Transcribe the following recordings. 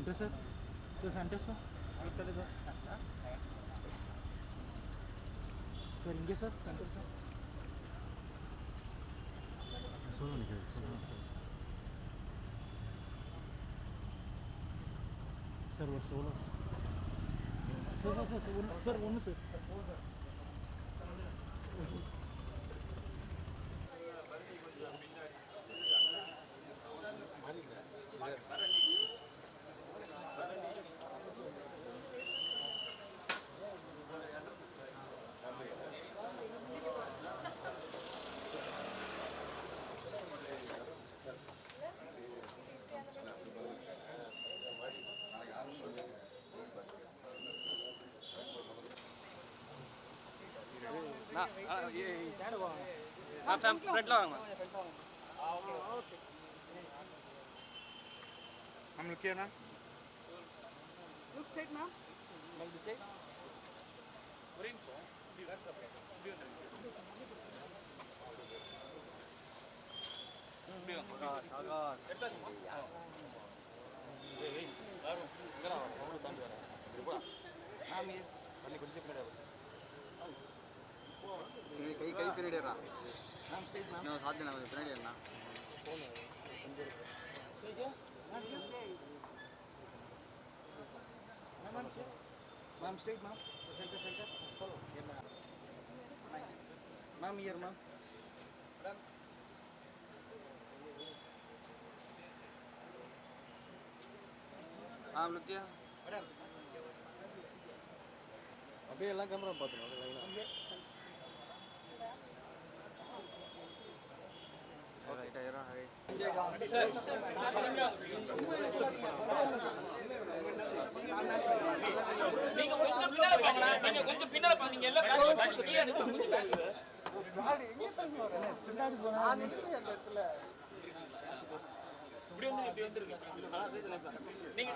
Centre sir centre sir चले sir sir इंगे sir centre sir सोलो निकल सर वो सोलो सर सर सर वो सर हम लोग क्या ना Look straight, ma'am. Like this side. Orange so. कई कई पीरियड है ना Ma'am, straight, ma'am. मैं साथ देना मुझे पीरियड है ना Ma'am, straight, ma'am. Center, center. Follow. Here, ma'am. Ma'am, here, ma'am. Madam. हम लोग क्या Madam. அப்படியே எல்லாம் கேமரா பார்த்துருவோம் லைனா ரைட் ஐரா ஹை சார் நீங்க கொஞ்சம் பின்னால பாருங்க நீங்க கொஞ்சம் பின்னால பாருங்க எல்லாம் ஃப்ரீயா நின்னு கொஞ்சம் பின்னாடி போனா நான் நின்னுட்டேன் அந்த இடத்துல இப்படி வந்துருங்க நீங்க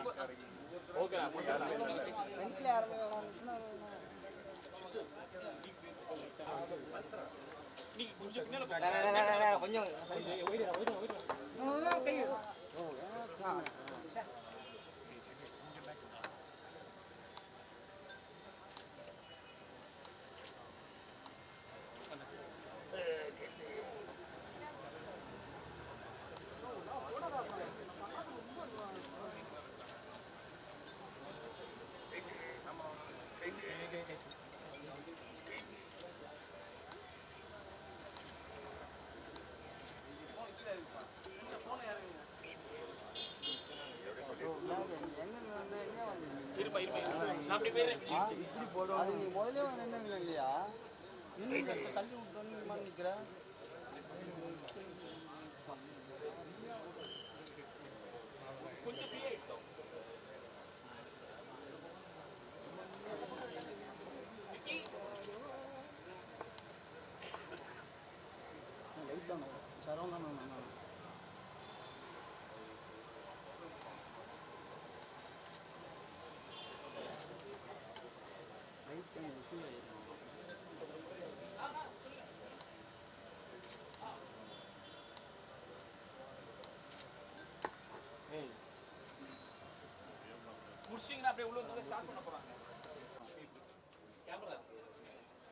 ஓகே ஃப்ரண்ட்ல யாருமே நீங்க கொஞ்சம் பின்னால பாருங்க கொஞ்சம் கை இருப்பா நான் அப்படி போயிடுறேன் இப்படி போடுவோம் அது நீ முதல்ல நின்று இல்லையா இன்னும் தள்ளி விட்டோன்னு நிற்கிற கொஞ்சம் ஃப்ரீ ஆயிட்டோம் லைட் தான் சரவணா லைட் தான் விஷயம் முடிச்சிங்கன்னா அப்படியே உள்ள வந்து ஸ்டார்ட் பண்ண போறாங்க கேமரா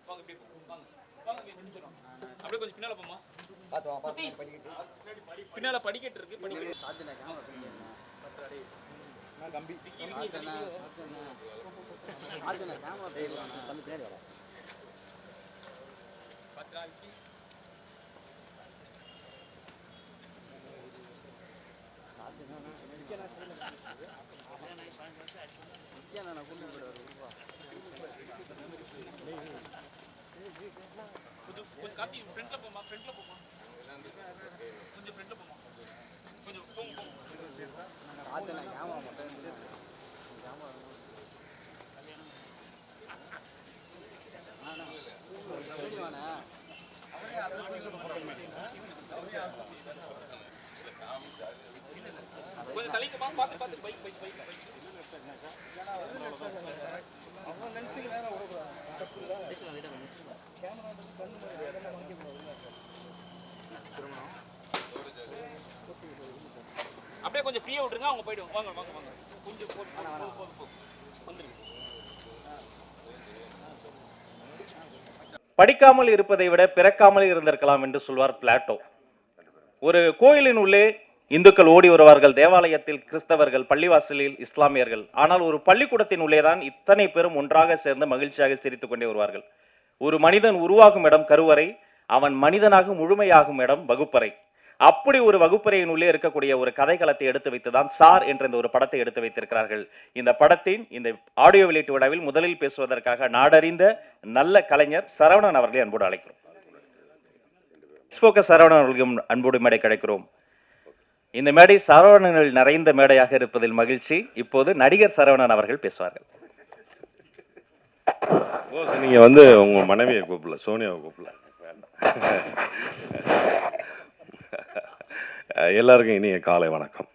வாங்க இப்படி வாங்க வாங்க இங்க நின்னுறோம் அப்படியே கொஞ்சம் பின்னால போமா பாத்து வா சதீஷ் பின்னால படிக்கட்டு இருக்கு படிக்கட்டு சாத்தினா கேமரா பண்ணிடுறேன் பத்தடி நான் கம்பி விக்கி விக்கி சாத்தினா கேமரா பண்ணிடுறேன் தம்பி பின்னாடி வர பத்தடா விக்கி நான் கொண்டு போயிடுவார் கொஞ்சம் காத்தி ஃப்ரண்ட்ல போமா கொஞ்சம் ஃப்ரண்ட்ல போமா கொஞ்சம் போங்க சாத்தினா கேமரா மட்டும் கேமரா வாண்ணா கொஞ்சம் தலைக்கு பார்த்து பைக் அவங்க நினைச்சுக்கு நேரம் விடக்கூடாது கேமரா அப்படியே கொஞ்சம் ஃப்ரீயா விட்டுருங்க அவங்க போயிடுவாங்க வாங்க கொஞ்சம் போதும் வந்துருங்க. படிக்காமல் இருப்பதை விட பிறக்காமல் இருந்திருக்கலாம் என்று சொல்வார் பிளாட்டோ. ஒரு கோயிலின் உள்ளே இந்துக்கள் ஓடி வருவார்கள், தேவாலயத்தில் கிறிஸ்தவர்கள், பள்ளிவாசலில் இஸ்லாமியர்கள். ஆனால் ஒரு பள்ளிக்கூடத்தின் உள்ளேதான் இத்தனை பேரும் ஒன்றாக சேர்ந்து மகிழ்ச்சியாக சிரித்துக் கொண்டே வருவார்கள். ஒரு மனிதன் உருவாகும் இடம் கருவறை, அவன் மனிதனாக முழுமையாகும் இடம் வகுப்பறை. அப்படி ஒரு வகுப்பறையின் உள்ளே இருக்கக்கூடிய ஒரு கதைக்களத்தை எடுத்து வைத்துதான் சார் என்ற இந்த ஒரு படத்தை எடுத்து வைத்திருக்கிறார்கள். இந்த படத்தின் இந்த ஆடியோ வெளியீட்டு விழாவில் முதலில் பேசுவதற்காக நாடறிந்த நல்ல கலைஞர் சரவணன் அவர்களை அன்போடு அழைக்கிறோம். சரவணன் அவர்களுக்கும் அன்போடு மேடை கிடைக்கிறோம். இந்த மேடை சரவணனில் நிறைந்த மேடையாக இருப்பதில் மகிழ்ச்சி. இப்போது நடிகர் சரவணன் அவர்கள் பேசுவார்கள். நீங்க வந்து உங்க மனைவியை கூப்பிடல, சோனியாவை கூப்பிடல. எல்லாருக்கும் இனிய காலை வணக்கம்.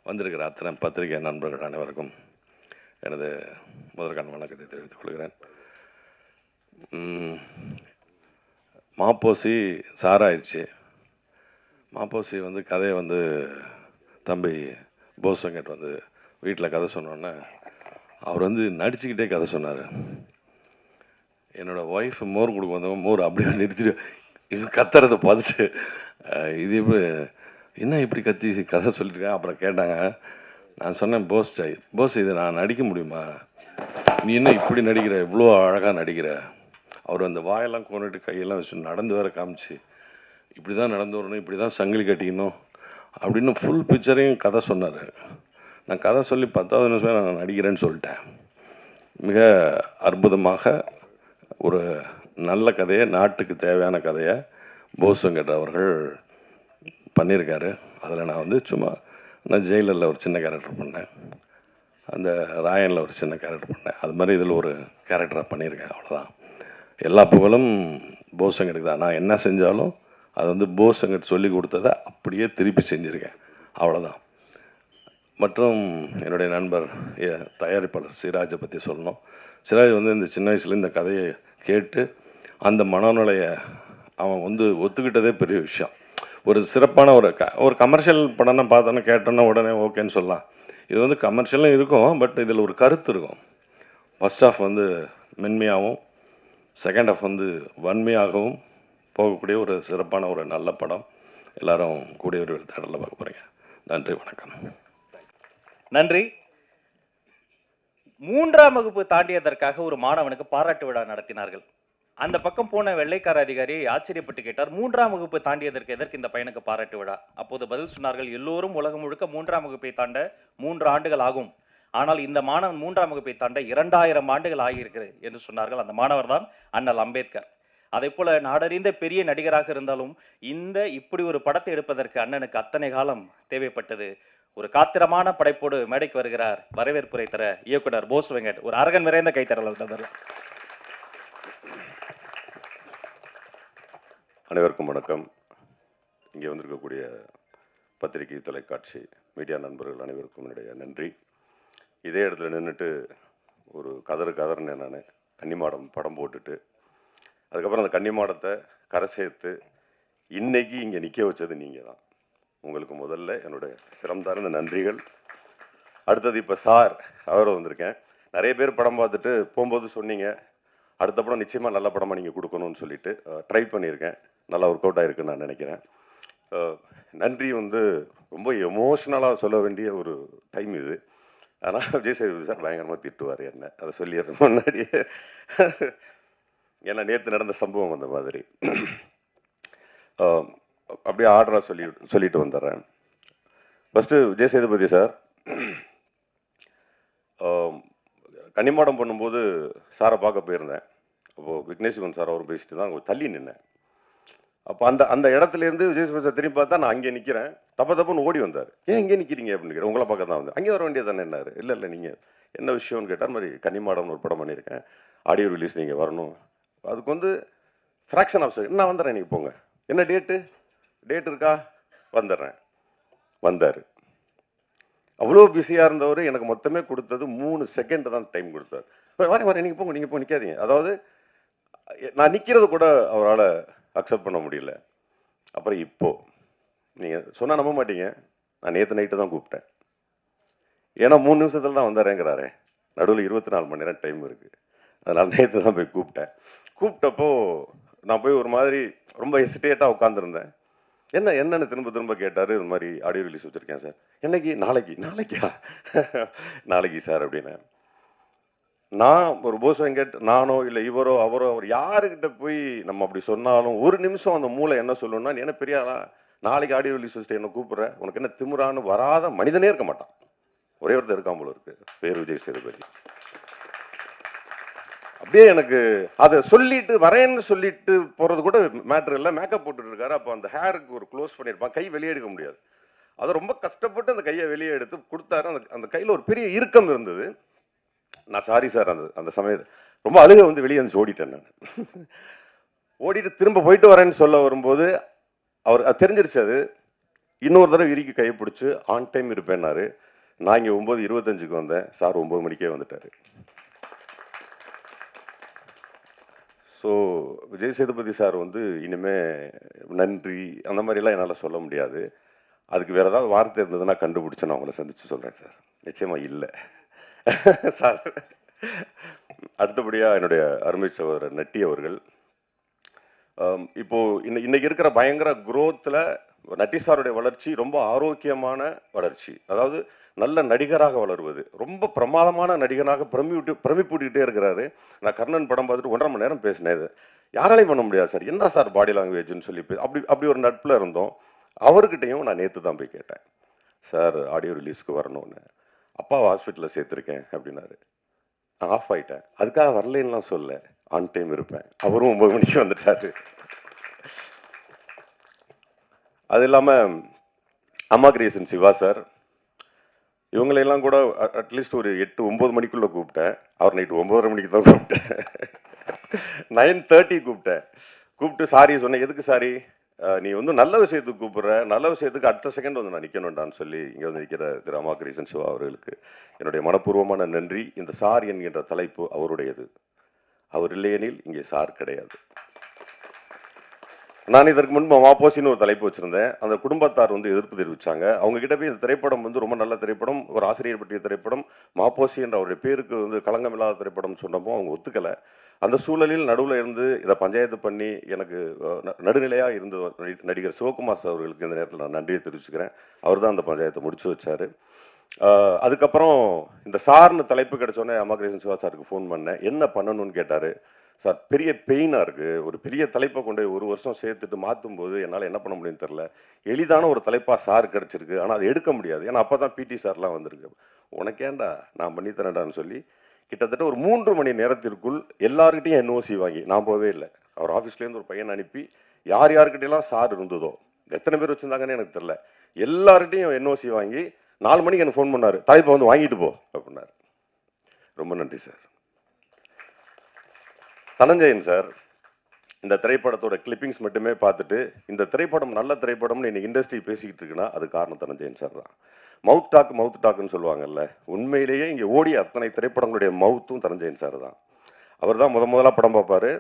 வந்திருக்கிற அத்தனை பத்திரிகை நண்பர்கள் அனைவருக்கும் எனது முதற்கான வணக்கத்தை தெரிவித்துக் கொள்கிறேன். மாப்போசி சாராயிடுச்சு. மாப்போசி வந்து கதையை வந்து தம்பி போஸ் வெங்கட் வந்து வீட்டில் கதை சொன்னோன்னே அவர் வந்து நடிச்சுக்கிட்டே கதை சொன்னார். என்னோடய ஒய்ஃப் மோர் கொடுக்க வந்தவங்க மோர் அப்படியே நிறுத்திட்டு இது கத்துறதை பார்த்துட்டு இது எப்படி என்ன இப்படி கத்தி கதை சொல்லியிருக்கேன். அப்புறம் கேட்டாங்க. நான் சொன்னேன் போஸ் இதை நான் நடிக்க முடியுமா, நீ என்ன இப்படி நடிக்கிற, இவ்வளோ அழகாக நடிக்கிற. அவர் அந்த வாயெல்லாம் கொண்டுட்டு கையெல்லாம் வச்சு நடந்து வேற காமிச்சு இப்படி தான் நடந்து வரணும், இப்படி தான் சங்கிலி கட்டிக்கணும் அப்படின்னு ஃபுல் பிக்சரையும் கதை சொன்னார். நான் கதை சொல்லி 10வது நிமிஷம் நான் நடிக்கிறேன்னு சொல்லிட்டேன். மிக அற்புதமாக ஒரு நல்ல கதையை, நாட்டுக்கு தேவையான கதையை போஸ் வெங்கட் அவர்கள் பண்ணியிருக்காரு. அதில் நான் வந்து சும்மா நான் ஜெயிலரில் ஒரு சின்ன கேரக்டர் பண்ணேன், அந்த ராயனில் ஒரு சின்ன கேரக்டர் பண்ணேன். அது மாதிரி இதில் ஒரு கேரக்டராக பண்ணியிருக்கேன். அவ்வளோதான். எல்லா புகழும் போஸ் வெங்கட்டுக்கு தான். நான் என்ன செஞ்சாலும் அது வந்து போஸ் வெங்கட் சொல்லி கொடுத்ததை அப்படியே திருப்பி செஞ்சுருக்கேன். அவ்வளோதான். மற்றும் என்னுடைய நண்பர் தயாரிப்பாளர் சிராஜை பற்றி சொல்லணும். சிராஜ் வந்து இந்த சின்ன வயசுல இந்த கதையை கேட்டு அந்த மனநிலையை அவன் வந்து ஒத்துக்கிட்டதே பெரிய விஷயம். ஒரு சிறப்பான ஒரு கமர்ஷியல் படம்னா பார்த்தோன்னா கேட்டோன்னா உடனே ஓகேன்னு சொல்லலாம். இது வந்து கமர்ஷியலும் இருக்கும், பட் இதில் ஒரு கருத்து இருக்கும். ஃபர்ஸ்ட் ஹாஃப் வந்து மென்மையாகவும் செகண்ட் ஹாஃப் வந்து வன்மையாகவும் போகக்கூடிய ஒரு சிறப்பான ஒரு நல்ல படம். எல்லாரும் கூடிய ஒரு தேடலில் பார்க்க போகிறீங்க. நன்றி, வணக்கம். நன்றி. 3ஆம் வகுப்பு தாண்டியதற்காக ஒரு மாணவனுக்கு பாராட்டு விழா நடத்தினார்கள். அந்த பக்கம் போன வெள்ளைக்கார அதிகாரி ஆச்சரியப்பட்டு கேட்டார், 3ஆம் வகுப்பு தாண்டியதற்கு எதற்கு இந்த பையனுக்கு பாராட்டு விழா? அப்போது பதில் சொன்னார்கள், எல்லோரும் உலகம் முழுக்க 3ஆம் வகுப்பை தாண்ட 3 ஆண்டுகள் ஆகும், ஆனால் இந்த மாணவன் 3ஆம் வகுப்பை தாண்ட 2000 ஆண்டுகள் ஆகியிருக்கிறது என்று சொன்னார்கள். அந்த மாணவர் தான் அண்ணல் அம்பேத்கர். அதே போல நாடறிந்த பெரிய நடிகராக இருந்தாலும் இப்படி ஒரு படத்தை எடுப்பதற்கு அண்ணனுக்கு அத்தனை காலம் தேவைப்பட்டது. ஒரு காத்திரமான படைப்போடு மேடைக்கு வருகிறார், வரவேற்புரை தர இயக்குனர் போஸ் வெங்கட். ஒரு அரங்கன் நிறைந்த கைத்தறல். அனைவருக்கும் வணக்கம். இங்கே வந்திருக்கக்கூடிய பத்திரிகை, தொலைக்காட்சி, மீடியா நண்பர்கள் அனைவருக்கும் என்னுடைய நன்றி. இதே இடத்துல நின்றுட்டு ஒரு கதறுன்னு நான் கன்னிமாடம் படம் போட்டுட்டு அதுக்கப்புறம் அந்த கன்னிமாடத்தை கரை சேர்த்து இன்னைக்கு இங்கே நிற்க வச்சது நீங்கள் தான். உங்களுக்கு முதல்ல என்னுடைய சிறந்தார்ந்த நன்றிகள். அடுத்தது இப்போ சார் அவரை வந்திருக்கேன். நிறைய பேர் படம் பார்த்துட்டு போகும்போது சொன்னீங்க அடுத்த படம் நிச்சயமாக நல்ல படமாக நீங்கள் கொடுக்கணும்னு சொல்லிட்டு ட்ரை பண்ணியிருக்கேன். நல்லா ஒர்க் அவுட் ஆகிருக்குன்னு நான் நினைக்கிறேன். நன்றி வந்து ரொம்ப எமோஷ்னலாக சொல்ல வேண்டிய ஒரு டைம் இது. ஆனால் விஜய் சேதுபதி சார் பயங்கரமாக திட்டுவார் என்ன, அதை சொல்லிடுறேன் முன்னாடியே. ஏன்னா நேற்று நடந்த சம்பவம் அந்த மாதிரி. அப்படியே ஆர்டராக சொல்லிட்டு வந்துடுறேன். ஃபஸ்ட்டு விஜய் சேதுபதி சார் கன்னிமாடம் பண்ணும்போது சாரை பார்க்க போயிருந்தேன். அப்போது விக்னேஸ்வரன் சார் அவரும் பேசிட்டு தான் தள்ளி நின்னேன். அப்போ அந்த இடத்துலேருந்து விஜய் சேதுபதி சார் திரும்பி பார்த்தா நான் அங்கே நிற்கிறேன். தப்புன்னு ஓடி வந்தார். ஏன் இங்கே நிற்கிறீங்க அப்படின்னு கேட்குறேன். உங்களை பார்க்க தான் வந்து அங்கே வர வேண்டியது தானே என்னாரு. இல்லை நீங்கள் என்ன விஷயம்னு கேட்டால் மாதிரி கன்னிமாடம்னு ஒரு படம் பண்ணியிருக்கேன், ஆடியோ ரிலீஸ் நீங்கள் வரணும், அதுக்கு வந்து ஃப்ராக்ஷன் ஆஃப் செகண்ட் நான் வந்துடுறேன், நீங்கள் போங்க, என்ன டேட் இருக்கா, வந்துடுறேன். வந்தார். அவ்வளோ பிஸியாக இருந்தவர் எனக்கு மொத்தமே கொடுத்தது 3 செகண்ட் தான் டைம் கொடுத்தார். வரேன் நீங்கள் போங்க நிற்காதீங்க. அதாவது நான் நிற்கிறது கூட அவரால் அக்செப்ட் பண்ண முடியல. அப்புறம் இப்போது நீங்கள் சொன்னால் நம்ப மாட்டீங்க, நான் நேற்று நைட்டு தான் கூப்பிட்டேன். ஏன்னா 3 நிமிஷத்துல தான் வந்துடுறேங்கிறாரு. நடுவில் 24 மணி நேரம் டைம் இருக்குது. அதனால் நேற்று தான் போய் கூப்பிட்டப்போ நான் போய் ஒரு மாதிரி ரொம்ப ஹெசிடேட்டாக உட்காந்துருந்தேன். என்னன்னு திரும்ப கேட்டார். இது மாதிரி ஆடியோ ரிலீஸ் வச்சுருக்கேன் சார். என்னைக்கு? நாளைக்கா? நாளைக்கு சார் அப்படின்னு. நான் ஒரு போஸ் வெங்கட் நானோ இல்லை இவரோ அவரோ அவர் யாருக்கிட்ட போய் நம்ம அப்படி சொன்னாலும் ஒரு நிமிஷம் அந்த மூளை என்ன சொல்லணும்னா, நீ என்ன பெரிய ஆளா, நாளைக்கு ஆடியோ ரிலீஸ் வச்சுட்டு என்ன கூப்பிட்ற, உனக்கு என்ன திமிரான்னு வராத மனிதனே இருக்க மாட்டான். ஒரே ஒருத்தர் இருக்கான் போல இருக்கு, பேர் விஜய் சேதுபதி. அப்படியே எனக்கு அதை சொல்லிட்டு வரேன்னு சொல்லிட்டு போகிறது கூட மேட்ரு இல்லை. மேக்கப் போட்டுட்டு இருக்காரு. அப்போ அந்த ஹேருக்கு ஒரு க்ளோஸ் பண்ணியிருப்பான், கை வெளியே எடுக்க முடியாது. அதை ரொம்ப கஷ்டப்பட்டு அந்த கையை வெளியே எடுத்து கொடுத்தாரு. அந்த கையில் ஒரு பெரிய இறுக்கம் இருந்தது. நான் சாரி சார், அந்த சமயத்தில் ரொம்ப அழுக வந்து வெளியே வந்து ஓடிட்டேன். நான் ஓடிட்டு திரும்ப போயிட்டு வரேன்னு சொல்ல வரும்போது அவர் அது தெரிஞ்சிருச்சு. அது இன்னொரு தடவை இறுக்கி கையை பிடிச்சி ஆன் டைம் இருப்பேன்னாரு. நான் இங்கே 9:25க்கு வந்தேன், சார் 9 மணிக்கே வந்துட்டார். ஸோ விஜய் சேதுபதி சார் வந்து இனிமே நன்றி அந்த மாதிரிலாம் என்னால் சொல்ல முடியாது. அதுக்கு வேறு ஏதாவது வார்த்தை இருந்ததுன்னா கண்டுபிடிச்சு நான் உங்களை சந்தித்து சொல்கிறேன் சார். நிச்சயமாக இல்லை சார். அடுத்தபடியாக என்னுடைய அருமை சகோதரர் நட்டி அவர்கள். இப்போது இன்னைக்கு இருக்கிற பயங்கர குரோத்தில் நட்டி சாருடைய வளர்ச்சி ரொம்ப ஆரோக்கியமான வளர்ச்சி. அதாவது நல்ல நடிகராக வளருவது, ரொம்ப பிரமாதமான நடிகராக பிரமிப்பூட்டிக்கிட்டே இருக்கிறாரு. நான் கர்ணன் படம் பார்த்துட்டு 1.5 மணி நேரம் பேசினேன். யாராலையும் பண்ண முடியாது சார், என்ன சார் பாடி லாங்குவேஜ்னு சொல்லி அப்படி ஒரு நட்பில் இருந்தோம். அவர்கிட்டையும் நான் நேற்று தான் போய் கேட்டேன், சார் ஆடியோ ரிலீஸ்க்கு வரணும்னு. அப்பாவை ஹாஸ்பிட்டலில் சேர்த்துருக்கேன் அப்படின்னாரு. நான் ஆஃப் ஆகிட்டேன். அதுக்காக வரலன்னுலாம் சொல்ல, ஆன் டைம் இருப்பேன். அவரும் 9 மணிக்கு வந்துட்டாரு. அது இல்லாமல் அம்மா கிரியேஷன் சிவா சார், இவங்களையெல்லாம் கூட அட்லீஸ்ட் ஒரு 8-9 மணிக்குள்ளே கூப்பிட்டேன். அவர் நைட்டு 9:30 மணிக்கு தான் கூப்பிட்டேன். 9:30 கூப்பிட்டு சாரி சொன்னேன். எதுக்கு சாரி, நீ வந்து நல்ல விஷயத்துக்கு கூப்பிட்ற, நல்ல விஷயத்துக்கு அடுத்த செகண்ட் வந்து நான் நிற்கணும்டான்னு சொல்லி இங்கே வந்து நிற்கிற திரு அம்மா கிரியேஷன் சிவா அவர்களுக்கு என்னுடைய மனப்பூர்வமான நன்றி. இந்த சார் என்கின்ற தலைப்பு அவருடையது. அவர் இல்லையெனில் இங்கே சார் கிடையாது. நான் இதற்கு முன்பு மாப்போசின்னு ஒரு தலைப்பு வச்சுருந்தேன். அந்த குடும்பத்தார் வந்து எதிர்ப்பு தெரிவித்தாங்க. அவங்க கிட்ட போய் இந்த திரைப்படம் வந்து ரொம்ப நல்ல திரைப்படம், ஒரு ஆசிரியர் பற்றிய திரைப்படம், மாப்போசி என்ற அவருடைய பேருக்கு வந்து களங்கமில்லாத திரைப்படம் சொன்னப்போ அவங்க ஒத்துக்கலை. அந்த சூழலில் நடுவில் இருந்து இதை பஞ்சாயத்து பண்ணி எனக்கு நடுநிலையாக இருந்த நடிகர் சிவகுமார் சார் அவர்களுக்கு இந்த நேரத்தில் நான் நன்றியை தெரிவிச்சுக்கிறேன். அவர் தான் அந்த பஞ்சாயத்தை முடிச்சு வச்சார். அதுக்கப்புறம் இந்த சார்னு தலைப்பு கிடைச்சோன்னே அம்மா கிரியேஷன் சிவா சாருக்கு ஃபோன் பண்ணேன். என்ன பண்ணணும்னு கேட்டார். சார் பெரிய பெயினாக இருக்குது, ஒரு பெரிய தலைப்பை கொண்டு 1 வருஷம் சேர்த்துட்டு மாற்றும் போது என்னால் என்ன பண்ண முடியும்னு தெரில. எளிதான ஒரு தலைப்பாக சார் கிடச்சிருக்கு, ஆனால் அதை எடுக்க முடியாது. ஏன்னா அப்போ தான் பிடி சார்லாம் வந்திருக்கு. உனக்கேண்டா நான் பண்ணித்தரேன்டான்னு சொல்லி கிட்டத்தட்ட ஒரு 3 மணி நேரத்திற்குள் எல்லாருக்கிட்டையும் என்ஓசி வாங்கி, நான் போகவே இல்லை, அவர் ஆஃபீஸ்லேருந்து ஒரு பையன் அனுப்பி யார்கிட்டையெல்லாம் சார் இருந்ததோ, எத்தனை பேர் வச்சுருந்தாங்கன்னு எனக்கு தெரில, எல்லார்கிட்டையும் என்ஓசி வாங்கி 4 மணிக்கு எனக்கு ஃபோன் பண்ணார். தலைப்பை வந்து வாங்கிட்டு போ அப்படின்னாரு. ரொம்ப நன்றி சார். தனஞ்சயன் சார் இந்த திரைப்படத்தோட கிளிப்பிங்ஸ் மட்டுமே பார்த்துட்டு இந்த திரைப்படம் நல்ல திரைப்படம்னு இன்னைக்கு இண்டஸ்ட்ரி பேசிக்கிட்டு இருக்குன்னா அது காரணம் தனஞ்சயன் சார் தான். மவுத் டாக்குன்னு சொல்லுவாங்கல்ல, உண்மையிலேயே இங்கே ஓடிய அத்தனை திரைப்படங்களுடைய மவுத்தும் தனஞ்சயன் சார் தான். அவர் தான் முதலாக படம் பார்ப்பார்,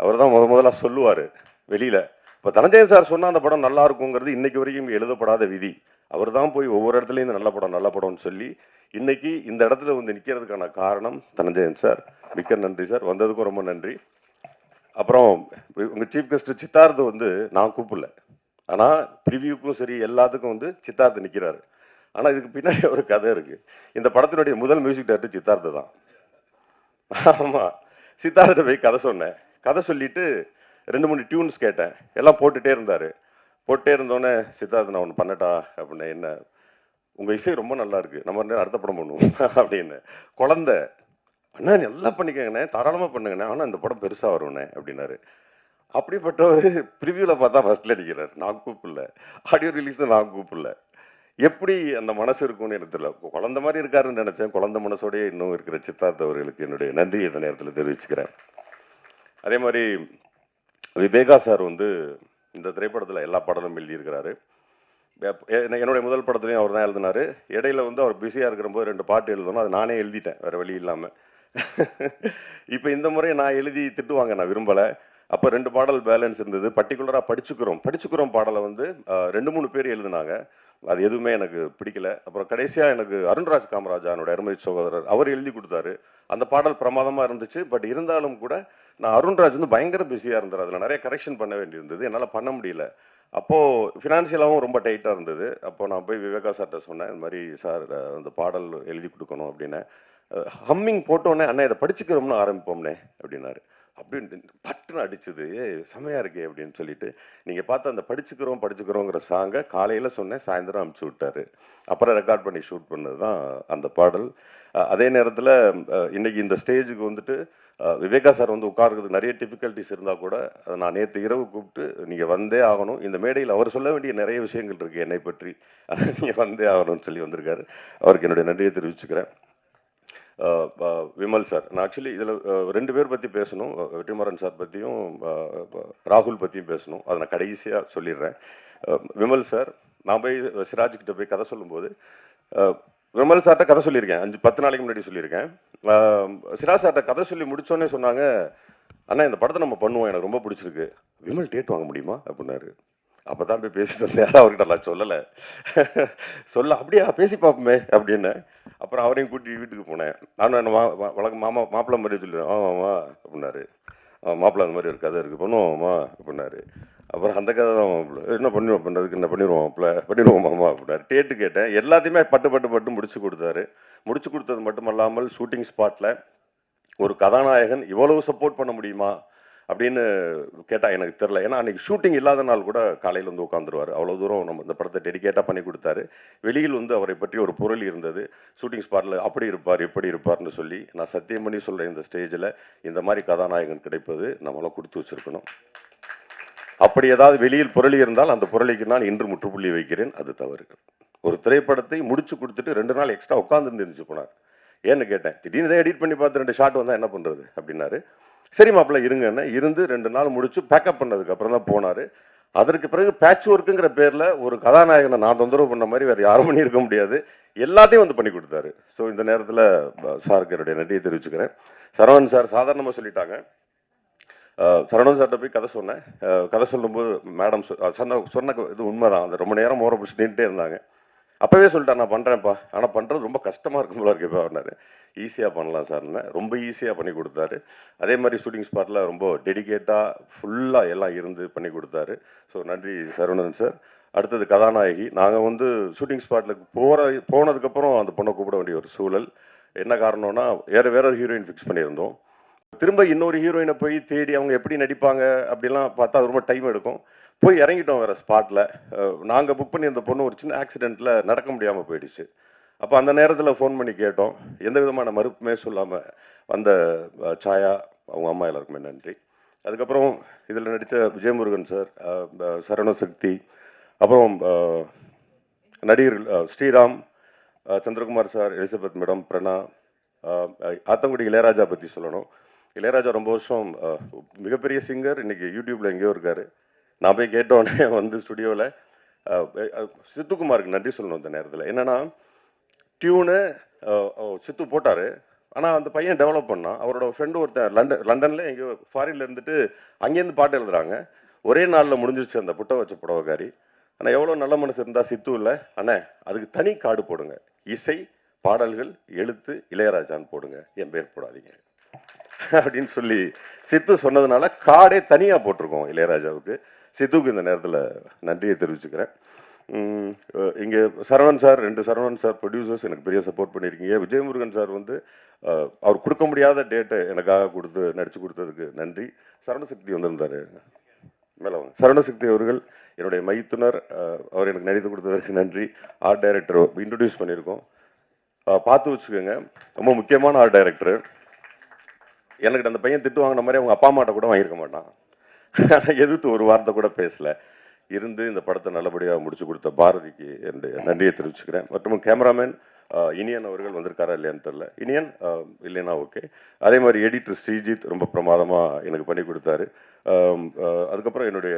அவர் தான் முதலாக சொல்லுவார் வெளியில். இப்போ தனஞ்சயன் சார் சொன்னால் அந்த படம் நல்லா இருக்குங்கிறது இன்னைக்கு வரைக்கும் எழுதப்படாத விதி. அவர் தான் போய் ஒவ்வொரு இடத்துலையும் இந்த நல்ல படம்னு சொல்லி இன்னைக்கு இந்த இடத்துல வந்து நிற்கிறதுக்கான காரணம் தனஞ்சயன் சார். மிக்க நன்றி சார், வந்ததுக்கும் ரொம்ப நன்றி. அப்புறம் உங்கள் சீஃப் கெஸ்ட் சித்தார்த்து வந்து நான் கூப்பிடல, ஆனால் ப்ரிவியூக்கும் சரி எல்லாத்துக்கும் வந்து சித்தார்த்து நிற்கிறாரு. ஆனால் இதுக்கு பின்னாடி ஒரு கதை இருக்குது. இந்த படத்தினுடைய முதல் மியூசிக் டைரக்டர் சித்தார்த்து தான். ஆமாம், சித்தார்த்த போய் கதை சொன்னேன். கதை சொல்லிவிட்டு 2-3 டியூன்ஸ் கேட்டேன். எல்லாம் போட்டுகிட்டே இருந்தார். போட்டே இருந்தோடனே சித்தார்த்து நான் ஒன்று பண்ணட்டா அப்படின்னு, என்ன உங்கள் இசை ரொம்ப நல்லா இருக்குது, நம்ம அடுத்த படம் பண்ணுவோம் அப்படின்னு. குழந்தை அண்ணா நல்லா பண்ணிக்கங்கண்ணே, தாராளமாக பண்ணுங்கண்ணே, ஆனால் இந்த படம் பெருசாக வரும்ண்ணே அப்படின்னாரு. அப்படிப்பட்டவர் ப்ரிவியூவில் பார்த்தா ஃபர்ஸ்ட்ல அடிக்கிறார். நான் கூப்பிடல, ஆடியோ ரிலீஸில் நான் கூப்பிடல. எப்படி அந்த மனசு இருக்கும்னு எனக்கு தெரியல. குழந்தை மாதிரி இருக்காருன்னு நினச்சேன். குழந்தை மனசோடையே இன்னும் இருக்கிற சித்தார்த் அவர்களுக்கு என்னுடைய நன்றி இந்த நேரத்தில் தெரிவிச்சுக்கிறேன். அதே மாதிரி விவேகா சார் வந்து இந்த திரைப்படத்தில் எல்லா பாடலும் எழுதியிருக்கிறாரு. என்னுடைய முதல் படத்துலையும் அவர் தான் எழுதினார். இடையில வந்து அவர் பிஸியாக இருக்கிறபோது 2 பாட்டு எழுதணும், அது நானே எழுதிட்டேன் வேறு வழி இல்லாமல். இப்போ இந்த முறை நான் எழுதி திட்டுவாங்க, நான் விரும்பலை. அப்போ 2 பாடல் பேலன்ஸ் இருந்தது. பர்டிகுலராக படிச்சுக்கிறோம் பாடலை வந்து 2-3 பேர் எழுதினாங்க. அது எதுவுமே எனக்கு பிடிக்கல. அப்புறம் கடைசியாக எனக்கு அருண்ராஜ் காமராஜானோட அருமை சகோதரர் அவர் எழுதி கொடுத்தாரு. அந்த பாடல் பிரமாதமாக இருந்துச்சு. பட் இருந்தாலும் கூட நான் அருண்ராஜ் வந்து பயங்கர பிஸியாக இருந்தார். அதில் நிறைய கரெக்ஷன் பண்ண வேண்டியிருந்தது, என்னால் பண்ண முடியல. அப்போது ஃபினான்ஷியலாகவும் ரொம்ப டைட்டாக இருந்தது. அப்போது நான் போய் விவேகா சார்கிட்ட சொன்னேன், இந்த மாதிரி சார் அந்த பாடல் எழுதி கொடுக்கணும் அப்படின்னு. ஹம்மிங் போட்டோன்னே அண்ணா இதை படிச்சுக்கிறோம்னு ஆரம்பிப்போம்னே அப்படின்னாரு. அப்படின்னு பட்டுன்னு அடிச்சது, செமையாக இருக்கே அப்படின்னு சொல்லிட்டு நீங்கள் பார்த்து அந்த படிச்சுக்கிறோங்கிற சாங்கை காலையில் சொன்னேன், சாயந்தரம் அனுப்பிச்சி விட்டாரு. அப்புறம் ரெக்கார்ட் பண்ணி ஷூட் பண்ணது தான் அந்த பாடல். அதே நேரத்தில் இன்னைக்கு இந்த ஸ்டேஜுக்கு வந்துட்டு விவேகா சார் வந்து உட்கார்றதுக்கு நிறைய டிஃபிகல்ட்டிஸ் இருந்தால் கூட அதை நான் நேற்று இரவு கூப்பிட்டு நீங்கள் வந்தே ஆகணும், இந்த மேடையில் அவர் சொல்ல வேண்டிய நிறைய விஷயங்கள் இருக்குது என்னை பற்றி, அதை நீங்கள் வந்தே ஆகணும்னு சொல்லி வந்திருக்காரு. அவருக்கு என்னுடைய நன்றியை தெரிவிச்சுக்கிறேன். விமல் சார், நான் ஆக்சுவலி இதில் 2 பேர் பற்றி பேசணும், வெற்றிமாறன் சார் பற்றியும் ராகுல் பற்றியும் பேசணும். அதை நான் கடைசியாக சொல்லிடுறேன். விமல் சார், நான் போய் சிராஜ்கிட்ட போய் கதை சொல்லும்போது விமல் சார்கிட்ட கதை சொல்லியிருக்கேன், 5-10 நாளைக்கு முன்னாடி சொல்லியிருக்கேன். சிராஜ் சார்கிட்ட கதை சொல்லி முடிச்சோடனே சொன்னாங்க, அண்ணா இந்த படத்தை நம்ம பண்ணுவோம், எனக்கு ரொம்ப பிடிச்சிருக்கு, விமல் டேட் வாங்க முடியுமா அப்படின்னாரு. அப்போ தான் போய் பேசிட்டு வந்தேன், அவர்கிட்ட நான் சொல்லலை. அப்படியா பேசி பார்ப்போமே அப்படின்னு. அப்புறம் அவரையும் கூட்டி வீட்டுக்கு போனேன். நானும் என்ன வழக்கம் மாப்பிள்ளை மாதிரி சொல்லுவேன், ஆமாம்மா அப்படின்னாரு. மாப்பிள்ளை அந்த மாதிரி ஒரு கதை இருக்குது, பண்ணுவோம்மா அப்படின்னாரு. அப்புறம் அந்த கதை தான் என்ன பண்ணுவோம் பண்ணுறதுக்கு, என்ன பண்ணிடுவோம் மாமா அப்படின்னாரு. டேட்டு கேட்டேன், எல்லாத்தையுமே பட்டு முடிச்சு கொடுத்தாரு. முடிச்சு கொடுத்தது மட்டுமல்லாமல் ஷூட்டிங் ஸ்பாட்டில் ஒரு கதாநாயகன் இவ்வளவு சப்போர்ட் பண்ண முடியுமா அப்படின்னு கேட்டால் எனக்கு தெரில. ஏன்னா அன்றைக்கி ஷூட்டிங் இல்லாத நாள் கூட காலையில் வந்து உட்காந்துருவார். அவ்வளோ தூரம் நம்ம இந்த படத்தை டெடிக்கேட்டாக பண்ணி கொடுத்தாரு. வெளியில் வந்து அவரை பற்றி ஒரு புரளி இருந்தது, ஷூட்டிங் ஸ்பாட்டில் அப்படி இருப்பார் எப்படி இருப்பார்னு சொல்லி. நான் சத்தியம் பண்ணி சொல்கிறேன், இந்த ஸ்டேஜில் இந்த மாதிரி கதாநாயகன் கிடைப்பது நம்மளாம் கொடுத்து வச்சுருக்கணும். அப்படி ஏதாவது வெளியில் புரளி இருந்தால் அந்த புரளிக்கு நான் இன்று முற்றுப்புள்ளி வைக்கிறேன், அது தவறு. ஒரு திரைப்படத்தை முடிச்சு கொடுத்துட்டு 2 நாள் எக்ஸ்ட்ரா உட்காந்துருந்து இருந்துச்சு போனார். ஏன்னு கேட்டேன், திடீர்னு இதை எடிட் பண்ணி பார்த்து 2 ஷாட் வந்தால் என்ன பண்ணுறது அப்படின்னாரு. சரி மாப்பிள்ள இருங்கன்னு இருந்து 2 நாள் முடிச்சு பேக்கப் பண்ணதுக்கு அப்புறம் தான் போனார். அதற்கு பிறகு பேட்ச் ஒர்க்குங்கிற பேரில் ஒரு கதாநாயகனை நான் தொந்தரவு பண்ண மாதிரி வேறு யாரும் பண்ணியிருக்க முடியாது, எல்லாத்தையும் வந்து பண்ணி கொடுத்தாரு. ஸோ இந்த நேரத்தில் சாருக்கு என்னுடைய நன்றியை தெரிவிச்சுக்கிறேன். சரவணன் சார் சாதாரணமாக சொல்லிட்டாங்க. சரவணன் சார்கிட்ட போய் கதை சொன்னேன். கதை சொல்லும்போது மேடம் சொன்ன இது உண்மைதான். அந்த ரொம்ப நேரம் மோரை பிடிச்சி நின்றுட்டே இருந்தாங்க. அப்போவே சொல்லிட்டேன், நான் பண்ணுறேன்ப்பா, ஆனால் பண்ணுறது ரொம்ப கஷ்டமாக இருக்கும் போல இருக்குப்பா அப்படின்னாரு. ஈஸியாக பண்ணலாம் சார்னு ரொம்ப ஈஸியாக பண்ணி கொடுத்தாரு. அதே மாதிரி ஷூட்டிங் ஸ்பாட்டில் ரொம்ப டெடிக்கேட்டாக ஃபுல்லாக எல்லாம் இருந்து பண்ணி கொடுத்தாரு. ஸோ நன்றி சரவணன் சார். அடுத்தது கதாநாயகி. நாங்கள் வந்து ஷூட்டிங் ஸ்பாட்டில் போனதுக்கப்புறம் அந்த பொண்ணை கூப்பிட வேண்டிய ஒரு சூழல். என்ன காரணம்னா வேற ஒரு ஹீரோயின் ஃபிக்ஸ் பண்ணியிருந்தோம். திரும்ப இன்னொரு ஹீரோயினை போய் தேடி அவங்க எப்படி நடிப்பாங்க அப்படிலாம் பார்த்தா அது ரொம்ப டைம் எடுக்கும். போய் இறங்கிட்டோம் வேறு ஸ்பாட்டில். நாங்கள் புக் பண்ணி அந்த பொண்ணு ஒரு சின்ன ஆக்சிடெண்ட்டில் நடக்க முடியாமல் போயிடுச்சு. அப்போ அந்த நேரத்தில் ஃபோன் பண்ணி கேட்டோம். எந்த விதமான மறுப்புமே சொல்லாமல் வந்த சாயா, அவங்க அம்மா எல்லாருக்குமே நன்றி. அதுக்கப்புறம் இதில் நடித்த விஜயமுருகன் சார், சரவணசக்தி, அப்புறம் நடிகர் Sriram, Chandrakumar sir, Elizabeth madam, Prana, Aathangudi Ilaiyaraaja பற்றி சொல்லணும். இளையராஜா ரொம்ப வருஷம் மிகப்பெரிய சிங்கர், இன்றைக்கி யூடியூப்பில் எங்கேயோ இருக்கார். நான் போய் கேட்டோடனே வந்து ஸ்டுடியோவில் சித்துக்குமாருக்கு நன்றி சொல்லணும். அந்த நேரத்தில் என்னென்னா டியூனு சித்து போட்டார், ஆனால் அந்த பையன் டெவலப் பண்ணான். அவரோட ஃப்ரெண்டு ஒருத்தன் லண்டனில் எங்கேயோ ஃபாரினில் இருந்துட்டு அங்கேருந்து பாட்டு எழுதுறாங்க. ஒரே நாளில் முடிஞ்சிருச்சு அந்த புட்டை வச்ச புடவைக்காரி. ஆனால் எவ்வளோ நல்ல மனசு இருந்தால் சித்து இல்லை, அண்ணே அதுக்கு தனி கார்டு போடுங்க, இசை பாடல்கள் எழுத்து இளையராஜான்னு போடுங்க, என் பேர் போடாதீங்க அப்படின்னு சொல்லி சித்து சொன்னதுனால கார்டே தனியாக போட்டிருக்கோம் இளையராஜாவுக்கு. சித்துக்கு இந்த நேரத்தில் நன்றியை தெரிவிச்சுக்கிறேன். இங்கே Saravanan sir, 2 Saravanan sir producers எனக்கு பெரிய சப்போர்ட் பண்ணியிருக்கீங்க. விஜயமுருகன் சார் வந்து அவர் கொடுக்க முடியாத டேட்டை எனக்காக கொடுத்து நடித்து கொடுத்ததுக்கு நன்றி. சரவணசக்தி வந்திருந்தார் மேலே. சரவணசக்தி அவர்கள் என்னுடைய மைத்துனர், அவர் எனக்கு நடித்து கொடுத்ததற்கு நன்றி. ஆர்ட் டைரக்டர் இன்ட்ரடியூஸ் பண்ணியிருக்கோம், பார்த்து வச்சுக்கோங்க, ரொம்ப முக்கியமான ஆர்ட் டைரக்டர். எனக்கு அந்த பையன் திட்டு வாங்கின மாதிரி அவங்க அப்பா அம்மாட்ட கூட வாங்கியிருக்க மாட்டான். ஆனால் எதிர்த்து ஒரு வார்த்தை கூட பேசலை. இருந்து இந்த படத்தை நல்லபடியாக முடிச்சு கொடுத்த பாரதிக்கு என்னுடைய நன்றியை தெரிவிச்சுக்கிறேன். மற்றும் கேமராமேன் இனியன் அவர்கள் வந்திருக்காரா இல்லையான்னு தெரில. இனியன் இல்லைன்னா ஓகே. அதே மாதிரி எடிட்டர் ஸ்ரீஜித் ரொம்ப பிரமாதமாக எனக்கு பண்ணி கொடுத்தாரு. அதுக்கப்புறம் என்னுடைய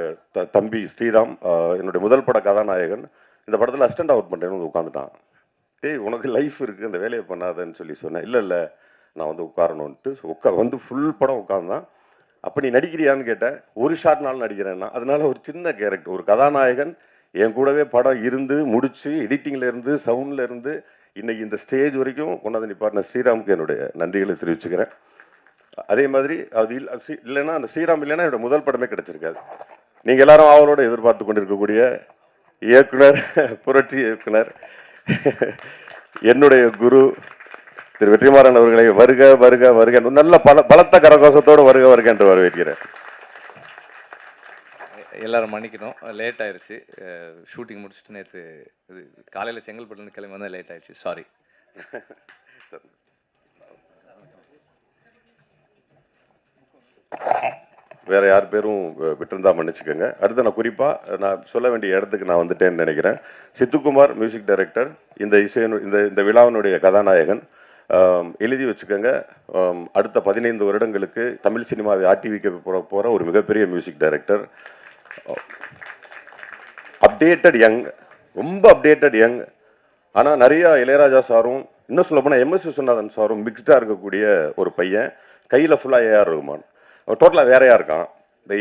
தம்பி ஸ்ரீராம், என்னுடைய முதல் பட கதாநாயகன், இந்த படத்தில் அசிஸ்டண்ட் அவுட் பண்ணுறேன்னு உட்காந்துட்டான். டேய் உனக்கு லைஃப் இருக்குது, அந்த வேலையை பண்ணாதன்னு சொல்லி சொன்னேன். இல்லை நான் வந்து உட்காரணுன்ட்டு வந்து ஃபுல் படம் உட்காந்தான். அப்போ நீ நடிக்கிறியான்னு கேட்டேன். ஒரு ஷாட் நாள் நடிக்கிறேன்னா, அதனால ஒரு சின்ன கேரக்டர், ஒரு கதாநாயகன் என் கூடவே படம் இருந்து முடிச்சு எடிட்டிங்ல இருந்து சவுண்ட்ல இருந்து இன்னைக்கு இந்த ஸ்டேஜ் வரைக்கும் கொண்டாந்து நிப்பாட்டின ஸ்ரீராமுக்கு என்னுடைய நன்றிகளை தெரிவிச்சுக்கிறேன். அதே மாதிரி அது இல்லைன்னா அந்த ஸ்ரீராம் இல்லைன்னா என்னோட முதல் படமே கிடைச்சிருக்காது. நீங்க எல்லாரும் ஆவலோட எதிர்பார்த்து கொண்டிருக்கக்கூடிய இயக்குனர், புரட்சி இயக்குனர், என்னுடைய குரு திரு வெற்றிமாறன் அவர்களை வருக வருக வருக நல்ல பலத்த கரகோஷத்தோடு வருக வருக என்று வரவேற்கிறேன். எல்லாரும் மன்னிக்கணும், லேட் ஆயிடுச்சு. ஷூட்டிங் முடிச்சுட்டு நேற்று இது காலையில் செங்கல்பட்டுலேருந்து கிளம்பி வந்தால் லேட் ஆயிடுச்சு, சாரி. வேற யார் பேரும் விட்டுருந்தா மன்னிச்சுக்கோங்க. அடுத்து நான் குறிப்பாக நான் சொல்ல வேண்டிய இடத்துக்கு நான் வந்துட்டேன்னு நினைக்கிறேன். சித்துக்குமார் மியூசிக் டைரக்டர், இந்த இந்த விழாவினுடைய கதாநாயகன். எழுதி வச்சுக்கோங்க, அடுத்த 15 வருடங்களுக்கு தமிழ் சினிமாவை ஆட்டி வைக்க போகிற ஒரு மிகப்பெரிய மியூசிக் டைரக்டர். அப்டேட்டட் யங், ரொம்ப அப்டேட்டட் யங். ஆனால் நிறைய இளையராஜா சாரும், இன்னும் சொல்ல போனால் எம்எஸ் விஸ்வநாதன் சாரும் மிக்ஸ்டாக இருக்கக்கூடிய ஒரு பையன். கையில் ஃபுல்லாக ஏஆர் ரகுமான், டோட்டலாக வேறையாக இருக்கான்.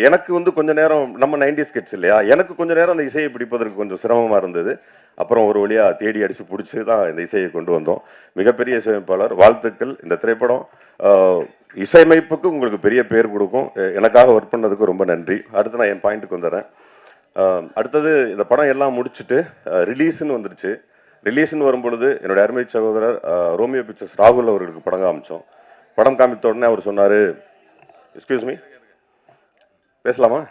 எனக்கு வந்து கொஞ்சம் நேரம், நம்ம 90s கிட்ஸ் இல்லையா, எனக்கு கொஞ்சம் நேரம் அந்த இசையை பிடிப்பதற்கு கொஞ்சம் சிரமமாக இருந்தது. அப்புறம் ஒரு வழியாக தேடி அடித்து பிடிச்சி தான் இந்த இசையை கொண்டு வந்தோம். மிகப்பெரிய இசையமைப்பாளர், வாழ்த்துக்கள். இந்த திரைப்படம் இசையமைப்புக்கு உங்களுக்கு பெரிய பேர் கொடுக்கும். எனக்காக ஒர்க் பண்ணதுக்கு ரொம்ப நன்றி. அடுத்து நான் என் பாயிண்ட்டுக்கு வந்துடுறேன். அடுத்தது இந்த படம் எல்லாம் முடிச்சுட்டு ரிலீஸ்ன்னு வந்துடுச்சு. ரிலீஸ்ன்னு வரும்பொழுது என்னுடைய அருமை சகோதரர் ரோமியோ பிக்சர்ஸ் ராகுல் அவர்களுக்கு படம் காமிச்சோம். படம் காமித்த உடனே அவர் சொன்னார், எக்ஸ்கியூஸ் மீ, பேசலாமா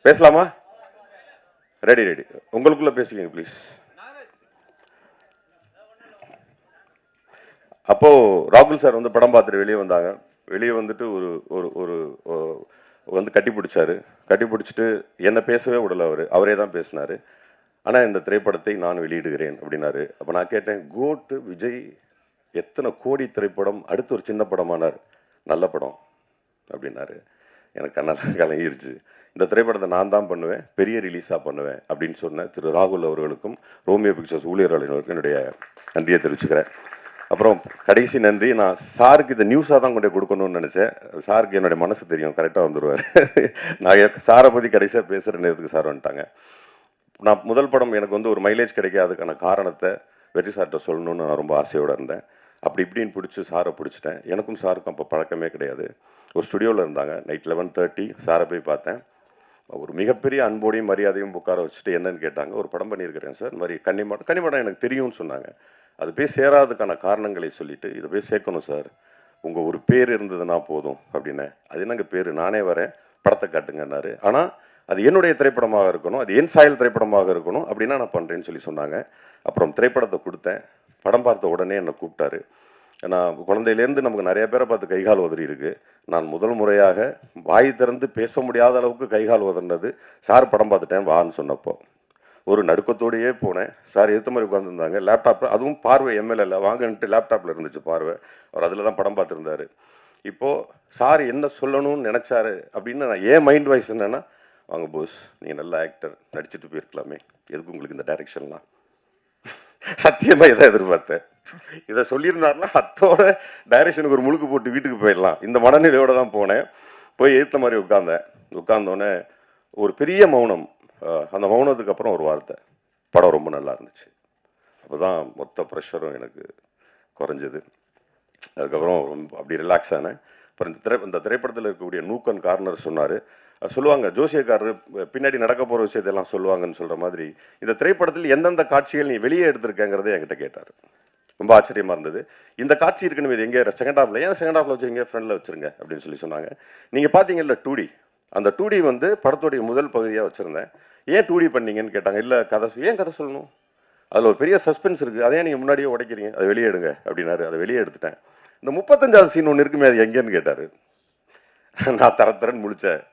பேசலாமா, ரெடி ரெடி, உங்களுக்குள்ள பேசிக்கங்க ப்ளீஸ். அப்போ ராகுல் சார் வந்து படம் பார்த்துட்டு வெளியே வந்தாங்க. வெளியே வந்துட்டு ஒரு ஒரு ஒரு வந்து கட்டி பிடிச்சாரு. கட்டி பிடிச்சிட்டு என்னை பேசவே விடல, அவரே தான் பேசினார். ஆனால் இந்த திரைப்படத்தை நான் வெளியிடுகிறேன் அப்படின்னாரு. அப்போ நான் கேட்டேன், கோட் விஜய் எத்தனை கோடி திரைப்படம், அடுத்து ஒரு சின்ன படமானார், நல்ல படம் அப்படின்னாரு. எனக்கு கண்ணெல்லாம் கலங்கிருச்சு. இந்த திரைப்படத்தை நான் தான் பண்ணுவேன், பெரிய ரிலீஸாக பண்ணுவேன் அப்படின்னு சொன்ன திரு ராகுல் அவர்களுக்கும் ரோமியோ பிக்சர்ஸ் ஊழியர்களுக்கும் என்னுடைய நன்றியை தெரிவிச்சுக்கிறேன். அப்புறம் கடைசி நன்றி, நான் சாருக்கு இந்த நியூஸாக தான் கொண்டு கொடுக்கணும்னு நினச்சேன். சாருக்கு என்னுடைய மனசு தெரியும், கரெக்டாக வந்துடுவார். நான் சாரை பற்றி கடைசியாக பேசுகிற நேரத்துக்கு சார் வந்துட்டாங்க. நான் முதல் படம் எனக்கு வந்து ஒரு மைலேஜ் கிடைக்காதுக்கான காரணத்தை வெற்றி சார்கிட்ட சொல்லணும்னு நான் ரொம்ப ஆசையோடு இருந்தேன். அப்படி இப்படின்னு பிடிச்சி சாரை பிடிச்சிட்டேன். எனக்கும் சாருக்கும் அப்போ பழக்கமே கிடையாது. ஒரு ஸ்டுடியோவில் இருந்தாங்க. நைட் 11:30 சாரை போய் பார்த்தேன். ஒரு மிகப்பெரிய அன்போடையும் மரியாதையும் உட்கார வச்சுட்டு என்னன்னு கேட்டாங்க. ஒரு படம் பண்ணியிருக்கிறேன் சார், இந்த மாதிரி கன்னிமாடம் எனக்கு தெரியும்னு சொன்னாங்க. அது போய் சேராததுக்கான காரணங்களை சொல்லிட்டு, இதை போய் சேர்க்கணும் சார், உங்கள் ஒரு பேர் இருந்ததுன்னா போதும் அப்படின்னேன். அது என்னங்க பேர், நானே வரேன், படத்தை காட்டுங்கன்னாரு. ஆனால் அது என்னுடைய திரைப்படமாக இருக்கணும், அது என் சாயல் திரைப்படமாக இருக்கணும், அப்படின்னா நான் பண்ணுறேன்னு சொல்லி சொன்னாங்க. அப்புறம் திரைப்படத்தை கொடுத்தேன். படம் பார்த்த உடனே என்னை கூப்பிட்டாரு. நான் குழந்தையிலேருந்து நமக்கு நிறைய பேரை பார்த்து கைகால் உதறி இருக்கு. நான் முதல் முறையாக வாய் திறந்து பேச முடியாத அளவுக்கு கைகால் உதறினது சார் படம் பார்த்துட்டேன் வான்னு சொன்னப்போ. ஒரு நடுக்கத்தோடையே போனேன். சார் எத்த மாதிரி உட்காந்துருந்தாங்க. லேப்டாப்பில், அதுவும் பார்வை எம்எல்ஏல வாங்கன்ட்டு லேப்டாப்பில் இருந்துச்சு பார்வை. அவர் அதில் தான் படம் பார்த்துருந்தாரு. இப்போது சார் என்ன சொல்லணும்னு நினச்சாரு அப்படின்னு நான் ஏன் மைண்ட் வாய்ஸ் என்னென்னா, வாங்க போஸ், நீங்கள் நல்ல ஆக்டர், நடிச்சுட்டு போயிருக்கலாமே, எதுக்கு உங்களுக்கு இந்த டைரக்ஷன்லாம், சத்தியமாக இதை எதிர்பார்த்தேன். இதை சொல்லியிருந்தாருன்னா அத்தோட டைரக்ஷனுக்கு ஒரு முழுக்கு போட்டு வீட்டுக்கு போயிடலாம், இந்த மனநிலையோடு தான் போனேன். போய் ஏற்ற மாதிரி உட்கார்ந்தோடனே ஒரு பெரிய மௌனம். அந்த மௌனத்துக்கு அப்புறம் ஒரு வார்த்தை, படம் ரொம்ப நல்லா இருந்துச்சு. அப்போ தான் மொத்த ப்ரெஷரும் எனக்கு குறைஞ்சது. அதுக்கப்புறம் அப்படி ரிலாக்ஸ் ஆனேன். அப்புறம் இந்த திரைப்படத்தில் இருக்கக்கூடிய நூக்கன் கார்னர் சொன்னார். சொல்லுவாங்க ஜோசியக்காரர் பின்னாடி நடக்க போகிற விஷயத்தெல்லாம் சொல்லுவாங்கன்னு சொல்கிற மாதிரி, இந்த திரைப்படத்தில் எந்தெந்த காட்சிகள் நீ வெளியே எடுத்திருக்கேங்கிறதே என்கிட்ட கேட்டார். ரொம்ப ஆச்சரியமாக இருந்தது. இந்த காட்சி இருக்குன்னு இது எங்கே செகண்ட் ஹாஃபில், ஏன் செகண்ட் ஹாஃபில் வச்சுருங்க, ஃப்ரண்டில் வச்சுருங்க அப்படின்னு சொல்லி சொன்னாங்க. நீங்கள் பார்த்தீங்கல்ல 2D, அந்த 2D வந்து படத்துடைய முதல் பகுதியாக வச்சுருந்தேன். ஏன் 2D பண்ணீங்கன்னு கேட்டாங்க. இல்லை கதை, ஏன் கதை சொல்லணும், அதில் ஒரு பெரிய சஸ்பென்ஸ் இருக்குது, அதே நீங்கள் முன்னாடியே உடைக்கிறீங்க, அதை வெளியே எடுங்க அப்படின்னாரு. அதை வெளியே எடுத்துட்டேன். இந்த 35வது சீன் ஒன்று இருக்குமே, அது எங்கேன்னு கேட்டார். நான் தரன்னு முழிச்சேன்.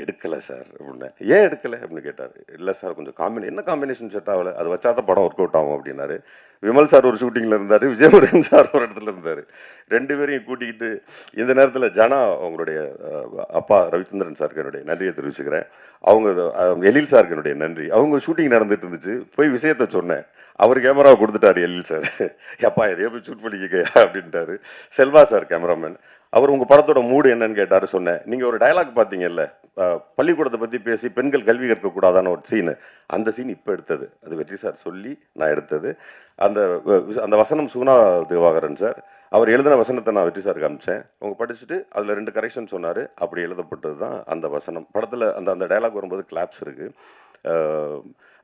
எடுக்கலை சார் அப்படின்னேன். ஏன் எடுக்கலை அப்படின்னு கேட்டார். இல்லை சார் கொஞ்சம் என்ன காம்பினேஷன் செட் ஆகலை, அது வச்சா தான் படம் ஒர்க் அவுட் ஆகும் அப்படின்னாரு. விமல் சார் ஒரு ஷூட்டிங்கில் இருந்தார், விஜயமுருகன் சார் ஒரு இடத்துல இருந்தார். 2 பேரையும் கூட்டிக்கிட்டு இந்த நேரத்தில் ஜனா அவங்களுடைய அப்பா ரவிச்சந்திரன் சாருக்கு என்னுடைய நன்றியை தெரிவிச்சுக்கிறேன். அவங்க எழில் சாருக்கு என்னுடைய நன்றி. அவங்க ஷூட்டிங் நடந்துட்டு இருந்துச்சு, போய் விஷயத்த சொன்னேன். அவர் கேமராவை கொடுத்துட்டாரு எழில் சார். எப்பா எதையோ போய் ஷூட் பண்ணிக்க அப்படின்ட்டாரு. செல்வா சார் கேமராமேன், அவர் உங்கள் படத்தோட மூடு என்னன்னு கேட்டார். சொன்னேன், நீங்கள் ஒரு டயலாக் பார்த்தீங்கல்ல, பள்ளிக்கூடத்தை பற்றி பேசி பெண்கள் கல்வி கற்கக்கூடாதான ஒரு சீனு, அந்த சீன் இப்போ எடுத்தது, அது வெற்றி சார் சொல்லி நான் எடுத்தது. அந்த அந்த வசனம் சுகுணா திவாகரன் சார் அவர் எழுதின வசனத்தை நான் வெற்றி சார் காமிச்சேன். அவங்க படிச்சுட்டு அதில் 2 கரெக்ஷன் சொன்னார். அப்படி எழுதப்பட்டது தான் அந்த வசனம். படத்தில் அந்த அந்த டைலாக் வரும்போது கிளாப்ஸ் இருக்குது.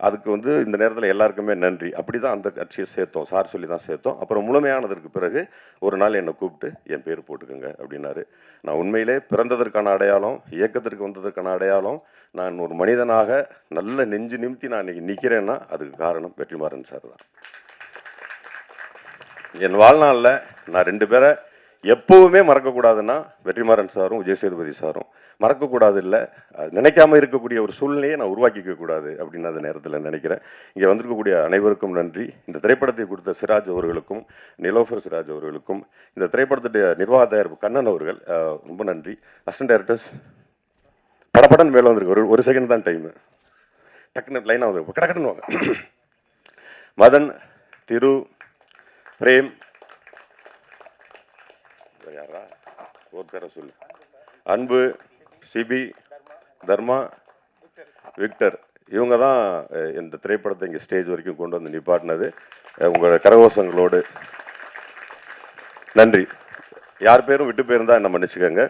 அதுக்கு வந்து இந்த நேரத்தில் எல்லாருக்குமே நன்றி. அப்படி தான் அந்த கட்சியை சேர்த்தோம், சார் சொல்லி தான் சேர்த்தோம். அப்புறம் முழுமையானதற்கு பிறகு ஒரு நாள் என்னை கூப்பிட்டு என் பேர் போட்டுக்கோங்க அப்படின்னாரு. நான் உண்மையிலே பிறந்ததற்கான அடையாளம், இயக்கத்திற்கு வந்ததற்கான அடையாளம், நான் ஒரு மனிதனாக நல்ல நெஞ்சு நிமித்தி நான் இன்னைக்கு நிற்கிறேன்னா அதுக்கு காரணம் வெற்றிமாறன் சார் தான். என் வாழ்நாளில் நான் 2 பேரை எப்போவுமே மறக்கக்கூடாதுன்னா வெற்றிமாறன் சாரும் விஜய் சேதுபதி சாரும். மறக்கக்கூடாது இல்லை, அது நினைக்காம இருக்கக்கூடிய ஒரு சூழ்நிலையை நான் உருவாக்கிக்க கூடாது அப்படின்னு அந்த நேரத்தில் நினைக்கிறேன். இங்கே வந்திருக்கக்கூடிய அனைவருக்கும் நன்றி. இந்த திரைப்படத்தை கொடுத்த சிராஜ் அவர்களுக்கும், நிலோஃபர் சிராஜ் அவர்களுக்கும், இந்த திரைப்படத்துடைய நிர்வாக தயாரிப்பு கண்ணன் அவர்கள் ரொம்ப நன்றி. அசிஸ்டன்ட் டைரக்டர்ஸ் படப்படன் மேலே வந்திருக்கு. ஒரு செகண்ட் தான் டைமு, டக்குன்னு லைனாக வந்து கடக்கடன்னு வாங்க. மதன், திரு, பிரேம், யாரா ஒரு பேரை சொல்லு, அன்பு, சிபி, தர்மா, விக்டர், இவங்க தான் இந்த திரைப்படத்தை இங்கே ஸ்டேஜ் வரைக்கும் கொண்டு வந்து நிப்பாட்டினது. உங்களோட கரகோஷங்களோடு நன்றி. யார் பேரும் விட்டு போயிருந்தா என்ன மன்னிச்சுக்கோங்க,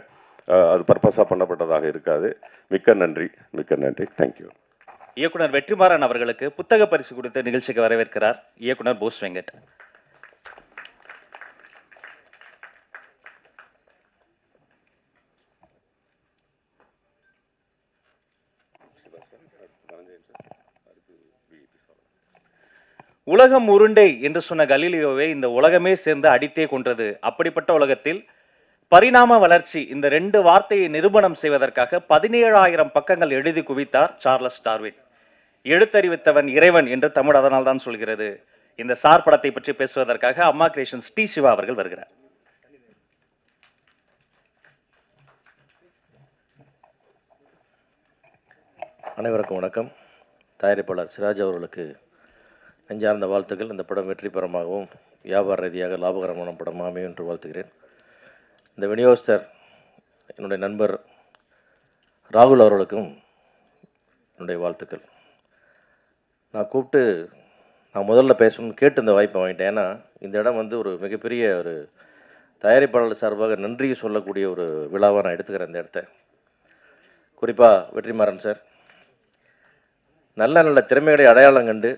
அது பர்பஸாக பண்ணப்பட்டதாக இருக்காது. மிக்க நன்றி, மிக்க நன்றி. தேங்க்யூ. இயக்குனர் வெற்றிமாறன் அவர்களுக்கு புத்தக பரிசு கொடுத்து நிகழ்ச்சிக்கு வரவேற்கிறார் இயக்குனர் போஸ் வெங்கட். உலகம் உருண்டை என்று சொன்ன கலீலியோவை இந்த உலகமே சேர்ந்து அடித்தே கொன்றது. அப்படிப்பட்ட உலகத்தில் பரிணாம வளர்ச்சி இந்த 2 வார்த்தையை நிரூபணம் செய்வதற்காக 17,000 பக்கங்கள் எழுதி குவித்தார் சார்லஸ் டார்வின். எழுத்தறிவித்தவன் இறைவன் என்று தமிழ் அதனால் தான் சொல்கிறது. இந்த சார் படத்தை பற்றி பேசுவதற்காக அம்மா கிரியேஷன்ஸ் டி சிவா அவர்கள் வருகிறார். அனைவருக்கும் வணக்கம். தயாரிப்பாளர் சிராஜ் அவர்களுக்கு நெஞ்சார்ந்த வாழ்த்துக்கள். இந்த படம் வெற்றி பெறமாகவும் வியாபார ரீதியாக லாபகரமான படமாக அமையும் என்று வாழ்த்துகிறேன். இந்த விநியோகஸ்தர் என்னுடைய நண்பர் ராகுல் அவர்களுக்கும் என்னுடைய வாழ்த்துக்கள். நான் முதல்ல பேசணும்னு கேட்டு இந்த வாய்ப்பை வாங்கிட்டேன். ஏன்னா இந்த இடம் வந்து ஒரு மிகப்பெரிய ஒரு தயாரிப்பாளர் சார்பாக நன்றி சொல்லக்கூடிய ஒரு விழாவாக நான் எடுத்துக்கிறேன் இந்த இடத்த. குறிப்பாக வெற்றிமாறன் சார் நல்ல நல்ல திறமைகளை அடையாளம் கண்டு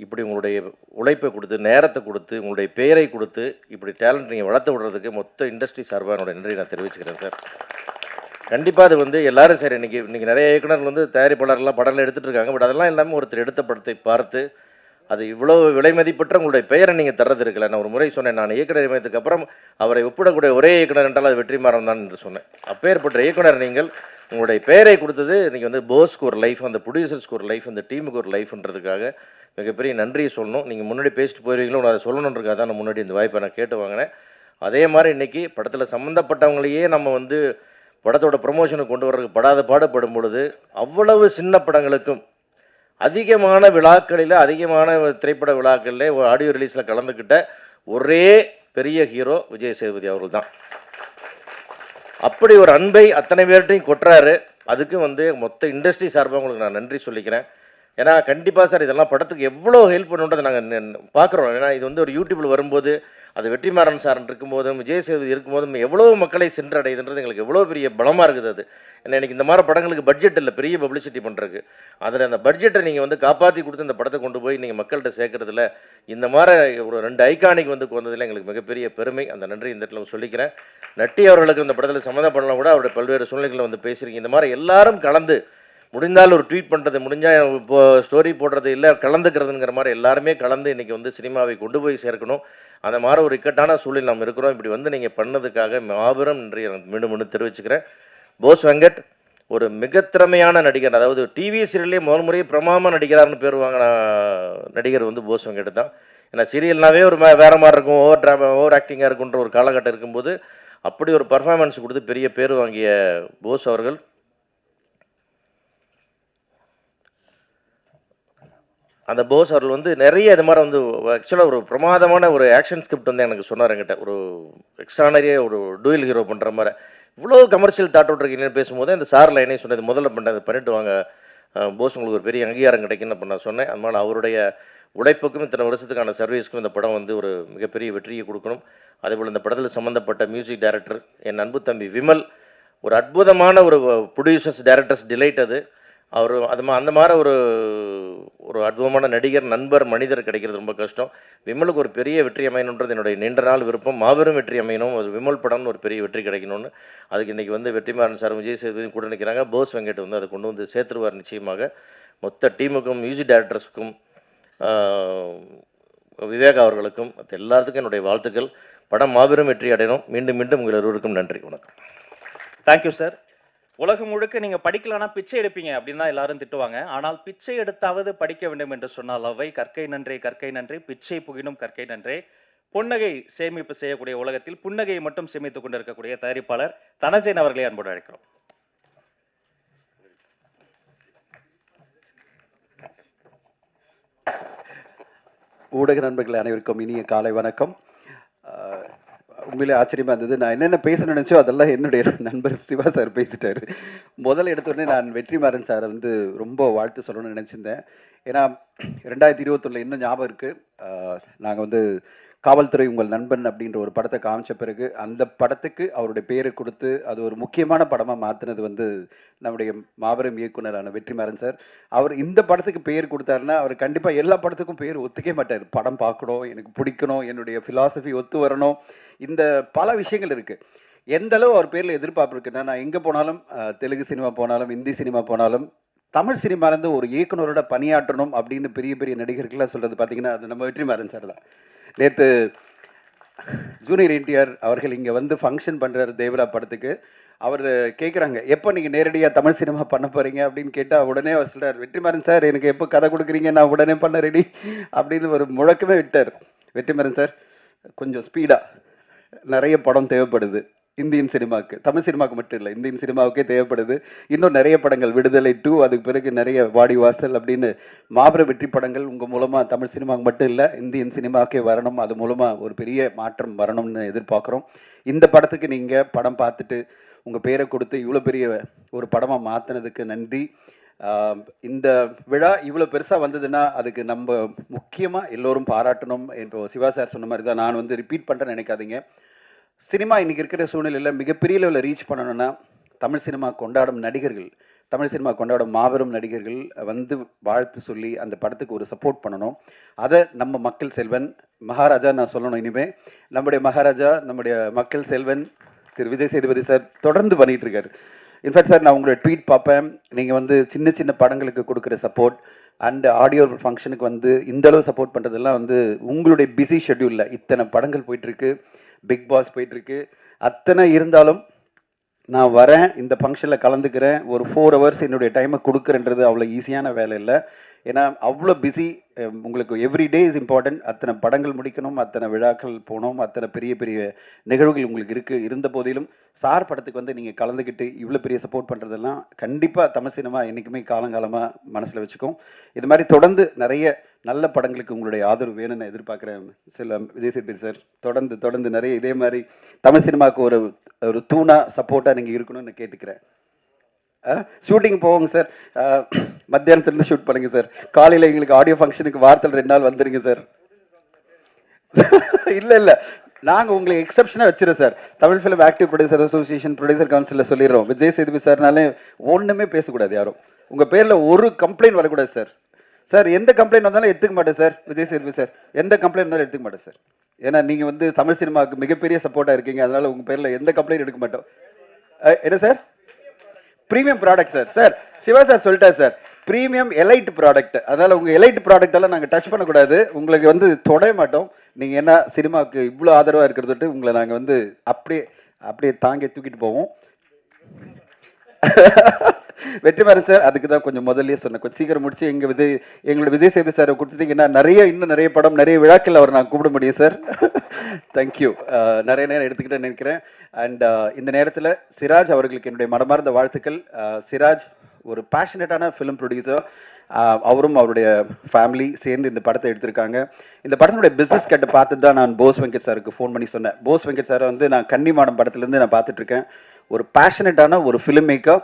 இப்படி உங்களுடைய உழைப்பை கொடுத்து, நேரத்தை கொடுத்து, உங்களுடைய பெயரை கொடுத்து இப்படி டேலண்ட் நீங்கள் வளர்த்து விடுறதுக்கு மொத்த இண்டஸ்ட்ரி சார்பாக என்னோட நன்றி நான் தெரிவிச்சுக்கிறேன் சார். கண்டிப்பாக அது வந்து எல்லாரும் சார் இன்றைக்கி நிறைய இயக்குநர்கள் வந்து தயாரிப்பாளர்லாம் படங்கள் எடுத்துகிட்டு இருக்காங்க. பட் அதெல்லாம் இல்லாமல் ஒருத்தர் எடுத்த படத்தை பார்த்து அது இவ்வளோ விலை மதிப்பற்ற உங்களுடைய பெயரை நீங்கள் தர்றது இருக்கல. நான் ஒரு முறை சொன்னேன், நான் இயக்குனர் நியமனத்துக்கு அப்புறம் அவரை ஒப்பிடக்கூடிய ஒரே இயக்குனர் என்றால் அது வெற்றிமாறன் தான் என்று சொன்னேன். அப்பேற்பட்ட இயக்குனர் நீங்கள் உங்களுடைய பெயரை கொடுத்தது இன்றைக்கி வந்து போஸ்க்கு ஒரு லைஃப், அந்த ப்ரொடியூசர்ஸ்க்கு ஒரு லைஃப், அந்த டீமுக்கு ஒரு லைஃப்ன்றதுக்காக மிகப்பெரிய நன்றியை சொல்லணும். நீங்கள் முன்னாடி பேசிட்டு போயிருவீங்களோ அதை சொல்லணுன்றதுக்காக தான் நான் முன்னாடி இந்த வாய்ப்பை நான் கேட்டு வாங்கினேன். அதே மாதிரி இன்றைக்கி படத்தில் சம்மந்தப்பட்டவங்களையே நம்ம வந்து படத்தோட ப்ரொமோஷனுக்கு கொண்டு வர்றதுக்கு படாத பாடுபடும் பொழுது அவ்வளவு சின்ன படங்களுக்கும் அதிகமான விழாக்களில், அதிகமான திரைப்பட விழாக்களில் ஆடியோ ரிலீஸில் கலந்துக்கிட்ட ஒரே பெரிய ஹீரோ விஜய் சேதுபதி அவர்கள் தான். அப்படி ஒரு அன்பை அத்தனை பேர்ட்டையும் கொட்டுறாரு. அதுக்கு வந்து மொத்த இண்டஸ்ட்ரி சார்பாக உங்களுக்கு நான் நன்றி சொல்லிக்கிறேன். ஏன்னா கண்டிப்பாக சார் இதெல்லாம் படத்துக்கு எவ்வளோ ஹெல்ப் பண்ணுன்றதை நாங்கள் பார்க்குறோம். ஏன்னா இது வந்து ஒரு யூடியூப்பில் வரும்போது அது வெற்றிமாறன் சார் இருக்கும்போதும் விஜய் சேதுபதி இருக்கும்போதும் எவ்வளோ மக்களை சென்றடையுதுன்றது எங்களுக்கு எவ்வளோ பெரிய பலமாக இருக்குது. அது ஏன்னா எனக்கு இந்த மாதிரி படங்களுக்கு பட்ஜெட் இல்லை பெரிய பப்ளிசிட்டி பண்ணுறதுக்கு. அதில் அந்த பட்ஜெட்டை நீங்கள் வந்து காப்பாற்றி கொடுத்து இந்த படத்தை கொண்டு போய் நீங்கள் மக்கள்கிட்ட சேர்க்கறதுல இந்த மாதிரி ஒரு 2 ஐகானிக் வந்து வந்ததில் எங்களுக்கு மிகப்பெரிய பெருமை. அந்த நன்றி இந்த இடத்துல சொல்லிக்கிறேன். நட்டி அவர்களுக்கு இந்த படத்தில் சம்மந்தப்படலாம் கூட அவருடைய பல்வேறு சூழ்நிலைகளை வந்து பேசியிருக்கீங்க. இந்த மாதிரி எல்லாரும் கலந்து முடிந்தால் ஒரு ட்வீட் பண்ணுறது, முடிஞ்சால் இப்போ ஸ்டோரி போடுறது, இல்லை கலந்துக்கிறதுங்கிற மாதிரி எல்லாருமே கலந்து இன்றைக்கி வந்து சினிமாவை கொண்டு போய் சேர்க்கணும். அந்த மாதிரி ஒரு இக்கட்டான சூழலில் நம்ம இருக்கிறோம். இப்படி வந்து நீங்கள் பண்ணதுக்காக மாபெரும் நன்றி மீண்டும் மீண்டும் தெரிவிச்சுக்கிறேன். போஸ் வெங்கட் ஒரு மிக திறமையான நடிகர். அதாவது டிவி சீரியல்லே முதல் முறையே பிரமாம நடிகரார்னு பேர் வாங்கின நடிகர் வந்து போஸ் வெங்கட் தான். ஏன்னா சீரியல்னாவே ஒரு வேறு மாதிரி இருக்கும், ஓவர் ஆக்டிங்காக இருக்குன்ற ஒரு காலகட்டம் இருக்கும்போது அப்படி ஒரு பர்ஃபார்மன்ஸ் கொடுத்து பெரிய பேர் வாங்கிய போஸ் அவர்கள் அந்த போஸ் அவர்கள் வந்து நிறைய இது மாதிரி வந்து ஆக்சுவலாக ஒரு பிரமாதமான ஒரு ஆக்ஷன் ஸ்கிரிப்ட் வந்து எனக்கு சொன்னார். என்கிட்ட ஒரு எக்ஸ்ட்ரானரியாக ஒரு டூயல் ஹீரோ பண்ணுற மாதிரி இவ்வளோ கமர்ஷியல் தாட் அவுட் இருக்கீங்கன்னு பேசும்போது இந்த சார் லைனே சொன்னது முதல்ல பண்ணது பண்ணிட்டு வாங்க போஸ் உங்களுக்கு ஒரு பெரிய அங்கீகாரம் கிடைக்குன்னு அப்போ நான் சொன்னேன். அதனால் அவருடைய உழைப்புக்கும் இத்தனை வருஷத்துக்கான சர்வீஸ்க்கும் இந்த படம் வந்து ஒரு மிகப்பெரிய வெற்றியை கொடுக்கணும். அதேபோல் இந்த படத்தில் சம்மந்தப்பட்ட மியூசிக் டைரக்டர் என் அன்பு தம்பி விமல் ஒரு அற்புதமான ஒரு ப்ரொடியூசர்ஸ் டைரக்டர்ஸ் டிலைட் அது. அவர் அந்த மாதிரி ஒரு அற்புதமான நடிகர் நண்பர் மனிதர் கிடைக்கிறது ரொம்ப கஷ்டம். விமலுக்கு ஒரு பெரிய வெற்றி அமையணுன்றது என்னுடைய நீண்ட நாள் விருப்பம். மாபெரும் வெற்றி அமையணும், ஒரு விமல் படம்னு ஒரு பெரிய வெற்றி கிடைக்கணும்னு. அதுக்கு இன்றைக்கி வந்து வெற்றிமாறன் சார் விஜய் சேதுபதி கூட நிற்கிறாங்க. போஸ் வெங்கட் வந்து அதை கொண்டு வந்து சேர்த்துருவார் நிச்சயமாக. மொத்த டீமுக்கும் மியூசிக் டைரக்டர்ஸுக்கும் விவேக் அவர்களுக்கும் எல்லாத்துக்கும் என்னுடைய வாழ்த்துக்கள். படம் மாபெரும் வெற்றி அடையணும். மீண்டும் மீண்டும் உங்கள் இருவருக்கும் நன்றி, வணக்கம். Thank you sir. உலகம் முழுக்க நீங்க படிக்கலனா பிச்சை எடுப்பீங்க அப்படின்னு தான் எல்லாரும் திட்டுவாங்க. ஆனால் பிச்சை எடுத்தாவது படிக்க வேண்டும் என்று சொன்னால் அவை கற்கை நன்றே கற்கை நன்றே பிச்சை புகினும் கற்கை நன்றே. புன்னகை சேமிப்பு செய்யக்கூடிய உலகத்தில் புன்னகையை மட்டும் சேமித்துக் கொண்டிருக்கக்கூடிய தயாரிப்பாளர் தனஞ்சயன் அவர்களை அன்போடு அழைக்கிறோம். ஊடக நண்பர்கள் அனைவருக்கும் இனிய காலை வணக்கம். உண்மையிலே ஆச்சரியமாக இருந்தது. நான் என்னென்ன பேச நினைச்சோ அதெல்லாம் என்னுடைய நண்பர் சிவா சார் பேசிட்டார். முதல்ல எடுத்தோடனே நான் வெற்றிமாறன் சாரை வந்து ரொம்ப வாழ்த்து சொல்லணும்னு நினச்சிருந்தேன். ஏன்னா 2021 இன்னும் ஞாபகம் இருக்குது. நாங்கள் வந்து காவல்துறை உங்கள் நண்பன் அப்படின்ற ஒரு படத்தை காமிச்ச பிறகு அந்த படத்துக்கு அவருடைய பேரை கொடுத்து அது ஒரு முக்கியமான படமாக மாற்றினது வந்து நம்முடைய மாபெரும் இயக்குனரான வெற்றிமாறன் சார். அவர் இந்த படத்துக்கு பேர் கொடுத்தாருன்னா அவர் கண்டிப்பாக எல்லா படத்துக்கும் பேர் ஒத்துக்கவே மாட்டார். படம் பார்க்கணும், எனக்கு பிடிக்கணும், என்னுடைய ஃபிலாசபி ஒத்து வரணும், இந்த பல விஷயங்கள் இருக்குது. எந்த அளவு அவர் பேரில் எதிர்பார்ப்பு இருக்குன்னா, நான் எங்கே போனாலும் தெலுங்கு சினிமா போனாலும் ஹிந்தி சினிமா போனாலும் தமிழ் சினிமாலேருந்து ஒரு இயக்குனரோட பணியாற்றணும் அப்படின்னு பெரிய பெரிய நடிகர்கள்லாம் சொல்கிறது பார்த்தீங்கன்னா அது நம்ம வெற்றிமாறன் சார் தான். நேற்று ஜூனியர் என்டிஆர் அவர்கள் இங்கே வந்து ஃபங்க்ஷன் பண்ணுறாரு தேவரா படத்துக்கு. அவர் கேட்குறாங்க எப்போ நீங்கள் நேரடியாக தமிழ் சினிமா பண்ண போகிறீங்க அப்படின்னு கேட்டால் உடனே அவர் சொல்கிறார், வெற்றிமாறன் சார் எனக்கு எப்போ கதை கொடுக்குறீங்க, நான் உடனே பண்ண ரெடி அப்படின்னு ஒரு முழக்கமே விட்டார். வெற்றிமாறன் சார் கொஞ்சம் ஸ்பீடாக நிறைய படம் தேவைப்படுது இந்தியன் சினிமாவுக்கு, தமிழ் சினிமாவுக்கு மட்டும் இல்லை இந்தியன் சினிமாவுக்கே தேவைப்படுது. இன்னும் நிறைய படங்கள், விடுதலை 2, அதுக்கு பிறகு நிறைய வாடி வாசல் அப்படின்னு மாபெரும் வெற்றி படங்கள் உங்கள் மூலமாக தமிழ் சினிமாவுக்கு மட்டும் இல்லை இந்தியன் சினிமாவுக்கே வரணும். அது மூலமாக ஒரு பெரிய மாற்றம் வரணும்னு எதிர்பார்க்குறோம். இந்த படத்துக்கு நீங்கள் படம் பார்த்துட்டு உங்கள் பேரை கொடுத்து இவ்வளோ பெரிய ஒரு படமாக மாற்றினதுக்கு நன்றி. இந்த விழா இவ்வளோ பெருசாக வந்ததுன்னா அதுக்கு நம்ம முக்கியமாக எல்லோரும் பாராட்டணும். இப்போ சிவா சார் சொன்ன மாதிரி தான், நான் வந்து ரிப்பீட் பண்ணுறேன்னு நினைக்காதீங்க. சினிமா இன்றைக்கி இருக்கிற சூழ்நிலையில் மிகப்பெரிய லெவலில் ரீச் பண்ணணும்னா தமிழ் சினிமா கொண்டாடும் நடிகர்கள், தமிழ் சினிமா கொண்டாடும் மாபெரும் நடிகர்கள் வந்து வாழ்த்து சொல்லி அந்த படத்துக்கு ஒரு சப்போர்ட் பண்ணணும். அதை நம்ம மக்கள் செல்வன் மகாராஜா நான் சொல்லணும். இனிமேல் நம்முடைய மகாராஜா நம்முடைய மக்கள் செல்வன் திரு விஜய் சேதுபதி சார் தொடர்ந்து பண்ணிகிட்டு இருக்காரு. இன்ஃபேக்ட் சார் நான் உங்களோட ட்வீட் பார்ப்பேன், நீங்கள் வந்து சின்ன சின்ன படங்களுக்கு கொடுக்குற சப்போர்ட் அண்ட் ஆடியோ ஃபங்க்ஷனுக்கு வந்து இந்தளவு சப்போர்ட் பண்ணுறதெல்லாம் வந்து உங்களுடைய பிஸி ஷெட்யூலில் இத்தனை படங்கள் போயிட்டுருக்கு, பிக் பாஸ் போயிட்டுருக்கு, அத்தனை இருந்தாலும் நான் வரேன், இந்த ஃபங்க்ஷனில் கலந்துக்கிறேன், ஒரு 4 hours என்னுடைய டைமை கொடுக்குறேன்றது அவ்வளோ ஈஸியான வேலை இல்லை. ஏன்னா அவ்வளோ பிஸி, உங்களுக்கு எவ்ரி டே இஸ் இம்பார்ட்டன்ட். அத்தனை படங்கள் முடிக்கணும், அத்தனை விழாக்கள் போகணும், அத்தனை பெரிய பெரிய நிகழ்வுகள் உங்களுக்கு இருந்த போதிலும் சார் படத்துக்கு வந்து நீங்கள் கலந்துக்கிட்டு இவ்வளோ பெரிய சப்போர்ட் பண்ணுறதெல்லாம் கண்டிப்பாக தமிழ் சினிமா என்றைக்குமே காலங்காலமாக மனசில் வச்சுக்கும். இது மாதிரி தொடர்ந்து நிறைய நல்ல படங்களுக்கு உங்களுடைய ஆதரவு வேணும்னு எதிர்பார்க்குறேன். சில விஜய் சேதுபதி சார் தொடர்ந்து நிறைய இதே மாதிரி தமிழ் சினிமாவுக்கு ஒரு தூணாக சப்போர்ட்டாக நீங்கள் இருக்கணும்னு கேட்டுக்கிறேன். ஷூட்டிங் போவோங்க சார், மத்தியானத்துலேருந்து ஷூட் பண்ணுங்க சார், காலையில் எங்களுக்கு ஆடியோ ஃபங்க்ஷனுக்கு வாரத்தில் 2 நாள் வந்துடுங்க சார். இல்லை நாங்கள் உங்களை எக்ஸப்ஷனாக வச்சுருவோம் sir. Tamil film active producer association producer கவுன்சிலில் சொல்லிடுறோம், விஜய் சேதுபதி சார்னாலே ஒன்றுமே பேசக்கூடாது, யாரும் உங்கள் பேரில் ஒரு கம்ப்ளைண்ட் வரக்கூடாது சார். சார் எந்த கம்ப்ளைண்ட் வந்தாலும் எடுத்துக்க மாட்டேன் சார். விஜய் சேதுபதி சார் எந்த கம்ப்ளைண்ட் வந்தாலும் எடுத்துக்க மாட்டேன் சார். ஏன்னா நீங்கள் வந்து தமிழ் சினிமாவுக்கு மிகப்பெரிய சப்போர்ட்டாக இருக்கீங்க, அதனால் உங்கள் பேரில் எந்த கம்ப்ளைண்ட் எடுக்க மாட்டோம். என்ன sir? Premium product sir. Sir Siva sir சொல்லிட்டார் சார், ப்ரீமியம் எலைட் ப்ராடக்ட், அதனால் உங்கள் எலைட் ப்ராடக்டெல்லாம் நாங்கள் டச் பண்ணக்கூடாது, உங்களுக்கு வந்து தொடைய மாட்டோம். நீங்கள் என்ன சினிமாவுக்கு இவ்வளோ ஆதரவாக இருக்கிறது உங்களை நாங்கள் வந்து அப்படியே தாங்கி தூக்கிட்டு போவோம். வெற்றிமாறன் சார் அதுக்கு தான் கொஞ்சம் முதல்லயே சொன்னேன், கொஞ்சம் சீக்கிரம் முடிச்சு எங்களோட விஜய் சேதுபதி சாரை கொடுத்துட்டீங்கன்னா இன்னும் நிறைய படம் நிறைய விழாக்கள் அவர் நான் கூப்பிட முடியும் சார். தேங்க்யூ. நிறைய நேரம் எடுத்துக்கிட்டேன்னு நினைக்கிறேன். அண்ட் இந்த நேரத்தில் சிராஜ் அவர்களுக்கு என்னுடைய மனமார்ந்த வாழ்த்துக்கள். சிராஜ் ஒரு பேஷனேட்டான ஃபிலிம் ப்ரொடியூசர், அவரும் அவருடைய ஃபேமிலி சேர்ந்து இந்த படத்தை எடுத்திருக்காங்க. இந்த படத்தினுடைய பிஸ்னஸ் கட்டை பார்த்து தான் நான் போஸ் வெங்கட் சாருக்கு ஃபோன் பண்ணி சொன்னேன். போஸ் வெங்கட் சாரை வந்து நான் கன்னிமாடம் படத்துலேருந்து நான் பார்த்துட்ருக்கேன். ஒரு பேஷனட்டான ஒரு ஃபிலிம் மேக்கர்.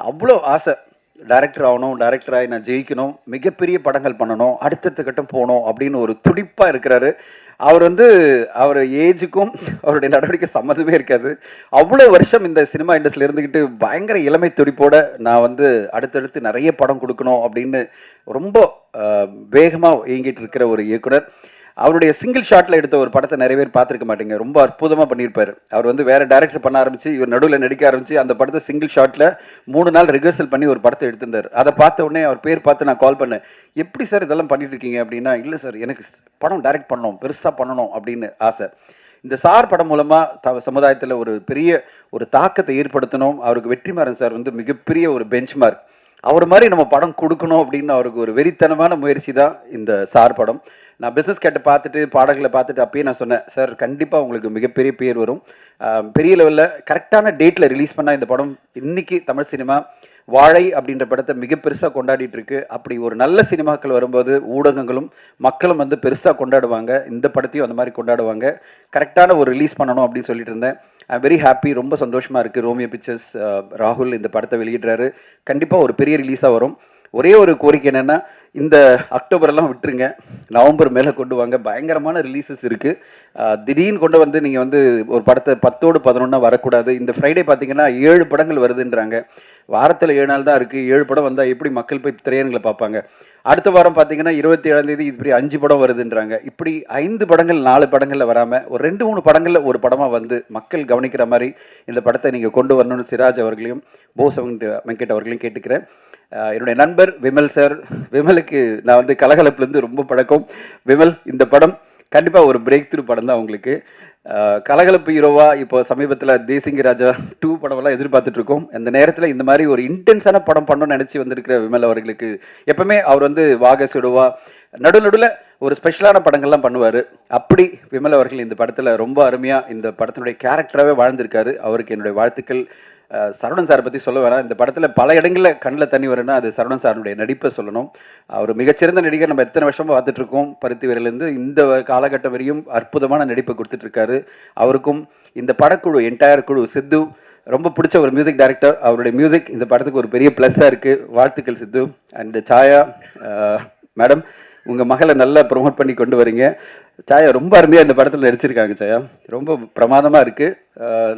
அவ்வளோ ஆசை, டைரக்டர் ஆகணும், டைரக்டராகி நான் ஜெயிக்கணும், மிகப்பெரிய படங்கள் பண்ணணும், அடுத்தடுத்த கட்டம் போகணும் அப்படின்னு ஒரு துடிப்பாக இருக்கிறாரு. அவர் அவர் ஏஜுக்கும் அவருடைய நடவடிக்கை சம்மந்தமே இருக்காது. அவ்வளோ வருஷம் இந்த சினிமா இண்டஸ்ட்ரியில் இருந்துக்கிட்டு பயங்கர இளமை துடிப்போட நான் அடுத்தடுத்து நிறைய படம் கொடுக்கணும் அப்படின்னு ரொம்ப வேகமாக இயங்கிட்டு இருக்கிற ஒரு இயக்குனர். அவருடைய சிங்கிள் ஷாட்டில் எடுத்த ஒரு படத்தை நிறைய பேர் பார்த்துருக்க மாட்டீங்க. ரொம்ப அற்புதமாக பண்ணியிருப்பார். அவர் வேற டைரக்டர் பண்ண ஆரம்பிச்சு, இவர் நடுவில் நடிக்க ஆரம்பிச்சு, அந்த படத்தை சிங்கிள் ஷாட்டில் 3 நாள் ரிஹர்சல் பண்ணி ஒரு படத்தை எடுத்திருந்தார். அதை பார்த்த உடனே அவர் பேர் பார்த்து நான் கால் பண்ணேன், எப்படி சார் இதெல்லாம் பண்ணிட்டு இருக்கீங்க அப்படின்னா, இல்லை சார் எனக்கு படம் டைரக்ட் பண்ணணும், பெருசாக பண்ணணும் அப்படின்னு ஆசை. இந்த சார் படம் மூலமாக சமுதாயத்தில் ஒரு பெரிய ஒரு தாக்கத்தை ஏற்படுத்தணும். அவருக்கு வெற்றிமாறன் சார் மிகப்பெரிய ஒரு பெஞ்ச் மார்க். அவர் மாதிரி நம்ம படம் கொடுக்கணும் அப்படின்னு அவருக்கு ஒரு வெறித்தனமான முயற்சி தான் இந்த சார் படம். நான் பிஸ்னஸ் கேட்ட பார்த்துட்டு பாடல்களை பார்த்துட்டு அப்பயே நான் சொன்னேன், சார் கண்டிப்பாக உங்களுக்கு மிகப்பெரிய பேர் வரும், பெரிய லெவலில் கரெக்டான டேட்டில் ரிலீஸ் பண்ணால் இந்த படம் இன்னைக்கு தமிழ் சினிமா வாழை அப்படின்ற படத்தை மிக பெருசாக கொண்டாடிட்டு இருக்கு. அப்படி ஒரு நல்ல சினிமாக்கள் வரும்போது ஊடகங்களும் மக்களும் பெருசாக கொண்டாடுவாங்க. இந்த படத்தையும் அந்த மாதிரி கொண்டாடுவாங்க. கரெக்டான ஒரு ரிலீஸ் பண்ணணும் அப்படின்னு சொல்லிட்டு இருந்தேன். ஐ வெரி ஹாப்பி, ரொம்ப சந்தோஷமாக இருக்குது. ரோமியோ பிக்சர்ஸ் ராகுல் இந்த படத்தை வெளியிடுறாரு. கண்டிப்பாக ஒரு பெரிய ரிலீஸாக வரும். ஒரே ஒரு கோரிக்கை என்னென்னா, இந்த அக்டோபரெல்லாம் விட்டுருங்க, நவம்பர் மேலே கொண்டு வாங்க. பயங்கரமான ரிலீஸஸ் இருக்குது. திடீர்னு கொண்டு நீங்கள் ஒரு படத்தை 10ஓடு 11 வரக்கூடாது. இந்த ஃப்ரைடே பார்த்தீங்கன்னா 7 படங்கள் வருதுன்றாங்க. வாரத்தில் 7 நாள் தான் இருக்குது. 7 படம் வந்தால் எப்படி மக்கள் போய் திரையரங்களை பார்ப்பாங்க? அடுத்த வாரம் பார்த்தீங்கன்னா 27ஆம் தேதி இப்படி 5 படம் வருதுன்றாங்க. இப்படி 5 படங்கள் 4 படங்களில் வராமல் ஒரு 2-3 படங்களில் ஒரு படமாக மக்கள் கவனிக்கிற மாதிரி இந்த படத்தை நீங்கள் கொண்டு வரணும்னு சிராஜ் அவர்களையும் போஸ் வெங்கட் அவர்களையும் கேட்டுக்கிறேன். என்னுடைய நண்பர் விமல் சார், விமலுக்கு நான் கலகலப்புலேருந்து ரொம்ப பழக்கம். விமல், இந்த படம் கண்டிப்பாக ஒரு பிரேக் த்ரூ படம் தான் உங்களுக்கு. கலகலப்பு ஹீரோவா இப்போ சமீபத்தில் தேசிங்க ராஜா 2 படமெல்லாம் எதிர்பார்த்துட்டு இருக்கோம். அந்த நேரத்தில் இந்த மாதிரி ஒரு இன்டென்ஸான படம் பண்ணணும்னு நினச்சி வந்திருக்கிற விமல் அவர்களுக்கு எப்பவுமே அவர் வாக சுடுவா நடுவில் ஒரு ஸ்பெஷலான படங்கள்லாம் பண்ணுவார். அப்படி விமல் அவர்கள் இந்த படத்தில் ரொம்ப அருமையாக இந்த படத்தினுடைய கேரக்டராகவே வாழ்ந்திருக்காரு. அவருக்கு என்னுடைய வாழ்த்துக்கள். சரவணன் சாரை பற்றி சொல்ல வேணாம். இந்த படத்தில் பல இடங்களில் கண்ணில் தண்ணி வரும்னா அது சரவணன் சாருடைய நடிப்பை சொல்லணும். அவர் மிகச்சிறந்த நடிகர். நம்ம எத்தனை வருஷமாக பார்த்துட்ருக்கோம். பருத்தி வீரர்லேருந்து இந்த காலகட்டம் வரையும் அற்புதமான நடிப்பை கொடுத்துட்ருக்காரு. அவருக்கும் இந்த படக்குழு என்டையர் குழு, சித்து ரொம்ப பிடிச்ச ஒரு மியூசிக் டைரக்டர். அவருடைய மியூசிக் இந்த படத்துக்கு ஒரு பெரிய ப்ளஸ்ஸாக இருக்குது. வாழ்த்துக்கள் சித்து. அண்ட் சாயா மேடம், உங்கள் மகளை நல்லா ப்ரொமோட் பண்ணி கொண்டு வரீங்க. சாயா ரொம்ப அருமையாக இந்த படத்தில் நடிச்சிருக்காங்க. சாயா ரொம்ப பிரமாதமாக இருக்குது.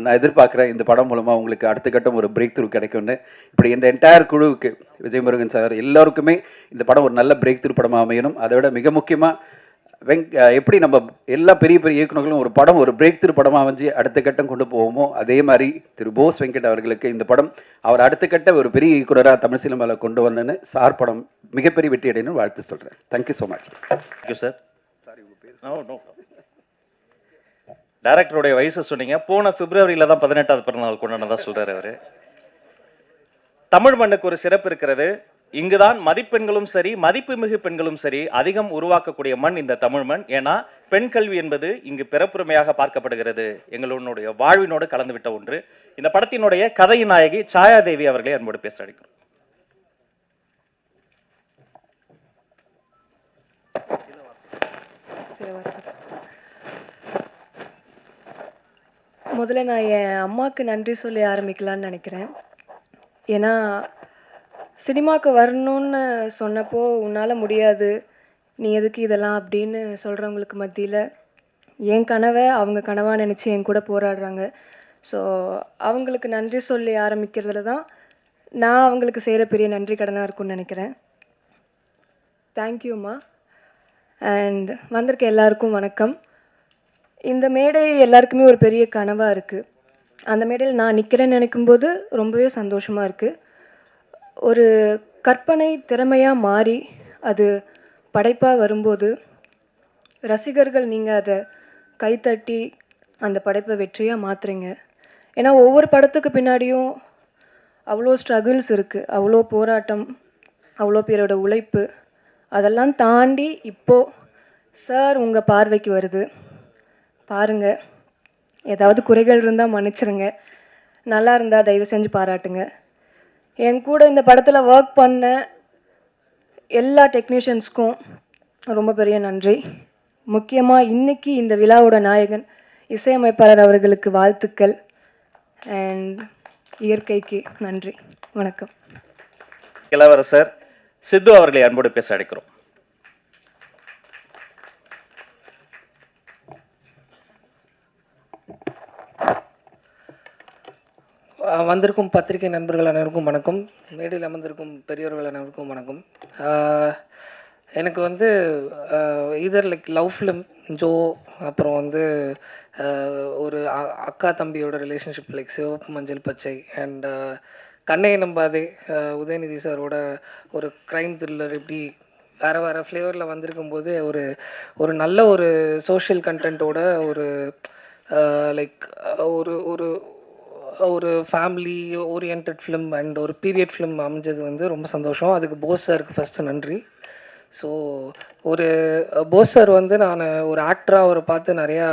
நான் எதிர்பார்க்குறேன் இந்த படம் மூலமாக உங்களுக்கு அடுத்த கட்டம் ஒரு பிரேக் த்ரூ கிடைக்கும்னு. இப்படி இந்த என்டையர் குழுவுக்கு, விஜய் முருகன் சார் எல்லாருக்குமே இந்த படம் ஒரு நல்ல பிரேக் த்ரூ படமாக அமையணும். அதை விட மிக முக்கியமாக எப்படி நம்ம எல்லா பெரிய பெரிய இயக்குநர்களும் ஒரு படம் ஒரு பிரேக் த்ரூ படமாக அமைஞ்சு அடுத்த கட்டம் கொண்டு போவோமோ, அதே மாதிரி திரு போஸ் வெங்கட் அவர்களுக்கு இந்த படம் அவர் அடுத்த கட்ட ஒரு பெரிய இயக்குனராக தமிழ் சினிமாவில் கொண்டு வரணுன்னு சார் படம் மிகப்பெரிய வெற்றி அடையணும்னு வாழ்த்து சொல்கிறேன். Thank you so much. Thank you sir. டைரக்டருடைய வயசு சொன்னீங்க. போன பிப்ரவரியில தான் 18வது பிறந்தநாள் கொண்டாடுறதா சொல்றாரு அவரு. தமிழ் மண்ணுக்கு ஒரு சிறப்பு இருக்கிறது. இங்குதான் மதிப்பெண்களும் சரி, மதிப்புமிகு பெண்களும் சரி அதிகம் உருவாக்கக்கூடிய மண் இந்த தமிழ் மண். ஏன்னா பெண் கல்வி என்பது இங்கு பிறப்புரிமையாக பார்க்கப்படுகிறது. எங்களுடைய வாழ்வினோடு கலந்துவிட்ட ஒன்று. இந்த படத்தினுடைய கதையின் நாயகி சாயாதேவி அவர்களை அன்போடு பேச அழைக்கிறோம். முதல்ல நான் என் அம்மாவுக்கு நன்றி சொல்லி ஆரம்பிக்கலான்னு நினைக்கிறேன். ஏன்னா சினிமாவுக்கு வரணும்னு சொன்னப்போ, உன்னால் முடியாது, நீ எதுக்கு இதெல்லாம் அப்படின்னு சொல்கிறவங்களுக்கு மத்தியில் என் கனவை அவங்க கனவாக நினச்சி என் கூட போராடுறாங்க. ஸோ அவங்களுக்கு நன்றி சொல்லி ஆரம்பிக்கிறதுல தான் நான் அவங்களுக்கு செய்கிற பெரிய நன்றி கடனாக இருக்கும்னு நினைக்கிறேன். தேங்க்யூம்மா. அண்ட் வந்திருக்க எல்லாருக்கும் வணக்கம். இந்த மேடை எல்லாருக்குமே ஒரு பெரிய கனவாக இருக்குது. அந்த மேடையில் நான் நிற்கிறேன்னு நினைக்கும்போது ரொம்பவே சந்தோஷமாக இருக்குது. ஒரு கற்பனை திறமையாக மாறி அது படைப்பாக வரும்போது ரசிகர்கள் நீங்கள் அதை கைத்தட்டி அந்த படைப்பை வெற்றியாக மாற்றுறீங்க. ஏன்னா ஒவ்வொரு படத்துக்கு பின்னாடியும் அவ்வளோ ஸ்ட்ரகிள்ஸ் இருக்குது, அவ்வளோ போராட்டம், அவ்வளோ பேரோட உழைப்பு. அதெல்லாம் தாண்டி இப்போது சார் உங்கள் பார்வைக்கு வருது. பாருங்கள், ஏதாவது குறைகள் இருந்தால் மன்னிச்சிருங்க, நல்லா இருந்தால் தயவு செஞ்சு பாராட்டுங்க. என் கூட இந்த படத்தில் ஒர்க் பண்ண எல்லா டெக்னீஷியன்ஸ்க்கும் ரொம்ப பெரிய நன்றி. முக்கியமாக இன்றைக்கி இந்த விழாவோட நாயகன் இசையமைப்பாளர் அவர்களுக்கு வாழ்த்துக்கள். அண்ட் இயற்கைக்கு நன்றி. வணக்கம். இளவரசர் சித்து அவர்களை அன்போடு பேச அழைக்கிறோம். வந்திருக்கும் பத்திரிகை நண்பர்கள் அனைவருக்கும் வணக்கம். மேடையில் அமர்ந்திருக்கும் பெரியவர்கள் அனைவருக்கும் வணக்கம். எனக்கு வந்து இதர் லைக் லவ் ஃபிலிம் ஜோ, அப்புறம் வந்து ஒரு அக்கா தம்பியோட ரிலேஷன்ஷிப் லைக் சிவப்பு மஞ்சள் பச்சை அண்ட் கண்ணை நம்பாதே உதயநிதி சாரோட ஒரு க்ரைம் த்ரில்லர், இப்படி வேறு வேறு ஃப்ளேவரில் வந்திருக்கும்போது ஒரு நல்ல ஒரு சோஷியல் கண்டென்ட்டோட ஒரு லைக் ஒரு ஒரு ஒரு ஃபேமிலி ஓரியன்ட் ஃபிலிம் அண்ட் ஒரு பீரியட் ஃபிலிம் அமைஞ்சது வந்து ரொம்ப சந்தோஷம். அதுக்கு போஸ் சாருக்கு ஃபஸ்ட்டு நன்றி. ஸோ ஒரு போஸ் சார் வந்து நான் ஒரு ஆக்டராக அவரை பார்த்து நிறையா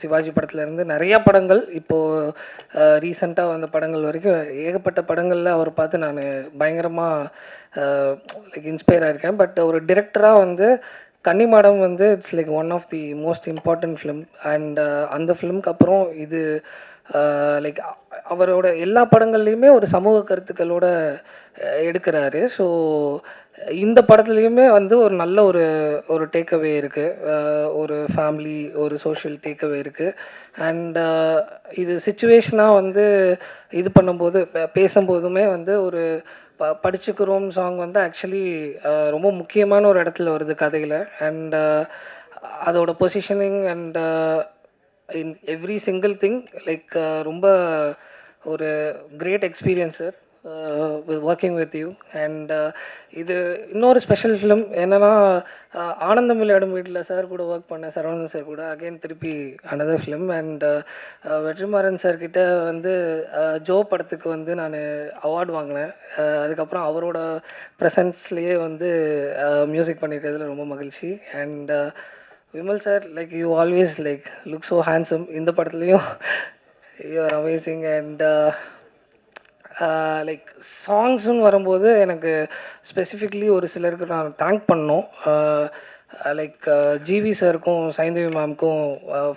சிவாஜி படத்துலேருந்து நிறையா படங்கள், இப்போது ரீசெண்டாக வந்த படங்கள் வரைக்கும் ஏகப்பட்ட படங்களில் அவரை பார்த்து நான் பயங்கரமாக லைக் இன்ஸ்பயர் ஆகிருக்கேன். பட் ஒரு டிரெக்டராக வந்து கன்னிமாடம் வந்து it's like one of the most important film. And அந்த ஃபிலிம்க்கு அப்புறம் இது லைக் அவரோட எல்லா படங்கள்லேயுமே ஒரு சமூக கருத்துக்களோட எடுக்கிறாரு. ஸோ இந்த படத்துலேயுமே வந்து ஒரு நல்ல ஒரு டேக்அவே இருக்குது, ஒரு ஃபேமிலி ஒரு சோஷியல் டேக்அவே இருக்குது. அண்ட் இது சுச்சுவேஷனாக வந்து இது பண்ணும்போது பேசும்போதுமே வந்து ஒரு படிச்சுக்கிறோம் சாங் வந்து ஆக்சுவலி ரொம்ப முக்கியமான ஒரு இடத்துல வருது கதையில். அண்ட் அதோட positioning and in every single thing like ரொம்ப ஒரு great experience sir working with you. And இது இன்னொரு ஸ்பெஷல் ஃபிலிம் என்னென்னா, ஆனந்தம் விளையாடும் வீட்டில் சார் கூட ஒர்க் பண்ணேன், சரவணன் சார் கூட, அகெயின் திருப்பி அனதர் ஃபிலிம். அண்ட் வெற்றிமாறன் சார்கிட்ட வந்து ஜோ படத்துக்கு வந்து நான் அவார்டு வாங்கினேன். அதுக்கப்புறம் அவரோட ப்ரெசன்ஸ்லேயே வந்து மியூசிக் பண்ணியிருக்கிறதுல ரொம்ப மகிழ்ச்சி. And Vimal sir, like you always like look so handsome. இந்த படத்துலையும் you are amazing. And like சாங்ஸ்ன்னு வரும்போது எனக்கு ஸ்பெசிஃபிக்லி ஒரு சிலருக்கு நான் தேங்க் பண்ணோம். லைக் ஜிவி சாருக்கும் சைந்தவி மேம்க்கும்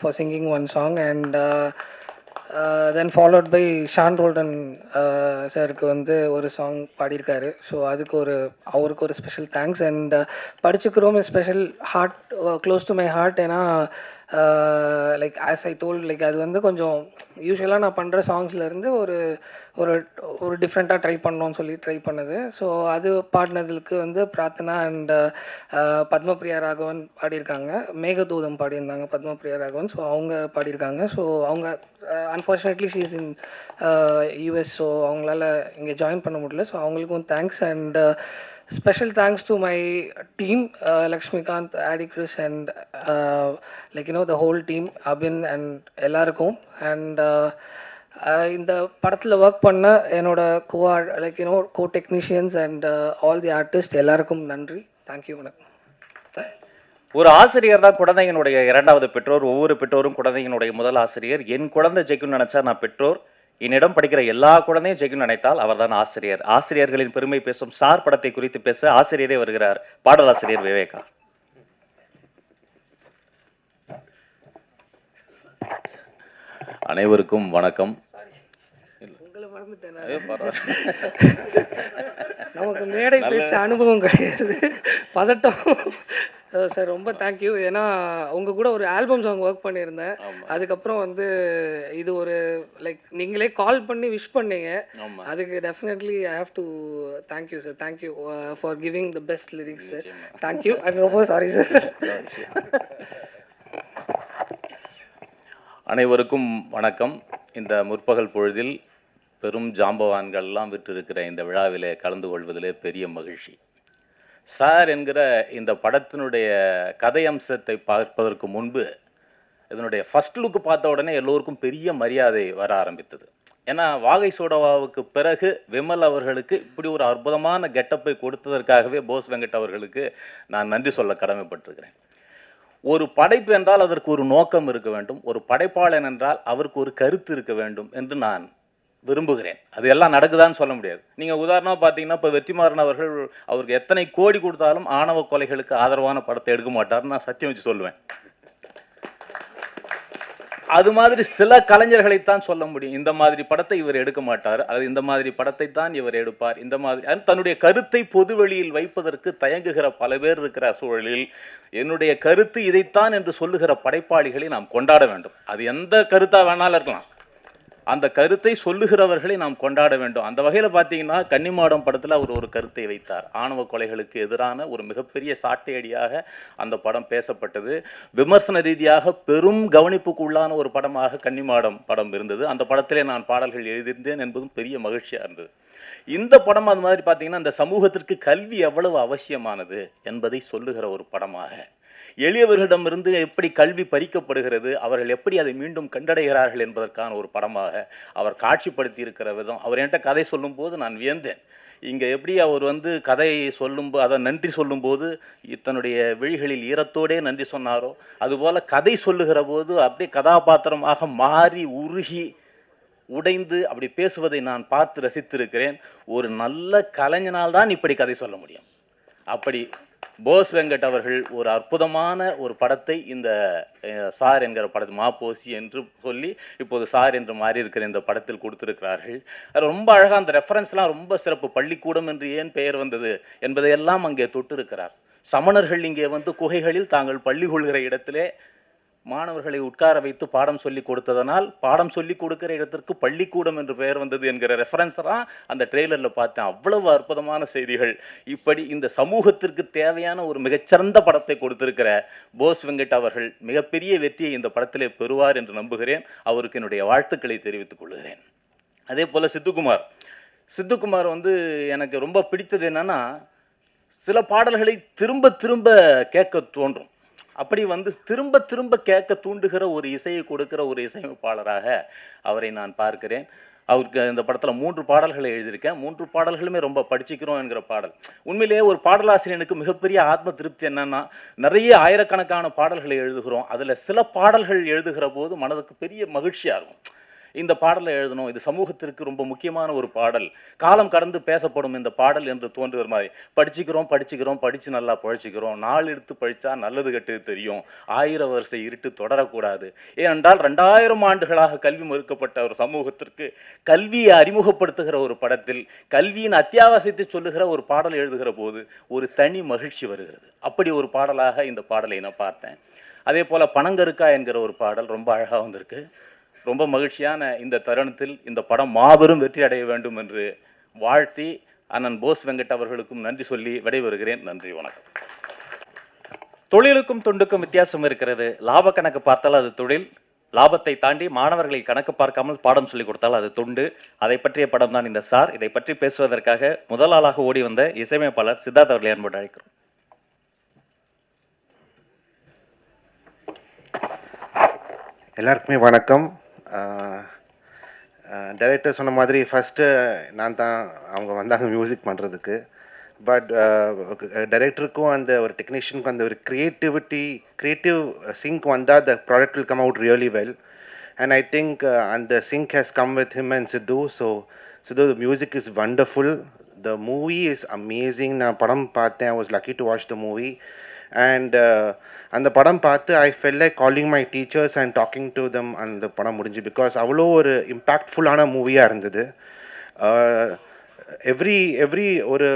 for singing one song. And then followed by Shan Rolden சாருக்கு வந்து ஒரு சாங் பாடியிருக்காரு. ஸோ அதுக்கு அவருக்கு ஒரு ஸ்பெஷல் தேங்க்ஸ். அண்ட் படிச்சுக்கிறோம் special heart close to my heart. ஏன்னா like as I told like அது வந்து கொஞ்சம் யூஸ்வலாக நான் பண்ணுற சாங்ஸ்லேருந்து ஒரு ஒரு டிஃப்ரெண்ட்டாக ட்ரை பண்ணோன்னு சொல்லி ட்ரை பண்ணது. ஸோ அது பாடினதுக்கு வந்து பிரார்த்தனா அண்ட் பத்மபிரியா ராகவன் பாடியிருக்காங்க, மேகதூதம் பாடியிருந்தாங்க பத்மபிரியா ராகவன். ஸோ அவங்க பாடியிருக்காங்க. ஸோ அவங்க unfortunately she is in US. So அவங்களால இங்கே ஜாயின் பண்ண முடியல. ஸோ அவங்களுக்கும் thanks. And special thanks to my team, Lakshmikanth, Aadi Chris and like the whole team, Abin and எல்லாருக்கும். அண்ட் இந்த படத்தில் ஒர்க் பண்ண என்னோட like co technicians and all the artist எல்லாருக்கும் நன்றி. தேங்க்யூ. வணக்கம். ஒரு ஆசிரியர் தான் குழந்தைங்களுடைய இரண்டாவது பெற்றோர். ஒவ்வொரு பெற்றோரும் குழந்தைங்களுடைய முதல் ஆசிரியர். என் குழந்தை ஜெயிக்கும்னு நினைச்சா நான் பெற்றோர், என்னிடம் படிக்கிற எல்லா குழந்தையும் ஜெயிக்கும்னு நினைத்தால் அவர்தான் ஆசிரியர். ஆசிரியர்களின் பெருமை பேசும் ஸ்டார் படத்தை குறித்து பேச ஆசிரியரே வருகிறார், பாடலாசிரியர் விவேகா. அனைவருக்கும் வணக்கம். நமக்கு மேடை பேச்சு அனுபவம் கிடையாது, பதட்டம். சார் ரொம்ப தேங்க்யூ. ஏன்னா உங்கள் கூட ஒரு ஆல்பம் சாங் ஒர்க் பண்ணியிருந்தேன். அதுக்கப்புறம் வந்து இது ஒரு லைக் நீங்களே கால் பண்ணி விஷ் பண்ணீங்க. அதுக்கு definitely I have to thank you sir. Thank you for giving the best lyrics sir. Thank you. அது ரொம்ப சாரி சார். அனைவருக்கும் வணக்கம். இந்த முற்பகல் பொழுதில் பெரும் ஜாம்பவான்கள்லாம் விட்டிருக்கிற இந்த விழாவிலே கலந்து கொள்வதிலே பெரிய மகிழ்ச்சி. சார் என்கிற இந்த படத்தினுடைய கதை அம்சத்தை பார்ப்பதற்கு முன்பு இதனுடைய ஃபர்ஸ்ட் லுக் பார்த்த உடனே எல்லோருக்கும் பெரிய மரியாதை வர ஆரம்பித்தது. ஏன்னா வாகை சோடவாவுக்கு பிறகு விமல் அவர்களுக்கு இப்படி ஒரு அற்புதமான கெட்டப்பை கொடுத்ததற்காகவே போஸ் வெங்கட் அவர்களுக்கு நான் நன்றி சொல்ல கடமைப்பட்டிருக்கிறேன். ஒரு படைப்பு என்றால் அதற்கு ஒரு நோக்கம் இருக்க வேண்டும், ஒரு படைப்பாளன் என்றால் அவருக்கு ஒரு கருத்து இருக்க வேண்டும் என்று நான் விரும்புகிறேன். அது எல்லாம் நடக்குதான்னு சொல்ல முடியாது. நீங்கள் உதாரணமாக பார்த்தீங்கன்னா இப்போ வெற்றிமாறன் அவர்கள் அவருக்கு எத்தனை கோடி கொடுத்தாலும் ஆணவ கொலைகளுக்கு ஆதரவான படத்தை எடுக்க மாட்டார்னு நான் சத்தியம் வச்சு சொல்லுவேன். அது மாதிரி சில கலைஞர்களைத்தான் சொல்ல முடியும். இந்த மாதிரி படத்தை இவர் எடுக்க மாட்டார், அது இந்த மாதிரி படத்தை தான் இவர் எடுப்பார். இந்த மாதிரி தன்னுடைய கருத்தை பொதுவெளியில் வைப்பதற்கு தயங்குகிற பல பேர் இருக்கிற சூழலில் என்னுடைய கருத்து இதைத்தான் என்று சொல்லுகிற படைப்பாளிகளை நாம் கொண்டாட வேண்டும். அது எந்த கருத்தா வேணாலும் இருக்கலாம், அந்த கருத்தை சொல்லுகிறவர்களை நாம் கொண்டாட வேண்டும். அந்த வகையில் பார்த்தீங்கன்னா கன்னிமாடம் படத்தில் அவர் ஒரு கருத்தை வைத்தார். ஆணவ கொலைகளுக்கு எதிரான ஒரு மிகப்பெரிய சாட்டையடியாக அந்த படம் பேசப்பட்டது. விமர்சன ரீதியாக பெரும் கவனிப்புக்கு உள்ளான ஒரு படமாக கன்னிமாடம் படம் இருந்தது. அந்த படத்திலே நான் பாடல்கள் எழுதியிருந்தேன் என்பதும் பெரிய மகிழ்ச்சியாக இருந்தது. இந்த படம் அது மாதிரி பார்த்தீங்கன்னா இந்த சமூகத்திற்கு கல்வி எவ்வளவு அவசியமானது என்பதை சொல்லுகிற ஒரு படமாக, எளியவர்களிடமிருந்து எப்படி கல்வி பறிக்கப்படுகிறது, அவர்கள் எப்படி அதை மீண்டும் கண்டடைகிறார்கள் என்பதற்கான ஒரு படமாக அவர் காட்சிப்படுத்தி இருக்கிற விதம். அவர் என்கிட்ட கதை சொல்லும்போது நான் வியந்தேன். இங்கே எப்படி அவர் கதையை சொல்லும்போது, அதை நன்றி சொல்லும்போது தன்னுடைய விழிகளில் ஈரத்தோடே நன்றி சொன்னாரோ, அதுபோல் கதை சொல்லுகிற போது அப்படியே கதாபாத்திரமாக மாறி உருகி உடைந்து அப்படி பேசுவதை நான் பார்த்து ரசித்திருக்கிறேன். ஒரு நல்ல கலைஞனால் தான் இப்படி கதை சொல்ல முடியும். அப்படி போஸ் வெங்கட் அவர்கள் ஒரு அற்புதமான ஒரு படத்தை இந்த சார் என்கிற படத்தை மாப்போசி என்று சொல்லி இப்போது சார் என்று மாறி இருக்கிற இந்த படத்தில் கொடுத்திருக்கிறார்கள். அது ரொம்ப அழகாக அந்த ரெஃபரன்ஸ்லாம் ரொம்ப சிறப்பு. பள்ளிக்கூடம் என்று ஏன் பெயர் வந்தது என்பதையெல்லாம் அங்கே தொட்டிருக்கிறார். சமணர்கள் இங்கே குகைகளில் தாங்கள் பள்ளி கொள்கிற இடத்திலே மாணவர்களை உட்கார வைத்து பாடம் சொல்லி கொடுத்ததனால் பாடம் சொல்லி கொடுக்கிற இடத்திற்கு பள்ளிக்கூடம் என்று பெயர் வந்தது என்கிற ரெஃபரன்ஸெல்லாம் அந்த ட்ரெய்லரில் பார்த்தேன். அவ்வளவு அற்புதமான செய்திகள். இப்படி இந்த சமூகத்திற்கு தேவையான ஒரு மிகச்சிறந்த படத்தை கொடுத்திருக்கிற போஸ் வெங்கட் அவர்கள் மிகப்பெரிய வெற்றியை இந்த படத்திலே பெறுவார் என்று நம்புகிறேன். அவருக்கு என்னுடைய வாழ்த்துக்களை தெரிவித்துக் கொள்கிறேன். அதே போல் சித்துக்குமார் எனக்கு ரொம்ப பிடித்தது என்னன்னா, சில பாடல்களை திரும்ப திரும்ப கேட்க தோன்றும். அப்படி திரும்ப திரும்ப கேட்க தூண்டுகிற ஒரு இசையை கொடுக்கிற ஒரு இசையமைப்பாளராக அவரை நான் பார்க்கிறேன். அவருக்கு இந்த படத்தில் 3 பாடல்களை எழுதியிருக்கேன். 3 பாடல்களுமே ரொம்ப படிச்சுக்கிறோம் என்கிற பாடல். உண்மையிலேயே ஒரு பாடலாசிரியனுக்கு மிகப்பெரிய ஆத்ம திருப்தி என்னன்னா, நிறைய ஆயிரக்கணக்கான பாடல்களை எழுதுகிறோம், அதில் சில பாடல்கள் எழுதுகிற போது மனதுக்கு பெரிய மகிழ்ச்சியாக இருக்கும். இந்த பாடலை எழுதணும், இது சமூகத்திற்கு ரொம்ப முக்கியமான ஒரு பாடல், காலம் கடந்து பேசப்படும் இந்த பாடல் என்று தோன்றுகிற மாதிரி. படிச்சுக்கிறோம் படித்து நல்லா பழிச்சிக்கிறோம், நாள் எடுத்து பழித்தா நல்லது கெட்டது தெரியும், 1000 வருஷ இருட்டு தொடரக்கூடாது. ஏனென்றால் 2000 ஆண்டுகளாக கல்வி மறுக்கப்பட்ட ஒரு சமூகத்திற்கு கல்வியை அறிமுகப்படுத்துகிற ஒரு படத்தில் கல்வியின் அத்தியாவசியத்தை சொல்லுகிற ஒரு பாடல் எழுதுகிற போது ஒரு தனி மகிழ்ச்சி வருகிறது. அப்படி ஒரு பாடலாக இந்த பாடலை நான் பார்த்தேன். அதே போல் பனங்கருக்கா என்கிற ஒரு பாடல் ரொம்ப அழகாக வந்திருக்கு. ரொம்ப மகிழ்ச்சியான இந்த தருணத்தில் இந்த படம் மாபெரும் வெற்றி அடைய வேண்டும் என்று வாழ்த்தி அண்ணன் போஸ் வெங்கட் அவர்களுக்கும் நன்றி சொல்லி விடைபெறுகிறேன். நன்றி, வணக்கம். தொழிலுக்கும் தொண்டுக்கும் வித்தியாசம் இருக்கிறது. லாப கணக்கு பார்த்தால் அது தொழில், லாபத்தை தாண்டி மாணவர்களை கணக்கு பார்க்காமல் பாடம் சொல்லிக் கொடுத்தால் அது தொண்டு. அதை பற்றிய படம் தான் இந்த சார். இதை பற்றி பேசுவதற்காக முதல் ஆளாக ஓடி வந்த இசையமைப்பாளர் சித்தார்த் அவர்களை அன்போடு அழைக்கிறோம். எல்லாருக்குமே வணக்கம். டைரக்டர் சொன்ன மாதிரி ஃபஸ்ட்டு நான் தான் அவங்க வந்தாங்க மியூசிக் பண்ணுறதுக்கு. பட் டைரக்டருக்கும் அந்த ஒரு டெக்னீஷியனுக்கும் அந்த ஒரு கிரியேட்டிவ் சிங்க் வந்தால் the product will come out really well. And I think அந்த sync has come with him and Sidhu. So Sidhu, the music is wonderful, the movie is amazing. நான் படம் பார்த்தேன், I was lucky to watch the movie. And அந்த படம் பார்த்து I felt like calling my teachers and talking to them. அந்த படம் முடிஞ்சு because அவ்வளோ ஒரு இம்பேக்ட்ஃபுல்லான மூவியாக இருந்தது. எவ்ரி ஒரு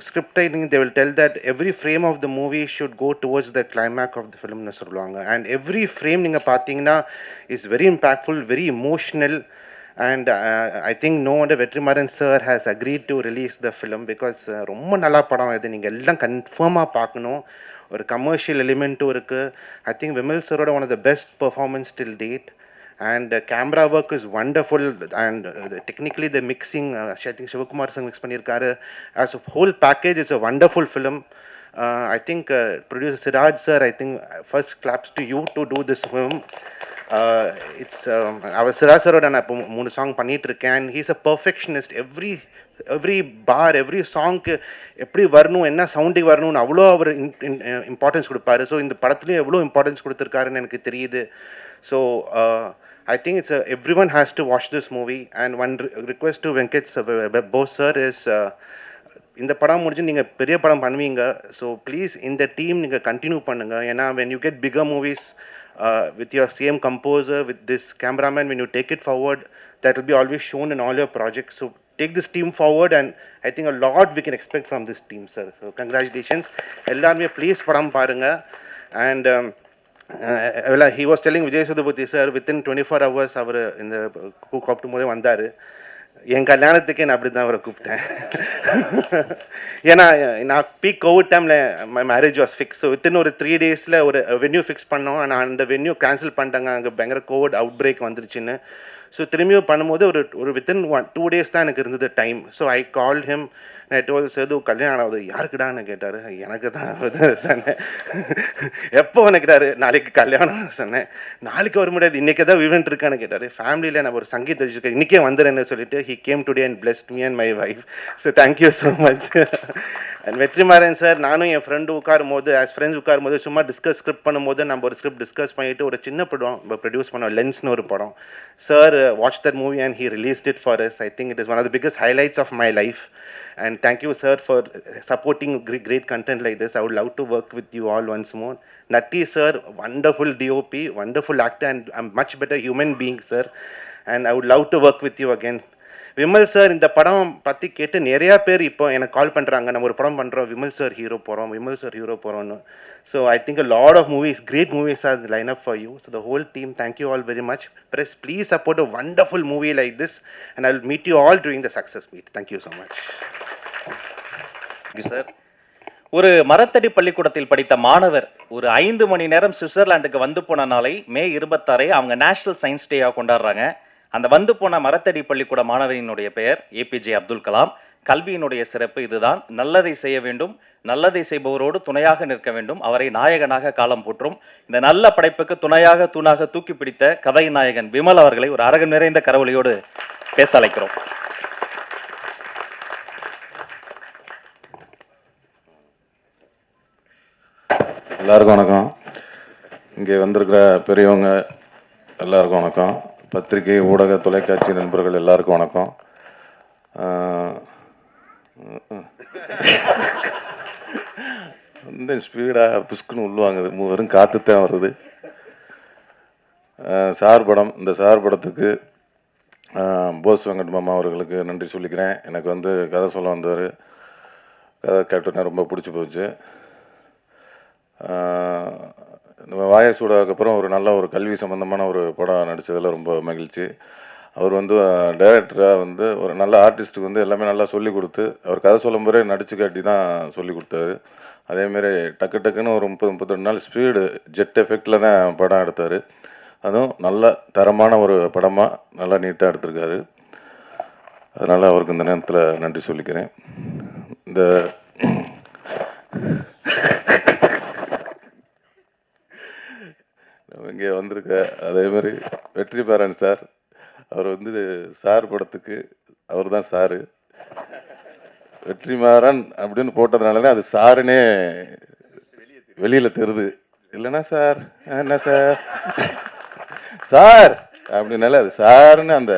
script writing they will tell that every frame of the movie should go towards the climax of the ஃபிலிம்னு சொல்லுவாங்க. அண்ட் எவ்ரி ஃப்ரேம் நீங்கள் பார்த்தீங்கன்னா is very impactful, very emotional. And I think no wonder Vetrimaran sir has agreed to release the film because ரொம்ப நல்லா படம் இது, நீங்கள் எல்லாம் கன்ஃபார்மாக பார்க்கணும். ஒரு கமர்ஷியல் எலிமெண்ட்டும் இருக்குது. ஐ திங்க் விமல் சரோட one of the best performance till date. And camera work is wonderful. And technically the mixing I think Sivakumar sir mix பண்ணியிருக்காரு. As a whole package it's a wonderful film. I think producer Siraj sir, I think first claps to you to do this film. அவர் சிராசரோட நான் இப்போ 3 song பண்ணிகிட்ருக்கேன். He's a perfectionist. Every bar every சாங்க்கு எப்படி வரணும், என்ன சவுண்டிங் வரணும்னு அவ்வளோ அவர் இம்பார்ட்டன்ஸ் கொடுப்பாரு. ஸோ இந்த படத்துலையும் எவ்வளோ இம்பார்ட்டன்ஸ் கொடுத்துருக்காருன்னு எனக்கு தெரியுது. So I think everyone has to watch this movie. And one request to Venkat Bose sir is இந்த படம் முடிஞ்சு நீங்கள் பெரிய படம் பண்ணுவீங்க. ஸோ ப்ளீஸ் இந்த டீம் நீங்கள் கண்டினியூ பண்ணுங்கள். ஏன்னா when you get bigger movies with your same composer, with this cameraman, when you take it forward, that will be always shown in all your projects. So take this team forward, and I think a lot we can expect from this team, sir. So congratulations. Ellarme please padam parunga. And he was telling Vijay Sethupathi sir, within 24 hours அவர் இந்த கூப்பிடும் போதே வந்தார். என் கல்யாணத்துக்கே நான் அப்படி தான் அவரை கூப்பிட்டேன். ஏன்னா நான் பீக் கோவிட் டைமில் my marriage was fix. So within ஒரு 3 days ஒரு வென்யூ ஃபிக்ஸ் பண்ணோம். ஆனால் அந்த வென்யூ கேன்சல் பண்ணிட்டாங்க, அங்கே பயங்கர கோவிட் அவுட் பிரேக் வந்துருச்சுன்னு. ஸோ திரும்பியும் பண்ணும்போது ஒரு வித்தின் 2 days தான் எனக்கு இருந்தது time. So I call him. நான் டோல் சேது கல்யாணம் ஆகுது, யாருக்குடான்னு கேட்டார். எனக்கு தான் சொன்னேன். எப்போ நினைக்கிறாரு, நாளைக்கு கல்யாணம் சொன்னேன். நாளைக்கு வர முடியாது, இன்றைக்கி தான் ஈவெண்ட் இருக்கான்னு கேட்டார். ஃபேமிலியில் நான் ஒரு சங்கீத் வச்சுருக்கேன், இன்றைக்கே வந்துடுறேன்னு சொல்லிட்டு he came today and blessed me and my wife. So thank you so much. And Vetrimaaran sir, நானும் என் ஃப்ரெண்டு உட்காரும் போது, ஆஸ் ஃப்ரெண்ட்ஸ் உட்காரும் போது சும்மா ஸ்கிரிப்ட் பண்ணும்போது நம்ம ஒரு ஸ்கிரிப்ட் டிஸ்கஸ் பண்ணிவிட்டு ஒரு சின்ன படம் ப்ரொடியூஸ் பண்ணோம், லென்ஸ்னு ஒரு படம். Sir watch that movie and he released it for us. I think it is one of the biggest highlights of my life. And thank you, sir, for supporting great content like this. I would love to work with you all once more. Natti, sir, wonderful DOP, wonderful actor, and a much better human being, sir. And I would love to work with you again. Vimal sir, இந்த படம் பற்றி கேட்டு நிறையா பேர் இப்போ எனக்கு கால் பண்ணுறாங்க. நம்ம ஒரு படம் பண்ணுறோம், விமல் சார் ஹீரோ போகிறோம், விமல் சார் ஹீரோ போகிறோன்னு. So I think a lot of movies, great movies are line up for you. So the whole team, thank you all very much. Press, please support a wonderful movie like this, and I will meet you all during the success meet. Thank you so much. Sir, ஒரு மரத்தடி பள்ளிக்கூடத்தில் படித்த மாணவர் ஒரு 5 மணி நேரம் சுவிட்சர்லாண்டுக்கு வந்து போன நாளை மே 26 அவங்க நேஷனல் சயின்ஸ் டேயாக கொண்டாடுறாங்க. அந்த வந்து போன மரத்தடி பள்ளிக்கூட மாணவரினுடைய பெயர் ஏபிஜே அப்துல் கலாம். கல்வியினுடைய சிறப்பு இதுதான். நல்லதை செய்ய வேண்டும், நல்லதை செய்பவரோடு துணையாக நிற்க வேண்டும், அவரை நாயகனாக காலம் போற்றும். இந்த நல்ல படைப்புக்கு துணையாக தூணாக தூக்கி பிடித்த கதை நாயகன் விமல் அவர்களை ஒரு அரங்கம் நிறைந்த கரவொலியோடு பேச அழைக்கிறோம். எல்லாருக்கும் வணக்கம். இங்கே வந்திருக்கிற பெரியவங்க எல்லாருக்கும் வணக்கம். பத்திரிகை, ஊடக, தொலைக்காட்சி நண்பர்கள் எல்லாருக்கும் வணக்கம். இந்த ஸ்பீடாக புஷ்குன்னு உள்வாங்குது, வெறும் காற்றுத்தான் வருது. சார் படம், இந்த சார் படத்துக்கு போஸ் வெங்கட் மாமா அவர்களுக்கு நன்றி சொல்லிக்கிறேன். எனக்கு வந்து கதை சொல்ல வந்தார், கதை கேட்டோன்னே ரொம்ப பிடிச்சி போச்சு. நம்ம வாயசூடாக்கு அப்புறம் ஒரு நல்ல ஒரு கல்வி சம்மந்தமான ஒரு படம் நடித்ததில் ரொம்ப மகிழ்ச்சி. அவர் வந்து டைரக்டராக வந்து ஒரு நல்ல ஆர்டிஸ்ட்டுக்கு வந்து எல்லாமே நல்லா சொல்லி கொடுத்து, அவர் கதை சொல்லும் போதே நடிச்சு காட்டி தான் சொல்லி கொடுத்தாரு. அதேமாரி டக்கு டக்குன்னு ஒரு 30-32 நாள் ஸ்பீடு ஜெட் எஃபெக்டில் தான் படம் எடுத்தார். அதுவும் நல்ல தரமான ஒரு படமாக நல்லா நீட்டாக எடுத்திருக்காரு. அதனால் அவருக்கு இந்த நேரத்தில் நன்றி சொல்லிக்கிறேன். இந்த இங்கே வந்திருக்க அதேமாதிரி வெற்றிமாறன் சார், அவர் வந்து சார் படத்துக்கு அவர் தான் சாரு. வெற்றிமாறன் அப்படின்னு போட்டதுனால தான் அது சாருன்னே வெளியில் தெரியுது. இல்லைன்னா சார் என்ன சார் சார் அப்படின்னால அது சாருன்னு அந்த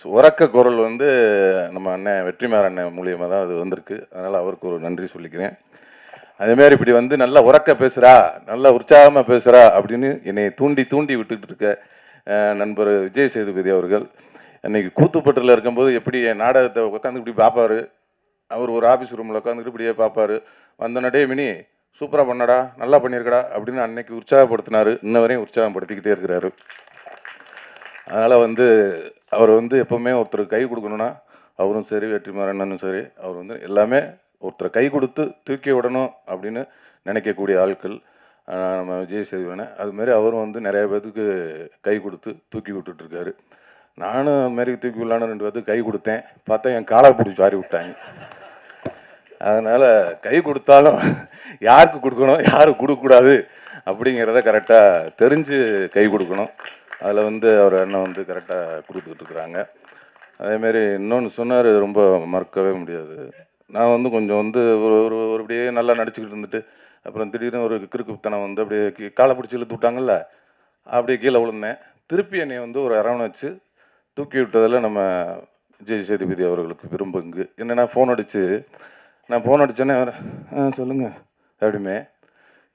உறக்க குரல் வந்து நம்ம அண்ணன் வெற்றிமாறன் மூலியமாக தான் அது வந்திருக்கு. அதனால் அவருக்கு ஒரு நன்றி சொல்லிக்கிறேன். அதேமாதிரி இப்படி வந்து நல்லா உறக்க பேசுகிறா, நல்லா உற்சாகமாக பேசுகிறா அப்படின்னு என்னை தூண்டி விட்டுட்டு இருக்க நண்பர் விஜய் சேதுபதி அவர்கள் அன்றைக்கி கூத்துப்பட்டில் இருக்கும்போது எப்படி என் நாடகத்தை உட்காந்து இப்படி பார்ப்பார். அவர் ஒரு ஆஃபீஸ் ரூமில் உட்காந்துட்டு இப்படியே பார்ப்பார். வந்தனடே மினி சூப்பராக பண்ணடா, நல்லா பண்ணியிருக்கடா அப்படின்னு அன்னைக்கு உற்சாகப்படுத்தினார். இன்ன வரையும் உற்சாகப்படுத்திக்கிட்டே இருக்கிறாரு. அதனால் வந்து அவர் வந்து எப்போவுமே ஒருத்தர் கை கொடுக்கணுன்னா, அவரும் சரி வெற்றிமாறனும் சரி, அவர் வந்து எல்லாமே ஒருத்தரை கை கொடுத்து தூக்கி விடணும் அப்படின்னு நினைக்கக்கூடிய ஆட்கள் நம்ம விஜய் சேதுபதி. அதுமாரி அவரும் வந்து நிறைய பேருக்கு கை கொடுத்து தூக்கி விட்டுட்ருக்காரு. நானும் அதுமாரி தூக்கி விடலான்னு 2 பேருக்கு கை கொடுத்தேன். பார்த்தா என் காலை பிடிச்சி வாரி விட்டாங்க. அதனால் கை கொடுத்தாலும் யாருக்கு கொடுக்கணும், யாருக்கு கொடுக்கக்கூடாது அப்படிங்கிறத கரெக்டாக தெரிஞ்சு கை கொடுக்கணும். அதில் வந்து அவர் அண்ணன் வந்து கரெக்டாக கொடுத்துக்கிட்டு இருக்கிறாங்க. அதேமாரி இன்னொன்று சொன்னார், ரொம்ப மறக்கவே முடியாது. நான் வந்து கொஞ்சம் வந்து ஒரு அப்படியே நல்லா நடிச்சுக்கிட்டு இருந்துட்டு அப்புறம் திடீர்னு ஒரு கிறுக்குத்தனம் வந்து அப்படியே காலை பிடிச்சி இழுத்து விட்டாங்கல்ல, அப்படியே கீழே விழுந்தேன். திருப்பி என்னை வந்து ஒரு அரவணைச்சு தூக்கி விட்டதில் நம்ம விஜய் சேதுபதி அவர்களுக்கு விரும்புங்க. என்னென்னா நான் ஃபோன் அடித்தோன்னே அவர் சொல்லுங்கள் அப்படிமே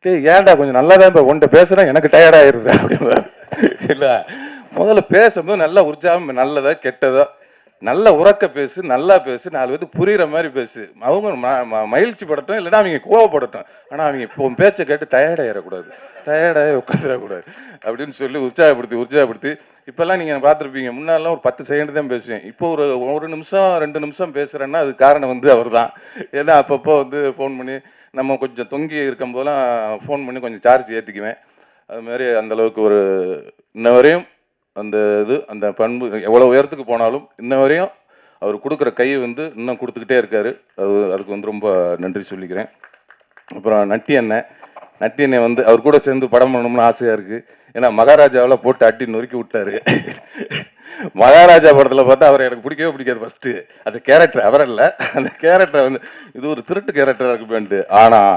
டேய் ஏன்டா கொஞ்சம் நல்லா தான் இப்போ உன்கிட்ட பேசுகிறேன், எனக்கு டயர்ட் ஆயிடுது அப்படின்னு. இல்லை, முதல்ல பேசும்போது நல்லா உற்சாகம், நல்லதோ கெட்டதோ நல்ல உறக்க பேசு, நல்லா பேசு, 4 பேருக்கு புரிகிற மாதிரி பேசு. அவங்க மகிழ்ச்சி படட்டும், இல்லைன்னா அவங்க கோவப்படட்டும். ஆனால் அவங்க இப்போ பேச்சை கேட்டு டயர்டாயிடக்கூடாது, டயர்டாகி உட்காந்துடக்கூடாது அப்படின்னு சொல்லி உற்சாகப்படுத்தி இப்போல்லாம் நீங்கள் பார்த்துருப்பீங்க, முன்னாடிலாம் ஒரு 10 செகண்ட் தான் பேசுவேன். இப்போ ஒரு நிமிஷம் 2 நிமிஷம் பேசுகிறேன்னா அது காரணம் வந்து அவர் தான். ஏன்னா அப்பப்போ வந்து ஃபோன் பண்ணி நம்ம கொஞ்சம் தொங்கி இருக்கும்போதெல்லாம் ஃபோன் பண்ணி கொஞ்சம் சார்ஜ் ஏற்றிக்குவேன். அதுமாதிரி அந்தளவுக்கு ஒரு இன்ன வரையும் அந்த பண்பு எவ்வளோ உயரத்துக்கு போனாலும் இன்ன வரையும் அவர் கொடுக்குற கை வந்து இன்னும் கொடுத்துக்கிட்டே இருக்காரு. அதுக்கு வந்து ரொம்ப நன்றி சொல்லிக்கிறேன். அப்புறம் நட்டி அண்ணன் வந்து அவர் கூட சேர்ந்து படம் பண்ணணும்னு ஆசையாக இருக்குது. ஏன்னா மகாராஜாவில் போட்டு அட்டி நொறுக்கி விட்டாரு. மகாராஜா படத்தில் பார்த்தா அவரை எனக்கு பிடிக்கவே பிடிக்காது ஃபஸ்ட்டு. அந்த கேரக்டர் அவர் இல்லை, அந்த கேரக்டரை வந்து இது ஒரு திருட்டு கேரக்டராக இருக்குமேன்ட்டு. ஆனால்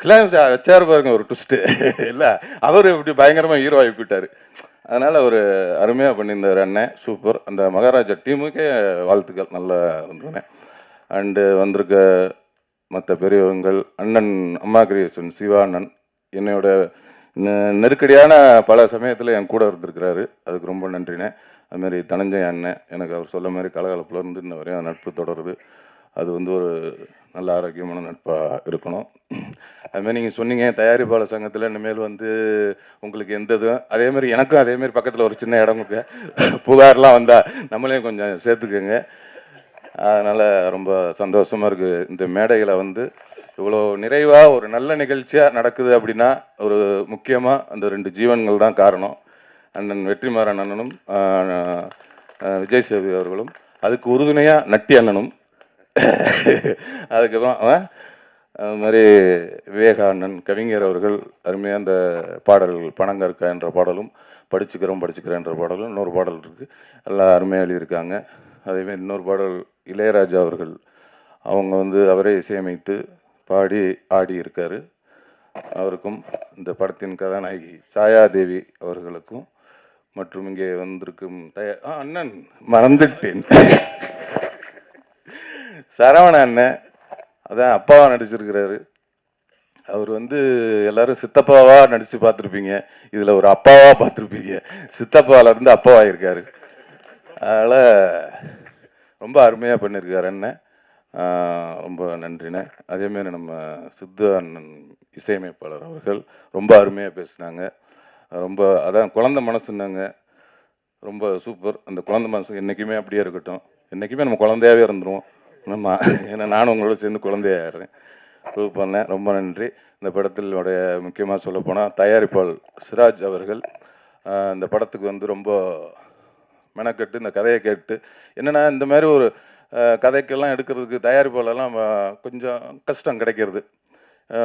கிளைம்ஸ் வச்சாரு பாருங்க ஒரு ட்விஸ்ட்டு. இல்லை, அவர் இப்படி பயங்கரமாக ஹீரோ ஆகி போயிட்டார். அதனால் அவர் அருமையாக பண்ணியிருந்தார் அண்ணன், சூப்பர். அந்த மகாராஜா டீமுக்கே வாழ்த்துக்கள், நல்லா இருந்தேன். அண்டு வந்திருக்க மற்ற பெரியவங்கள், அண்ணன் அம்மா கிரியேஷன் சிவா அண்ணன் என்னோட நெருக்கடியான பல சமயத்தில் என் கூட இருந்திருக்கிறாரு, அதுக்கு ரொம்ப நன்றிண்ணே. அதுமாரி தனஞ்சய அண்ணன், எனக்கு அவர் சொல்ல மாதிரி கலகலப்பில் இருந்து இன்ன வரையும் நட்பு தொடருது. அது வந்து ஒரு நல்ல ஆரோக்கியமான நட்பாக இருக்கணும். அதுமாதிரி நீங்கள் சொன்னீங்க தயாரிப்பாளர் சங்கத்தில் இனிமேல் வந்து உங்களுக்கு எந்த இதுவும், அதேமாதிரி எனக்கும் அதேமாரி பக்கத்தில் ஒரு சின்ன இடம் கொடுங்க, புகார்லாம் வந்தால் நம்மளையும் கொஞ்சம் சேர்த்துக்குங்க. அதனால் ரொம்ப சந்தோஷமாக இருக்குது. இந்த மேடைகளை வந்து இவ்வளோ நிறைவாக ஒரு நல்ல நிகழ்ச்சியாக நடக்குது அப்படின்னா ஒரு முக்கியமாக அந்த 2 ஜீவன்கள் தான் காரணம். அண்ணன் வெற்றிமாறன் அண்ணனும் விஜய் சேவி அவர்களும், அதுக்கு உறுதுணையாக நட்டி அண்ணனும், அதுக்கப்புறம் அது மாதிரி விவேகா அண்ணன் கவிஞர் அவர்கள் அருமையாக அந்த பாடல்கள் பணங்கற்கா என்ற பாடலும், படிச்சுக்கிறேன் என்ற பாடலும், இன்னொரு பாடல் இருக்குது, எல்லாம் அருமையாக எழுதியிருக்காங்க. அதேமாதிரி இன்னொரு பாடல் இளையராஜா அவர்கள் அவங்க வந்து அவரே இசையமைத்து பாடி ஆடி இருக்காரு. அவருக்கும் இந்த படத்தின் கதாநாயகி சாயாதேவி அவர்களுக்கும் மற்றும் இங்கே வந்திருக்கும் அண்ணன் மறந்துட்டேன் சரவண அண்ணன், அதான் அப்பாவா நடிச்சிருக்கிறாரு. அவர் வந்து எல்லாரும் சித்தப்பாவா நடிச்சு பார்த்துருப்பீங்க, இதில் ஒரு அப்பாவா பார்த்துருப்பீங்க. சித்தப்பாவில இருந்து அப்பாவாயிருக்காரு. அதனால் ரொம்ப அருமையாக பண்ணியிருக்காரு அண்ணன், ரொம்ப நன்றிண்ணே. அதேமாரி நம்ம சித்து அண்ணன் இசையமைப்பாளர் அவர்கள் ரொம்ப அருமையாக பேசினாங்க. ரொம்ப அதான் குழந்தை மனசுன்னாங்க, ரொம்ப சூப்பர். அந்த குழந்தை மனசு என்றைக்குமே அப்படியே இருக்கட்டும், என்றைக்குமே நம்ம குழந்தையாகவே இருந்துருவோம். நம்ம ஏன்னா நானும் உங்களோட சேர்ந்து குழந்தையாகிறேன். சூப்பர்ண்ணே, ரொம்ப நன்றி. இந்த படத்தினுடைய முக்கியமாக சொல்லப்போனால் தயாரிப்பாளர் சிராஜ் அவர்கள் இந்த படத்துக்கு வந்து ரொம்ப மெனக்கட்டு இந்த கதையை கேட்டு, என்னென்னா இந்த மாதிரி ஒரு கதைக்கெல்லாம் எடுக்கிறதுக்கு தயாரிப்பாளர்லாம் கொஞ்சம் கஷ்டம் கிடைக்கிறது.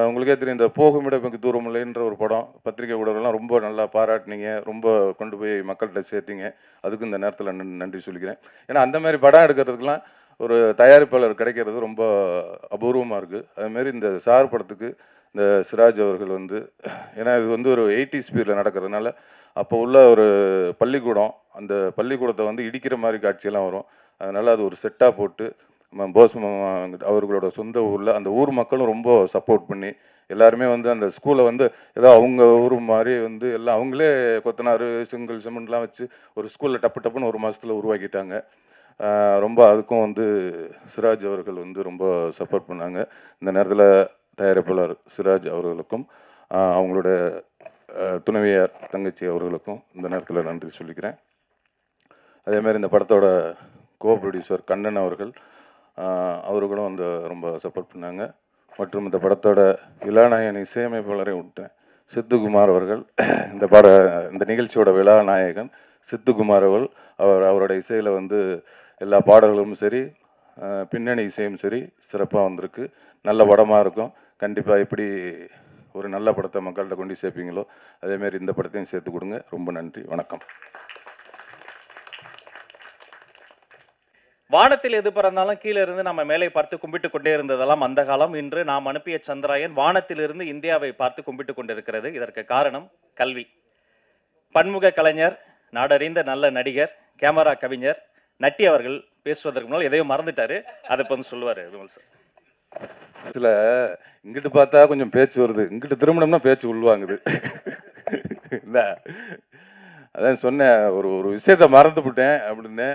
உங்களுக்கே தெரியும், இந்த போகுமிடமிகு தூரமில்லைன்ற ஒரு படம் பத்திரிகை ஊடகம்லாம் ரொம்ப நல்லா பாராட்டினீங்க, ரொம்ப கொண்டு போய் மக்கள்கிட்ட சேர்த்திங்க. அதுக்கு இந்த நேரத்தில் நன்றி சொல்லிக்கிறேன். ஏன்னா அந்த மாதிரி படம் எடுக்கிறதுக்கெலாம் ஒரு தயாரிப்பாளர் கிடைக்கிறது ரொம்ப அபூர்வமாக இருக்குது. அதுமாரி இந்த சார் படத்துக்கு இந்த சிராஜ் அவர்கள் வந்து, ஏன்னா இது வந்து ஒரு 80s பீரியடில் நடக்கிறதுனால அப்போ உள்ள ஒரு பள்ளிக்கூடம், அந்த பள்ளிக்கூடத்தை வந்து இடிக்கிற மாதிரி காட்சியெல்லாம் வரும். அதனால் அது ஒரு செட்டாக போட்டு போஸ் அவர்களோட சொந்த ஊரில் அந்த ஊர் மக்களும் ரொம்ப சப்போர்ட் பண்ணி எல்லாருமே வந்து அந்த ஸ்கூலை வந்து ஏதோ அவங்க ஊர் மாதிரி வந்து எல்லாம் அவங்களே கொத்தனார் செங்கல் சிமெண்ட்லாம் வச்சு ஒரு ஸ்கூலில் டப்புன்னு 1 மாதத்தில் உருவாக்கிட்டாங்க. ரொம்ப அதுக்கும் வந்து சிராஜ் அவர்கள் வந்து ரொம்ப சப்போர்ட் பண்ணாங்க. இந்த நேரத்தில் தயாரிப்பாளர் சிராஜ் அவர்களுக்கும் அவங்களோட துணைவியார் தங்கச்சி அவர்களுக்கும் இந்த நேரத்தில் நன்றி சொல்லிக்கிறேன். அதேமாதிரி இந்த படத்தோட கோ ப்ரொடியூசர் கண்ணன் அவர்கள் அவர்களும் வந்து ரொம்ப சப்போர்ட் பண்ணாங்க. மற்றும் இந்த படத்தோட விழாநாயகன் இசையமைப்பாளரை விட்டேன் சித்துக்குமார் அவர்கள், இந்த நிகழ்ச்சியோட விழாநாயகன் சித்துக்குமார் அவரோட இசையில் வந்து எல்லா பாடல்களும் சரி பின்னணி இசையும் சரி சிறப்பாக வந்திருக்கு. நல்ல படமாக இருக்கும். கண்டிப்பாக எப்படி ஒரு நல்ல படத்தை மக்கள்கிட்ட கொண்டு சேர்ப்பீங்களோ அதேமாரி இந்த படத்தையும் சேர்த்து கொடுங்க. ரொம்ப நன்றி, வணக்கம். வானத்தில் எது பிறந்தாலும் கீழே இருந்து நம்ம மேலே பார்த்து கும்பிட்டு கொண்டே இருந்ததெல்லாம் அந்த காலம். இன்று நாம் அனுப்பிய சந்திராயன் வானத்திலிருந்து இந்தியாவை பார்த்து கும்பிட்டு கொண்டிருக்கிறது. இதற்கு காரணம் கல்வி. பன்முக கலைஞர், நாடறிந்த நல்ல நடிகர், கேமரா கவிஞர் நட்டி அவர்கள் பேசுவதற்கு முன்னால் எதையும் மறந்துட்டாரு, அதை இப்போ வந்து சொல்லுவார் விமல் சார். சில இங்கிட்டு பார்த்தா கொஞ்சம் பேச்சு வருது, இங்கிட்டு திரும்பினோம்னா பேச்சு உள்வாங்குது. இல்லை, அதான் சொன்னேன், ஒரு ஒரு விஷயத்த மறந்துவிட்டேன் அப்படின்னு.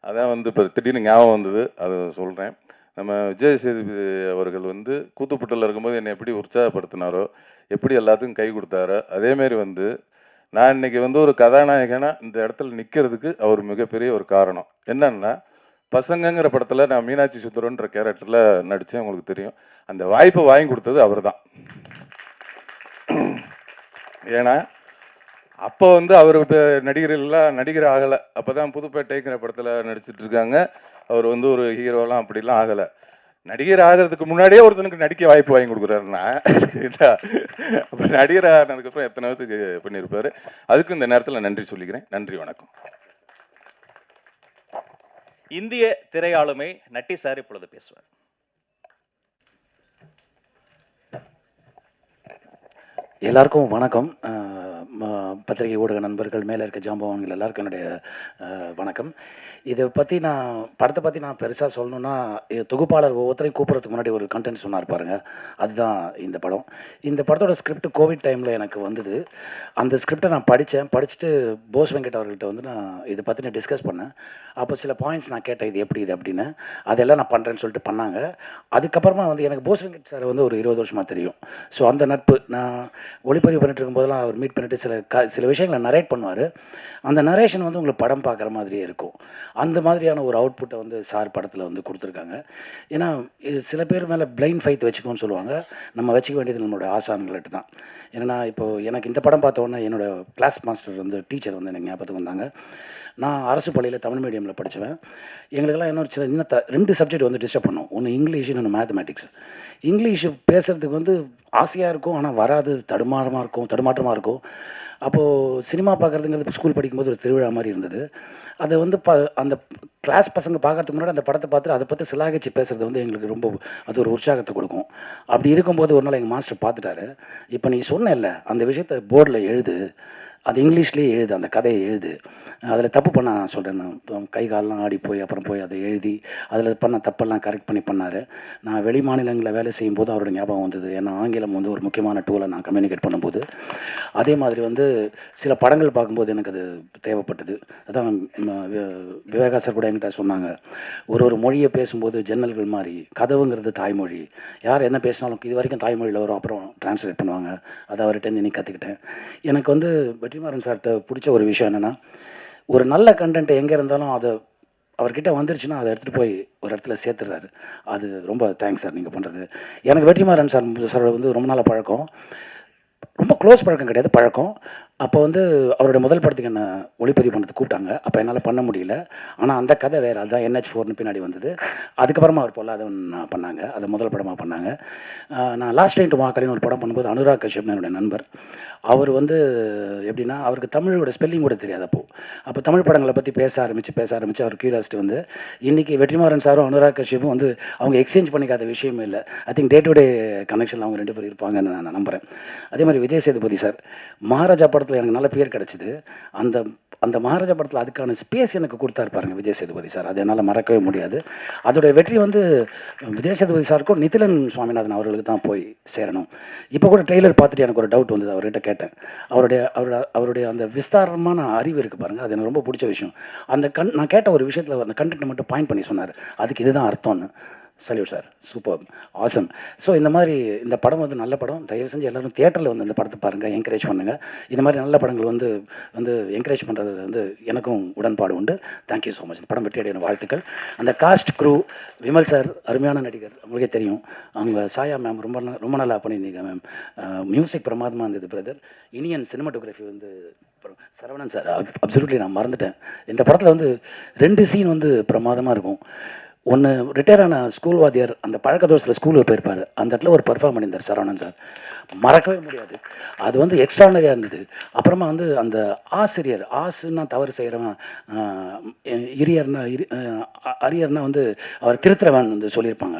அதான் வந்து இப்போ திடீர்னு ஞாபகம் வந்தது, அதை சொல்கிறேன். நம்ம விஜய் சேதுபதி அவர்கள் வந்து கூத்துப்பட்டில் இருக்கும்போது என்னை எப்படி உற்சாகப்படுத்தினாரோ, எப்படி எல்லாத்துக்கும் கை கொடுத்தாரோ, அதேமாரி வந்து நான் இன்னைக்கு வந்து ஒரு கதாநாயகனாக இந்த இடத்துல நிற்கிறதுக்கு அவர் மிகப்பெரிய ஒரு காரணம். என்னன்னா, பசங்கங்கிற படத்தில் நான் மீனாட்சி சுந்தரன்ற கேரக்டரில் நடித்தேன், உங்களுக்கு தெரியும். அந்த வாய்ப்பை வாங்கி கொடுத்தது அவர் தான். ஏன்னா அப்போ வந்து அவர் நடிகர்கள்லாம் நடிகர் ஆகலை. அப்போ தான் புதுப்பேட்டைங்கிற படத்தில் நடிச்சிட்டு இருக்காங்க. அவர் வந்து ஒரு ஹீரோலாம் அப்படிலாம் ஆகலை. நடிகர் ஆகிறதுக்கு முன்னாடியே ஒருத்தனுக்கு நடிக்க வாய்ப்பு வாங்கி கொடுக்குறாருன்னா, அப்போ நடிகர் ஆனதுக்கப்புறம் எத்தனை பேருக்கு பண்ணியிருப்பார். அதுக்கு இந்த நேரத்தில் நன்றி சொல்லிக்கிறேன். நன்றி, வணக்கம். இந்திய திரையாளுமை நட்டி சார் இப்பொழுது பேசுவார். எல்லாருக்கும் வணக்கம். பத்திரிகை ஊடக நண்பர்கள், மேலே இருக்க ஜாம்பவான்கள் எல்லாருக்கும் என்னுடைய வணக்கம். இதை பற்றி படத்தை பற்றி நான் பெருசாக சொல்லணுன்னா, தொகுப்பாளர் ஒவ்வொருத்தரையும் கூப்பிட்றதுக்கு முன்னாடி ஒரு கண்டென்ட் சொன்னார் பாருங்க, அதுதான் இந்த படம். இந்த படத்தோட ஸ்கிரிப்ட் கோவிட் டைமில் எனக்கு வந்தது. அந்த ஸ்கிரிப்டை நான் படிச்சுட்டு போஸ் வெங்கட் அவர்கள்ட்ட வந்து நான் இதை பற்றி நான் டிஸ்கஸ் பண்ணேன். அப்போ சில பாயிண்ட்ஸ் நான் கேட்டேன், இது எப்படி இது அப்படின்னு. அதெல்லாம் நான் பண்ணுறேன்னு சொல்லிட்டு பண்ணாங்க. அதுக்கப்புறமா வந்து எனக்கு போஸ் வெங்கட் சார் வந்து ஒரு 20 வருஷமாக தெரியும். ஸோ அந்த நட்பு, நான் ஒளிப்பதிவு பண்ணிட்டு இருக்கும்போதெல்லாம் அவர் மீட் பண்ணிட்டு சில விஷயங்களை நரேட் பண்ணுவார். அந்த நரேஷன் வந்து உங்களுக்கு படம் பார்க்குற மாதிரியே இருக்கும். அந்த மாதிரியான ஒரு அவுட்புட்டை வந்து சார் படத்தில் வந்து கொடுத்துருக்காங்க. ஏன்னா இது சில பேர் மேலே பிளைண்ட் ஃபைத் வச்சுக்கோன்னு சொல்லுவாங்க. நம்ம வச்சுக்க வேண்டியது நம்மளோட ஆசான்கள்கிட்ட தான். ஏன்னா இப்போது எனக்கு இந்த படம் பார்த்தோன்னே என்னோடய கிளாஸ் மாஸ்டர் வந்து டீச்சர் வந்து எனக்கு ஞாபகத்துக்கு வந்தாங்க. நான் அரசு பள்ளியில் தமிழ் மீடியமில் படித்தவன். எங்களுக்கெல்லாம் இன்னும் 2 சப்ஜெக்ட் வந்து டிஸ்டர்ப் பண்ணோம். ஒன்று இங்கிலீஷ், இன்னொன்று மேத்தமேட்டிக்ஸ். இங்கிலீஷ் பேசுகிறதுக்கு வந்து ஆசையாக இருக்கும், ஆனால் வராது, தடுமாற்றமாக இருக்கும். அப்போது சினிமா பார்க்குறதுங்கிறது ஸ்கூல் படிக்கும்போது ஒரு திருவிழா மாதிரி இருந்தது. அதை வந்து அந்த கிளாஸ் பசங்க பார்க்கறதுக்கு முன்னாடி அந்த படத்தை பார்த்துட்டு அதை பற்றி சிலாகிச்சு பேசுகிறது வந்து எங்களுக்கு ரொம்ப அது ஒரு உற்சாகத்தை கொடுக்கும். அப்படி இருக்கும்போது ஒரு நாள் எங்கள் மாஸ்டர் பார்த்துட்டாரு. இப்போ நீ சொன்னேல்ல, அந்த விஷயத்தை போர்டில் எழுது, அது இங்கிலீஷ்லேயே எழுது, அந்த கதையை எழுது, அதில் தப்பு பண்ண நான் சொல்கிறேன். நான் கை காலெலாம் ஆடி போய் அப்புறம் போய் அதை எழுதி அதில் பண்ண தப்பெல்லாம் கரெக்ட் பண்ணி பண்ணார். நான் வெளி மாநிலங்களில் வேலை செய்யும்போது அவரோட ஞாபகம் வந்தது. ஏன்னா ஆங்கிலம் வந்து ஒரு முக்கியமான டூலை நான் கம்யூனிகேட் பண்ணும்போது. அதே மாதிரி வந்து சில படங்கள் பார்க்கும்போது எனக்கு அது தேவைப்பட்டது. அதான் விவேகா சார் கூட என்கிட்ட சொன்னாங்க, ஒரு மொழியை பேசும்போது ஜன்னல்கள் மாதிரி, கதவுங்கிறது தாய்மொழி. யார் என்ன பேசினாலும் இது வரைக்கும் தாய்மொழியில் வரும், அப்புறம் டிரான்ஸ்லேட் பண்ணுவாங்க. அதை அவர்கிட்ட இன்னைக்கு கற்றுக்கிட்டேன். எனக்கு வந்து வெற்றிமாறன் சார்கிட்ட பிடிச்ச ஒரு விஷயம் என்னென்னா, ஒரு நல்ல கண்டென்ட் எங்கே இருந்தாலும் அதை அவர்கிட்ட வந்துருச்சுன்னா அதை எடுத்துகிட்டு போய் ஒரு இடத்துல சேர்த்துடுறாரு. அது ரொம்ப தேங்க்ஸ் சார் நீங்கள் பண்ணுறது. எனக்கு வெற்றிமாறன் சார் வந்து ரொம்ப நாள் பழக்கம், ரொம்ப க்ளோஸ் பழக்கம் கிடையாது, பழக்கம். அப்போ வந்து அவருடைய முதல் படத்துக்கு என்ன ஒளிப்பதிவு பண்ணுறதுக்கு கூப்பிட்டாங்க. அப்போ என்னால் பண்ண முடியல. ஆனால் அந்த கதை வேறு, அதுதான் NH4 பின்னாடி வந்தது. அதுக்கப்புறமா அவர் போல் அதை பண்ணாங்க, அதை முதல் படமாக பண்ணாங்க. நான் லாஸ்ட் டைம் டு மாக்காளின்னு ஒரு படம் பண்ணும்போது அனுராக் கஷ்யப் என்னுடைய நண்பர், அவர் வந்து எப்படின்னா அவருக்கு தமிழோட ஸ்பெல்லிங் கூட தெரியாது. அப்போ தமிழ் படங்களை பற்றி பேச ஆரம்பித்து அவர் கியூரியாசிட்டி வந்து இன்றைக்கி வெற்றிமாறன் சாரும் அனுராக் கஷ்யப்பும் வந்து அவங்க எக்ஸ்சேஞ்ச் பண்ணிக்காத விஷயமே இல்லை. I think day to day கனெக்ஷனில் அவங்க 2 பேர் இருப்பாங்கன்னு நான் நம்புகிறேன். அதே மாதிரி விஜய் சேதுபதி சார், மகாராஜா படத்தில் எனக்கு நல்ல பேர் கிடச்சிது. அந்த மகாராஜா படத்தில் அதுக்கான ஸ்பேஸ் எனக்கு கொடுத்தாரு பாருங்க விஜய் சேதுபதி சார், அது என்னால் மறக்கவே முடியாது. அதோடைய வெற்றி வந்து விஜய் சேதுபதி சாருக்கும் நிதிலன் சுவாமிநாதன் அவர்களுக்கு தான் போய் சேரணும். இப்போ கூட ட்ரெய்லர் பார்த்துட்டு எனக்கு ஒரு டவுட் வந்தது, அவர்கிட்ட கேட்டேன். அவருடைய அந்த விஸ்தாரமான அறிவு இருக்குது பாருங்கள், அது எனக்கு ரொம்ப பிடிச்ச விஷயம். நான் கேட்ட ஒரு விஷயத்தில் அந்த கண்டென்ட்டை மட்டும் பாயிண்ட் பண்ணி சொன்னார், அதுக்கு இதுதான் அர்த்தம்னு. Salute sir, super, awesome. So இந்த மாதிரி இந்த படம் வந்து நல்ல படம். தயவு செஞ்சு எல்லோரும் தியேட்டரில் வந்து இந்த படத்தை பாருங்கள், என்கரேஜ் பண்ணுங்கள். இந்த மாதிரி நல்ல படங்கள் வந்து என்கரேஜ் பண்ணுறது வந்து எனக்கும் உடன்பாடு உண்டு. Thank you so much. இந்த படம் வெற்றி அடையான வாழ்த்துக்கள். அந்த காஸ்ட் க்ரூ, விமல் சார் அருமையான நடிகர், உங்களுக்கே தெரியும். அவங்க சாயா மேம் ரொம்ப நல்லா பண்ணியிருந்தீங்க மேம். மியூசிக் பிரமாதமாக இருந்தது பிரதர். இனியன் சினிமாட்டோகிராஃபி வந்து சரவணன் சார், அப்சல்யூட்லி நான் மறந்துட்டேன். இந்த படத்தில் வந்து 2 சீன் வந்து பிரமாதமாக இருக்கும். ஒன்று, ரிட்டையர் ஆன ஸ்கூல் வாத்தியார் அந்த பழக்க தோசத்தில் ஸ்கூலுக்கு போயிருப்பார், அந்த இடத்துல ஒரு பெர்ஃபார்ம் பண்ணியிருந்தார் சரவணன் சார், மறக்கவே முடியாது. அது வந்து எக்ஸ்ட்ரானரியாக இருந்தது. அப்புறமா வந்து அந்த ஆசிரியர், ஆசுன்னா தவறு செய்கிறவன், அரியர்னா வந்து அவர் திருத்துறவன் வந்து சொல்லியிருப்பாங்க.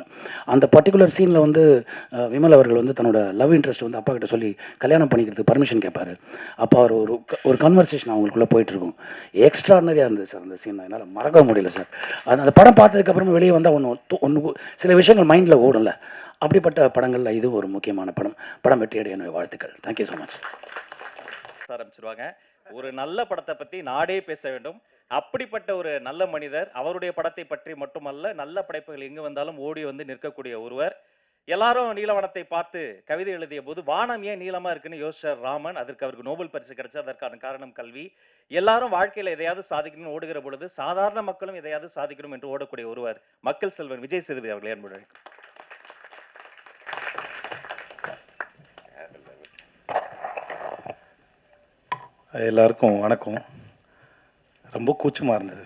அந்த பர்டிகுலர் சீனில் வந்து விமல் அவர்கள் வந்து தன்னோட லவ் இன்ட்ரெஸ்ட் வந்து அப்பா கிட்ட சொல்லி கல்யாணம் பண்ணிக்கிறதுக்கு பர்மிஷன் கேட்பார். அப்போ அவர் ஒரு கன்வர்சேஷன் அவங்களுக்குள்ளே போயிட்டுருக்கும். எக்ஸ்ட்ரானரியாக இருந்தது சார் அந்த சீன், என்னால் மறக்க முடியல சார். அந்த படம் பார்த்ததுக்கப்புறமா வெளியே வந்தால் ஒன்று சில விஷயங்கள் மைண்டில் ஓடும்ல, அப்படிப்பட்ட படங்களில் இது ஒரு முக்கியமான படம். படம் வெற்றியடைய என்னுடைய வாழ்த்துக்கள். Thank you so much. ஆரம்பிச்சிருவாங்க. ஒரு நல்ல படத்தை பற்றி நாடே பேச வேண்டும். அப்படிப்பட்ட ஒரு நல்ல மனிதர், அவருடைய படத்தை பற்றி மட்டுமல்ல, நல்ல படைப்புகள் எங்கு வந்தாலும் ஓடி வந்து நிற்கக்கூடிய ஒருவர். எல்லாரும் நீலவனத்தை பார்த்து கவிதை எழுதிய போது வானம் ஏன் நீளமா இருக்குன்னு யோசிச்சார் ராமன். அதற்கு அவருக்கு நோபல் பரிசு கிடைச்சது. அதற்கான காரணம் கல்வி. எல்லாரும் வாழ்க்கையில எதையாவது சாதிக்கணும்னு ஓடுகிற பொழுது சாதாரண மக்களும் எதையாவது சாதிக்கணும் என்று ஓடக்கூடிய ஒருவர் மக்கள் செல்வன் விஜய் சேதுபதி அவர்கள். ஏற்படுவார். எல்லாருக்கும் வணக்கம். ரொம்ப கூச்சமாக இருந்தது.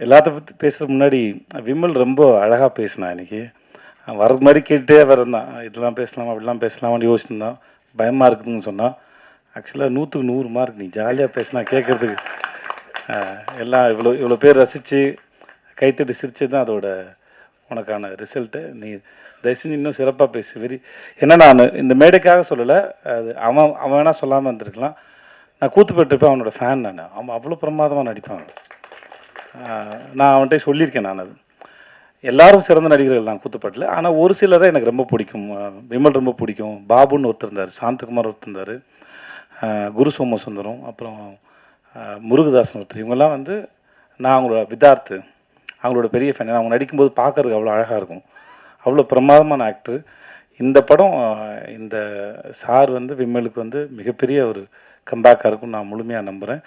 எல்லாத்த பற்றி பேசுகிற முன்னாடி விமல் ரொம்ப அழகாக பேசினான். இன்றைக்கி வர்றது மாதிரி கேட்டே வரந்தான். இதெல்லாம் பேசலாமா அப்படிலாம் பேசலாமான்னு யோசிச்சுருந்தான். பயமாக இருக்குதுன்னு சொன்னான். ஆக்சுவலாக 100க்கு 100 மார்க். நீ ஜாலியாக பேசினா கேட்குறதுக்கு எல்லாம் இவ்வளோ பேர் ரசித்து கைத்தட்டி சிரிச்சது தான் அதோட உனக்கான ரிசல்ட்டு. நீ தயவு செஞ்சு இன்னும் சிறப்பாக பேசு. ஏன்னா நான் இந்த மேடைக்காக சொல்லலை, அது அவன் வேணால் சொல்லாமல் இருந்திருக்கலாம். நான் கூத்துப்பட்டிருப்பேன், அவனோட ஃபேன் நான். அவன் அவ்வளோ பிரமாதமாக நடிப்பான். நான் அவன்கிட்ட சொல்லியிருக்கேன். நான் அது எல்லாரும் சிறந்த நடிகர்கள் தான் கூத்துப்பட்டில். ஆனால் ஒரு சிலரை எனக்கு ரொம்ப பிடிக்கும். விமல் ரொம்ப பிடிக்கும். பாபுன்னு ஒருத்தர் இருந்தார், சாந்தகுமார் ஒருத்தர் இருந்தார், குரு சோமசுந்தரம், அப்புறம் முருகதாசன் ஒருத்தர். இவங்கெல்லாம் வந்து நான் அவங்களோட விதார்த்து, அவங்களோட பெரிய ஃபேன். அவங்க நடிக்கும்போது பார்க்கறதுக்கு அவ்வளோ அழகாக இருக்கும். அவ்வளோ பிரமாதமான ஆக்டர். இந்த படம் இந்த சார் வந்து விமலுக்கு வந்து மிகப்பெரிய ஒரு கம்பேக்காக இருக்கும்னு நான் முழுமையாக நம்புகிறேன்.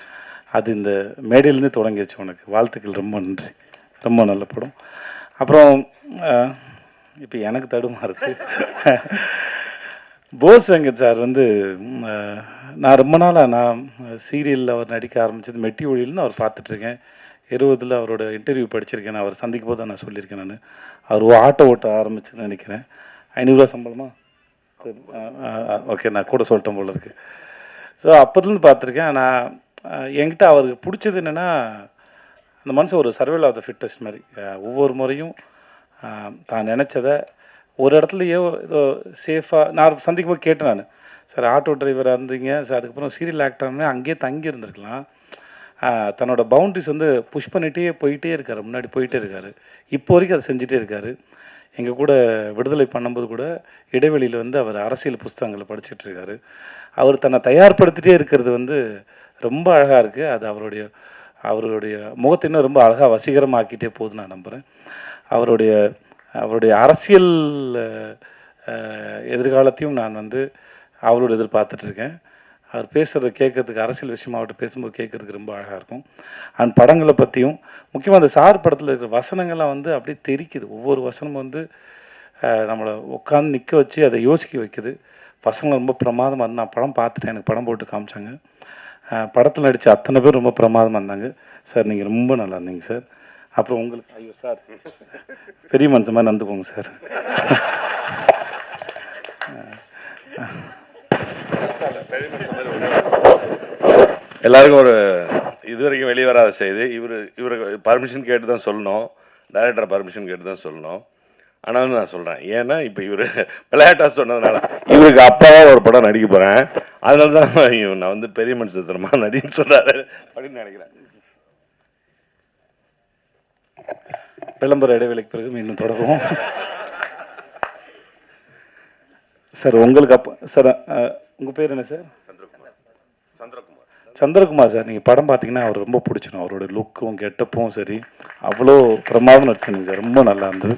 அது இந்த மேடையிலேருந்து தொடங்கிடுச்சு. உனக்கு வாழ்த்துக்கள். ரொம்ப நன்றி. ரொம்ப நல்ல படம். அப்புறம் இப்போ எனக்கு தடுமாறுது. போஸ் வெங்கட் சார் வந்து நான் ரொம்ப நாளாக நான் சீரியலில் அவர் நடிக்க ஆரம்பித்தது மெட்டி ஒளியில்னு அவர் பார்த்துட்ருக்கேன். 20 அவரோட இன்டர்வியூ படிச்சிருக்கேன். அவர் சந்திக்கும் போது நான் சொல்லியிருக்கேன். நான் அவர் ஆட்டோ ஓட்ட ஆரம்பிச்சுன்னு நினைக்கிறேன். 500 ரூபா சம்பளமா? ஓகே, நான் கூட சொல்லிட்டேன் போல இருக்கு. ஸோ அப்போதுலேருந்து பார்த்துருக்கேன். நான் என்கிட்ட அவருக்கு பிடிச்சது என்னென்னா, அந்த மனுஷன் ஒரு சர்வைவல் ஆஃப் த ஃபிட்டஸ்ட் மாதிரி. ஒவ்வொரு முறையும் தான் நினச்சதை ஒரு இடத்துலையோ ஏதோ சேஃபாக நான் சந்திக்கும் போது கேட்டேன். நான் சார் ஆட்டோ டிரைவராக இருந்தீங்க சார், அதுக்கப்புறம் சீரியல் ஆக்டர்னு அங்கேயே தங்கி இருந்திருக்கலாம். தன்னோட பவுண்ட்ரிஸ் வந்து புஷ் பண்ணிகிட்டே போயிட்டே இருக்கார், முன்னாடி போயிட்டே இருக்கார். இப்போ வரைக்கும் அதை செஞ்சுட்டே இருக்கார். எங்கள் கூட விடுதலை பண்ணும்போது கூட இடைவெளியில் வந்து அவர் அரசியல் புஸ்தகங்களை படிச்சுட்டு இருக்காரு. அவர் தன்னை தயார்படுத்திட்டே இருக்கிறது வந்து ரொம்ப அழகாக இருக்குது. அது அவருடைய முகத்தை இன்னும் ரொம்ப அழகாக வசீகரமாக்கிட்டே போகுதுன்னு நான் நம்புகிறேன். அவருடைய அரசியல் எதிர்காலத்தையும் நான் வந்து அவரோட எதிர்பார்த்துட்ருக்கேன். அவர் பேசுகிறத கேட்குறதுக்கு, அரசியல் விஷயமா அவர்கிட்ட பேசும்போது கேட்குறதுக்கு ரொம்ப அழகாக இருக்கும். அண்ட் படங்களை பற்றியும் முக்கியமாக அந்த சார் படத்தில் இருக்கிற வசனங்கள்லாம் வந்து அப்படியே தெரிக்குது. ஒவ்வொரு வசனமும் வந்து நம்மளை உட்காந்து நிற்க வச்சு அதை யோசிக்க வைக்குது. பசங்க ரொம்ப பிரமாதமாக இருந்தால் நான் படம் பார்த்துட்டேன். எனக்கு படம் போட்டு காமிச்சாங்க. படத்தில் நடித்த அத்தனை பேர் ரொம்ப பிரமாதமாக இருந்தாங்க. சார் நீங்கள் ரொம்ப நல்லா இருந்தீங்க சார். அப்புறம் உங்களுக்கு ஐயோ சார் பெரிய மனுஷன் மாதிரி நடந்துக்கோங்க சார். எல்லாருக்கும் ஒரு இது வரைக்கும் வெளியே வராத செய்தி. இவருக்கு பர்மிஷன் கேட்டு தான் சொல்லணும், டைரக்டர் பர்மிஷன் கேட்டு தான் சொல்லணும். ஆனாலும் நான் சொல்கிறேன், ஏன்னா இப்போ இவர் விளையாட்டாக சொன்னதுனால இவருக்கு அப்பாவாக ஒரு படம் நடிக்க போகிறேன். அதனால தான் நான் வந்து பெரிய மனுஷத்தனமாக நடின்னு சொல்கிறாரு அப்படின்னு நினைக்கிறேன். விளம்பர இடைவெளிக்கு பிறகு இன்னும் தொடரும். சார் உங்களுக்கு அப்போ சார் உங்கள் பேர் என்ன சார்? சந்திரகுமார் சார். நீங்கள் படம் பார்த்தீங்கன்னா அவர் ரொம்ப பிடிச்சிடும். அவரோட லுக்கும் கெட்டப்பும் சரி அவ்வளோ பிரமாதம் நடிச்சிருந்தீங்க சார். ரொம்ப நல்லா இருந்தது.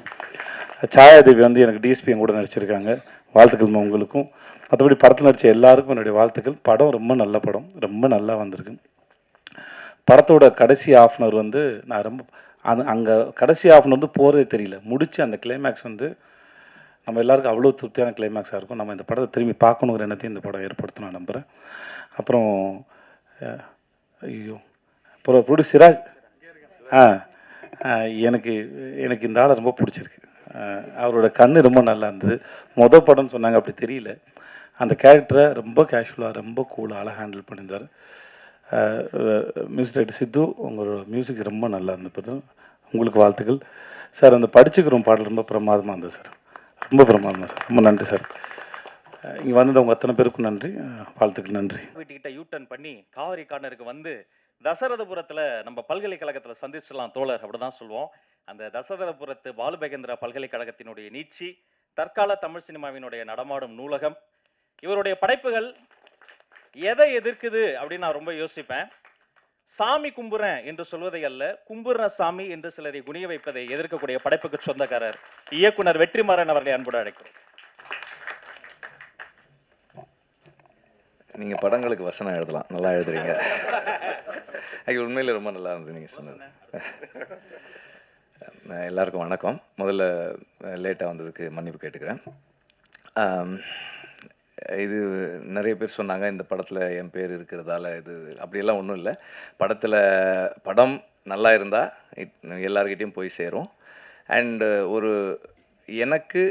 சாயாதேவி வந்து எனக்கு டிஎஸ்பி கூட நடிச்சிருக்காங்க. வாழ்த்துக்கள் உங்களுக்கும். மற்றபடி படத்தில் நடித்த எல்லாருக்கும் என்னுடைய வாழ்த்துக்கள். படம் ரொம்ப நல்ல படம், ரொம்ப நல்லா வந்திருக்கு. படத்தோட கடைசி ஆஃப்னர் வந்து நான் ரொம்ப அங்கே கடைசி ஆஃப்னர் வந்து போகிறதே தெரியல. முடித்து அந்த கிளைமேக்ஸ் வந்து நம்ம எல்லாருக்கும் அவ்வளோ திருப்தியான கிளைமேக்ஸாக இருக்கும். நம்ம இந்த படத்தை திரும்பி பார்க்கணுங்கிற எண்ணத்தையும் இந்த படம் ஏற்படுத்தும் நான் நம்புகிறேன். அப்புறம் ஐயோ அப்புறம் ப்ரொடியூசர் சிராஜ். எனக்கு இந்த ஆளை ரொம்ப பிடிச்சிருக்கு. அவரோட கண்ணு ரொம்ப நல்லா இருந்தது. மொதல் படம்னு சொன்னாங்க, அப்படி தெரியல. அந்த கேரக்டரை ரொம்ப கேஷுவலாக ரொம்ப கூலாக அழகாக ஹேண்டில் பண்ணியிருந்தார். மியூசிக் டைரக்டர் சித்து, உங்களோட மியூசிக் ரொம்ப நல்லா இருந்தது. உங்களுக்கு வாழ்த்துக்கள் சார். அந்த படிச்சுக்கிறோம் பாடல் ரொம்ப பிரமாதமாக இருந்தது சார். ரொம்ப பிரமாதமாக சார். ரொம்ப நன்றி சார். இங்கே வந்தது உங்கள் அத்தனை பேருக்கும் நன்றி. வாழ்த்துக்கள். நன்றி. வீட்டுக்கிட்ட யூ டர்ன் பண்ணி காவிரி கார்னருக்கு வந்து தசரதபுரத்தில் நம்ம பல்கலைக்கழகத்தில் சந்திச்சிடலாம் தோழர், அப்படி தான் சொல்லுவோம். அந்த தசரதபுரத்து பாலுபகேந்திரா பல்கலைக்கழகத்தினுடைய நீட்சி, தற்கால தமிழ் சினிமாவினுடைய நடமாடும் நூலகம், இவருடைய படைப்புகள் எதை எதிர்க்குது அப்படின்னு நான் ரொம்ப யோசிப்பேன். சாமி கும்புறேன் என்று சொல்வதை அல்ல, கும்புற சாமி என்று சிலரை குனிய வைப்பதை எதிர்க்கக்கூடிய படைப்புக்கு சொந்தக்காரர் இயக்குனர் வெற்றிமாறன் அவர்களை அன்போடு அழைக்கிறோம். நீங்கள் படங்களுக்கு வசனம் எழுதலாம், நல்லா எழுதுறீங்க. அது உண்மையில் ரொம்ப நல்லா இருந்தது நீங்கள் சொன்னது. எல்லாருக்கும் வணக்கம். முதல்ல லேட்டாக வந்ததுக்கு மன்னிப்பு கேட்டுக்கிறேன். இது நிறைய பேர் சொன்னாங்க இந்த படத்தில் என் பேர் இருக்கிறதால இது அப்படியெல்லாம் ஒன்றும் இல்லை. படம் நல்லா இருந்தால் எல்லார்கிட்டையும் போய் சேரும். அண்டு எனக்கு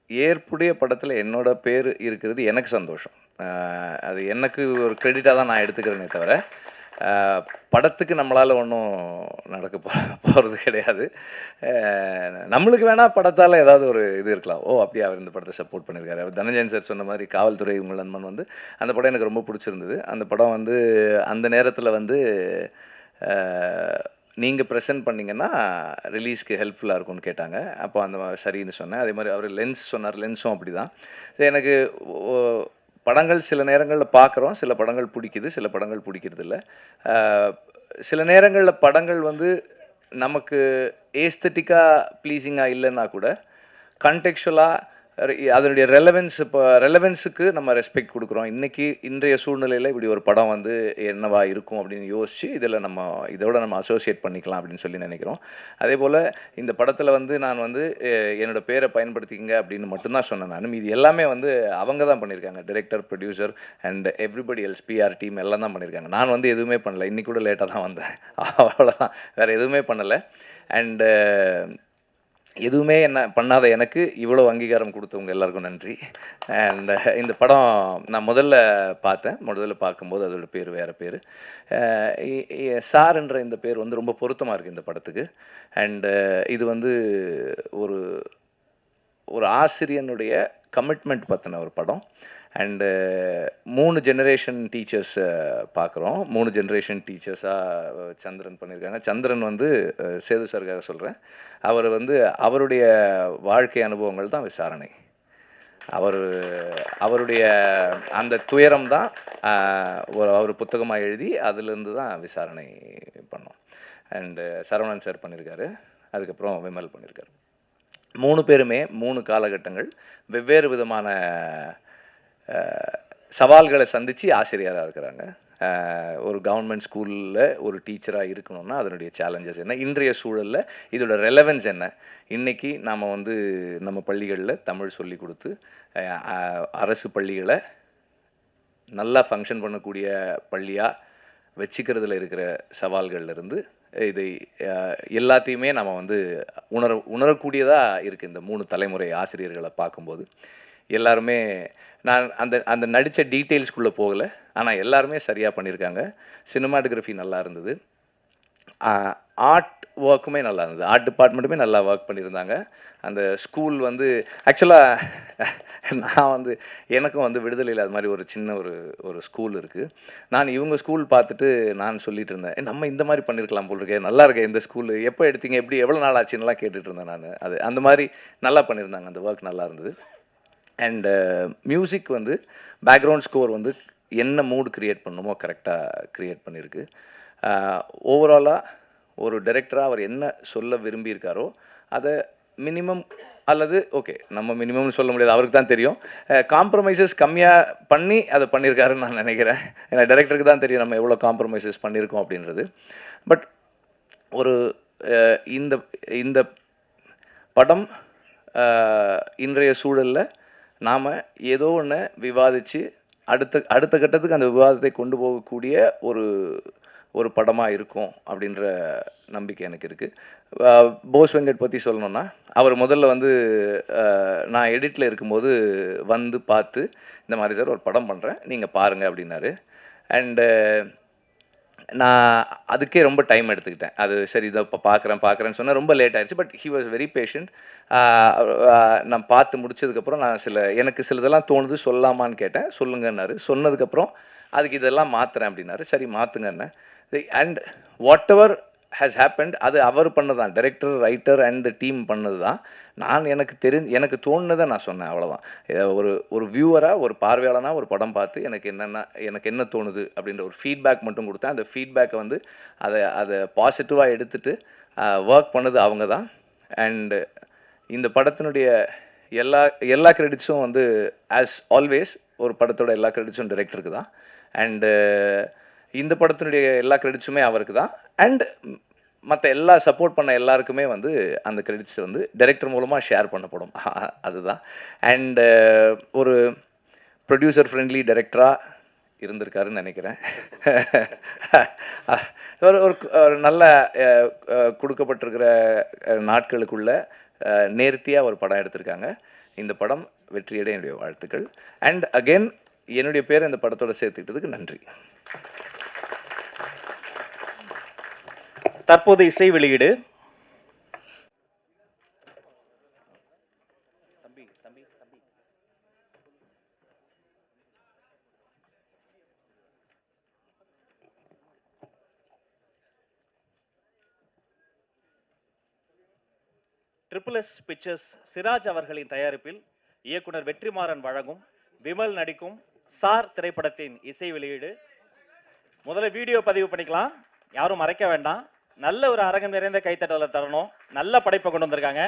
ஏற்புடைய படத்தில் என்னோட பேர் இருக்கிறது எனக்கு சந்தோஷம். அது எனக்கு ஒரு கிரெடிட்டாக தான் நான் எடுத்துக்கிறேனே தவிர படத்துக்கு நம்மளால் ஒன்றும் நடக்க போகிறது கிடையாது. நம்மளுக்கு வேணால் படத்தால் ஏதாவது ஒரு இது இருக்கலாம். ஓ அப்படியே அவர் இந்த படத்தை சப்போர்ட் பண்ணியிருக்காரு. அவர் தனஞ்சயன் சார் சொன்ன மாதிரி காவல்துறை உங்கள் நண்பன் வந்து அந்த படம் எனக்கு ரொம்ப பிடிச்சிருந்தது. அந்த படம் வந்து அந்த நேரத்தில் வந்து நீங்கள் ப்ரெசென்ட் பண்ணிங்கன்னா ரிலீஸ்க்கு ஹெல்ப்ஃபுல்லாக இருக்கும்னு கேட்டாங்க. அப்போ அந்த சரின்னு சொன்னேன். அதே மாதிரி அவர் லென்ஸ் சொன்னார், லென்ஸும் அப்படி தான். எனக்கு படங்கள் சில நேரங்களில் பார்க்குறோம், சில படங்கள் பிடிக்குது, சில படங்கள் பிடிக்கிறது இல்லை. சில நேரங்களில் படங்கள் வந்து நமக்கு ஏஸ்தட்டிக்காக ப்ளீஸிங்காக இல்லைன்னா கூட கண்டெக்சுவலாக அதனுடைய ரெலவென்ஸுக்கு நம்ம ரெஸ்பெக்ட் கொடுக்குறோம். இன்றைய சூழ்நிலையில் இப்படி ஒரு படம் வந்து என்னவா இருக்கும் அப்படின்னு யோசித்து இதோட நம்ம அசோசியேட் பண்ணிக்கலாம் அப்படின்னு சொல்லி நினைக்கிறோம். அதே போல் இந்த படத்தில் வந்து நான் வந்து என்னோடய பேரை பயன்படுத்திக்கங்க அப்படின்னு மட்டும்தான் சொன்னேன். நான் இது எல்லாமே வந்து அவங்க தான் பண்ணியிருக்காங்க. Director, producer and everybody else, PR team எல்லாம் தான் பண்ணியிருக்காங்க. நான் வந்து எதுவுமே பண்ணலை. இன்றைக்கி கூட லேட்டாக தான் வந்தேன், அவ்வளோதான். வேறு எதுவுமே பண்ணலை. அண்டு எதுவுமே என்ன பண்ணாத எனக்கு இவ்வளோ அங்கீகாரம் கொடுத்தவங்க எல்லாருக்கும் நன்றி. அண்ட் இந்த படம் நான் முதல்ல பார்க்கும்போது அதோட பேர் வேறு பேர். சார்ன்ற இந்த பேர் வந்து ரொம்ப பொருத்தமாக இருக்குது இந்த படத்துக்கு. அண்டு இது வந்து ஒரு ஆசிரியனுடைய கமிட்மெண்ட் பற்றின ஒரு படம். அண்டு 3 ஜெனரேஷன் டீச்சர்ஸ் பார்க்குறோம். 3 ஜெனரேஷன் டீச்சர்ஸாக சந்திரன் பண்ணியிருக்காங்க. சந்திரன் வந்து சேது சாருக்காக சொல்கிறேன். அவர் வந்து அவருடைய வாழ்க்கை அனுபவங்கள் தான் விசாரணை. அவருடைய அந்த துயரம் தான் அவர் புத்தகமாக எழுதி அதிலிருந்து தான் விசாரணை பண்ணோம். அண்டு சரவணன் சார் பண்ணியிருக்காரு, அதுக்கப்புறம் விமல் பண்ணியிருக்காரு. 3 பேருமே 3 காலகட்டங்கள் வெவ்வேறு விதமான சவால்களை சந்தித்து ஆசிரியராக இருக்கிறாங்க. ஒரு கவர்மெண்ட் ஸ்கூலில் ஒரு டீச்சராக இருக்கணும்னா அதனுடைய சேலஞ்சஸ் என்ன, இன்றைய சூழலில் இதோட ரெலவென்ஸ் என்ன. இன்றைக்கி நாம் வந்து நம்ம பள்ளிகளில் தமிழ் சொல்லி கொடுத்து அரசு பள்ளிகளை நல்லா ஃபங்க்ஷன் பண்ணக்கூடிய பள்ளியாக வச்சுக்கிறதுல இருக்கிற சவால்கள்லேருந்து இதை எல்லாத்தையுமே நம்ம வந்து உணரக்கூடியதாக இருக்குது இந்த 3 தலைமுறை ஆசிரியர்களை பார்க்கும்போது. எல்லாருமே நான் அந்த நடித்த டீட்டெயில்ஸ்குள்ளே போகலை, ஆனால் எல்லாருமே சரியாக பண்ணியிருக்காங்க. சினிமாட்டோகிராஃபி நல்லா இருந்தது, ஆர்ட் ஒர்க்குமே நல்லா இருந்தது, ஆர்ட் டிபார்ட்மெண்ட்டுமே நல்லா ஒர்க் பண்ணியிருந்தாங்க. அந்த ஸ்கூல் வந்து ஆக்சுவலாக நான் வந்து எனக்கும் வந்து விடுதலையில் அது மாதிரி ஒரு சின்ன ஒரு ஸ்கூல் இருக்குது. நான் இவங்க ஸ்கூல் பார்த்துட்டு நான் சொல்லிட்டு இருந்தேன், நம்ம இந்த மாதிரி பண்ணியிருக்கலாம் போல் இருக்கே, நல்லா இருக்கேன் இந்த ஸ்கூலு, எப்போ எடுத்தீங்க, எப்படி எவ்வளோ நாள் ஆச்சுன்னெலாம் கேட்டுட்டு இருந்தேன் நான். அந்த மாதிரி நல்லா பண்ணியிருந்தாங்க, அந்த ஒர்க் நல்லா இருந்தது. அண்டு மியூசிக் வந்து பேக்ரவுண்ட் ஸ்கோர் வந்து என்ன மூடு க்ரியேட் பண்ணணுமோ கரெக்டாக க்ரியேட் பண்ணியிருக்கு. ஓவராலாக ஒரு டைரக்டராக அவர் என்ன சொல்ல விரும்பியிருக்காரோ அதை மினிமம் அல்லது ஓகே நம்ம மினிமம்னு சொல்ல முடியாது, அவருக்கு தான் தெரியும், காம்ப்ரமைசஸ் கம்மியாக பண்ணி அதை பண்ணியிருக்காருன்னு நான் நினைக்கிறேன். ஏன்னா டைரக்டருக்கு தான் தெரியும் நம்ம எவ்வளோ காம்ப்ரமைசஸ் பண்ணியிருக்கோம் அப்படின்றது. பட் இந்த படம் இன்றைய சூழலில் நாம் ஏதோ ஒன்று விவாதித்து அடுத்த கட்டத்துக்கு அந்த விவாதத்தை கொண்டு போகக்கூடிய ஒரு படமாக இருக்கும் அப்படின்ற நம்பிக்கை எனக்கு இருக்குது. போஸ் வெங்கட் பற்றி சொல்லணுன்னா, அவர் முதல்ல வந்து நான் எடிட்டில் இருக்கும்போது வந்து பார்த்து இந்த மாதிரி சார் ஒரு படம் பண்ணுறேன் நீங்கள் பாருங்கள் அப்படின்னாரு. அண்டு நான் அதுக்கே ரொம்ப டைம் எடுத்துக்கிட்டேன். அது சரி இதை இப்போ பார்க்குறேன்னு சொன்னால் ரொம்ப லேட் ஆகிடுச்சு. But he was very patient. நான் பார்த்து முடிச்சதுக்கப்புறம் எனக்கு சிலதெல்லாம் தோணுது சொல்லலாமான்னு கேட்டேன். சொல்லுங்கன்னாரு. சொன்னதுக்கப்புறம் அதுக்கு இதெல்லாம் மாற்றுறேன் அப்படின்னாரு. சரி மாற்றுங்கன்னு and whatever has happened அது அவர் பண்ணதான், director, writer and the team பண்ணது தான். நான் எனக்கு தோணுனதை நான் சொன்னேன், அவ்வளோதான். ஒரு வியூவராக, ஒரு பார்வையாளனாக ஒரு படம் பார்த்து எனக்கு என்ன தோணுது அப்படின்ற ஒரு ஃபீட்பேக் மட்டும் கொடுத்தேன். அந்த ஃபீட்பேக்கை வந்து அதை பாசிட்டிவாக எடுத்துகிட்டு ஒர்க் பண்ணது அவங்க தான். அண்டு இந்த படத்தினுடைய எல்லா கிரெடிட்ஸும் வந்து ஆஸ் ஆல்வேஸ் ஒரு படத்தோட எல்லா கிரெடிட்ஸும் டைரக்டருக்கு தான். அண்டு இந்த படத்தினுடைய எல்லா கிரெடிட்ஸுமே அவருக்கு தான். அண்ட் மற்ற எல்லா சப்போர்ட் பண்ண எல்லாருக்குமே வந்து அந்த கிரெடிட்ஸ் வந்து டைரக்டர் மூலமாக ஷேர் பண்ணப்படும், அதுதான். அண்டு ஒரு ப்ரொடியூசர் ஃப்ரெண்ட்லி டைரக்டராக இருந்திருக்காருன்னு நினைக்கிறேன். ஒரு நல்ல கொடுக்கப்பட்டிருக்கிற நாட்களுக்குள்ள நேர்த்தியாக ஒரு படம் எடுத்திருக்காங்க. இந்த படம் வெற்றியடைய என்னுடைய வாழ்த்துக்கள். அண்ட் அகெயின் என்னுடைய பேரை இந்த படத்தோட சேர்த்துக்கிட்டதுக்கு நன்றி. தற்போது இசை வெளியீடு. ட்ரிபிள்எஸ் பிக்சர்ஸ் சிராஜ் அவர்களின் தயாரிப்பில் இயக்குனர் வெற்றிமாறன் வழங்கும் விமல் நடிக்கும் சார் திரைப்படத்தின் இசை வெளியீடு. முதல்ல வீடியோ பதிவு பண்ணிக்கலாம், யாரும் மறைக்க வேண்டாம். நல்ல ஒரு அரங்கம் நிறைந்த கைத்தட்டலை தரணும். நல்ல படைப்பை கொண்டு வந்திருக்காங்க.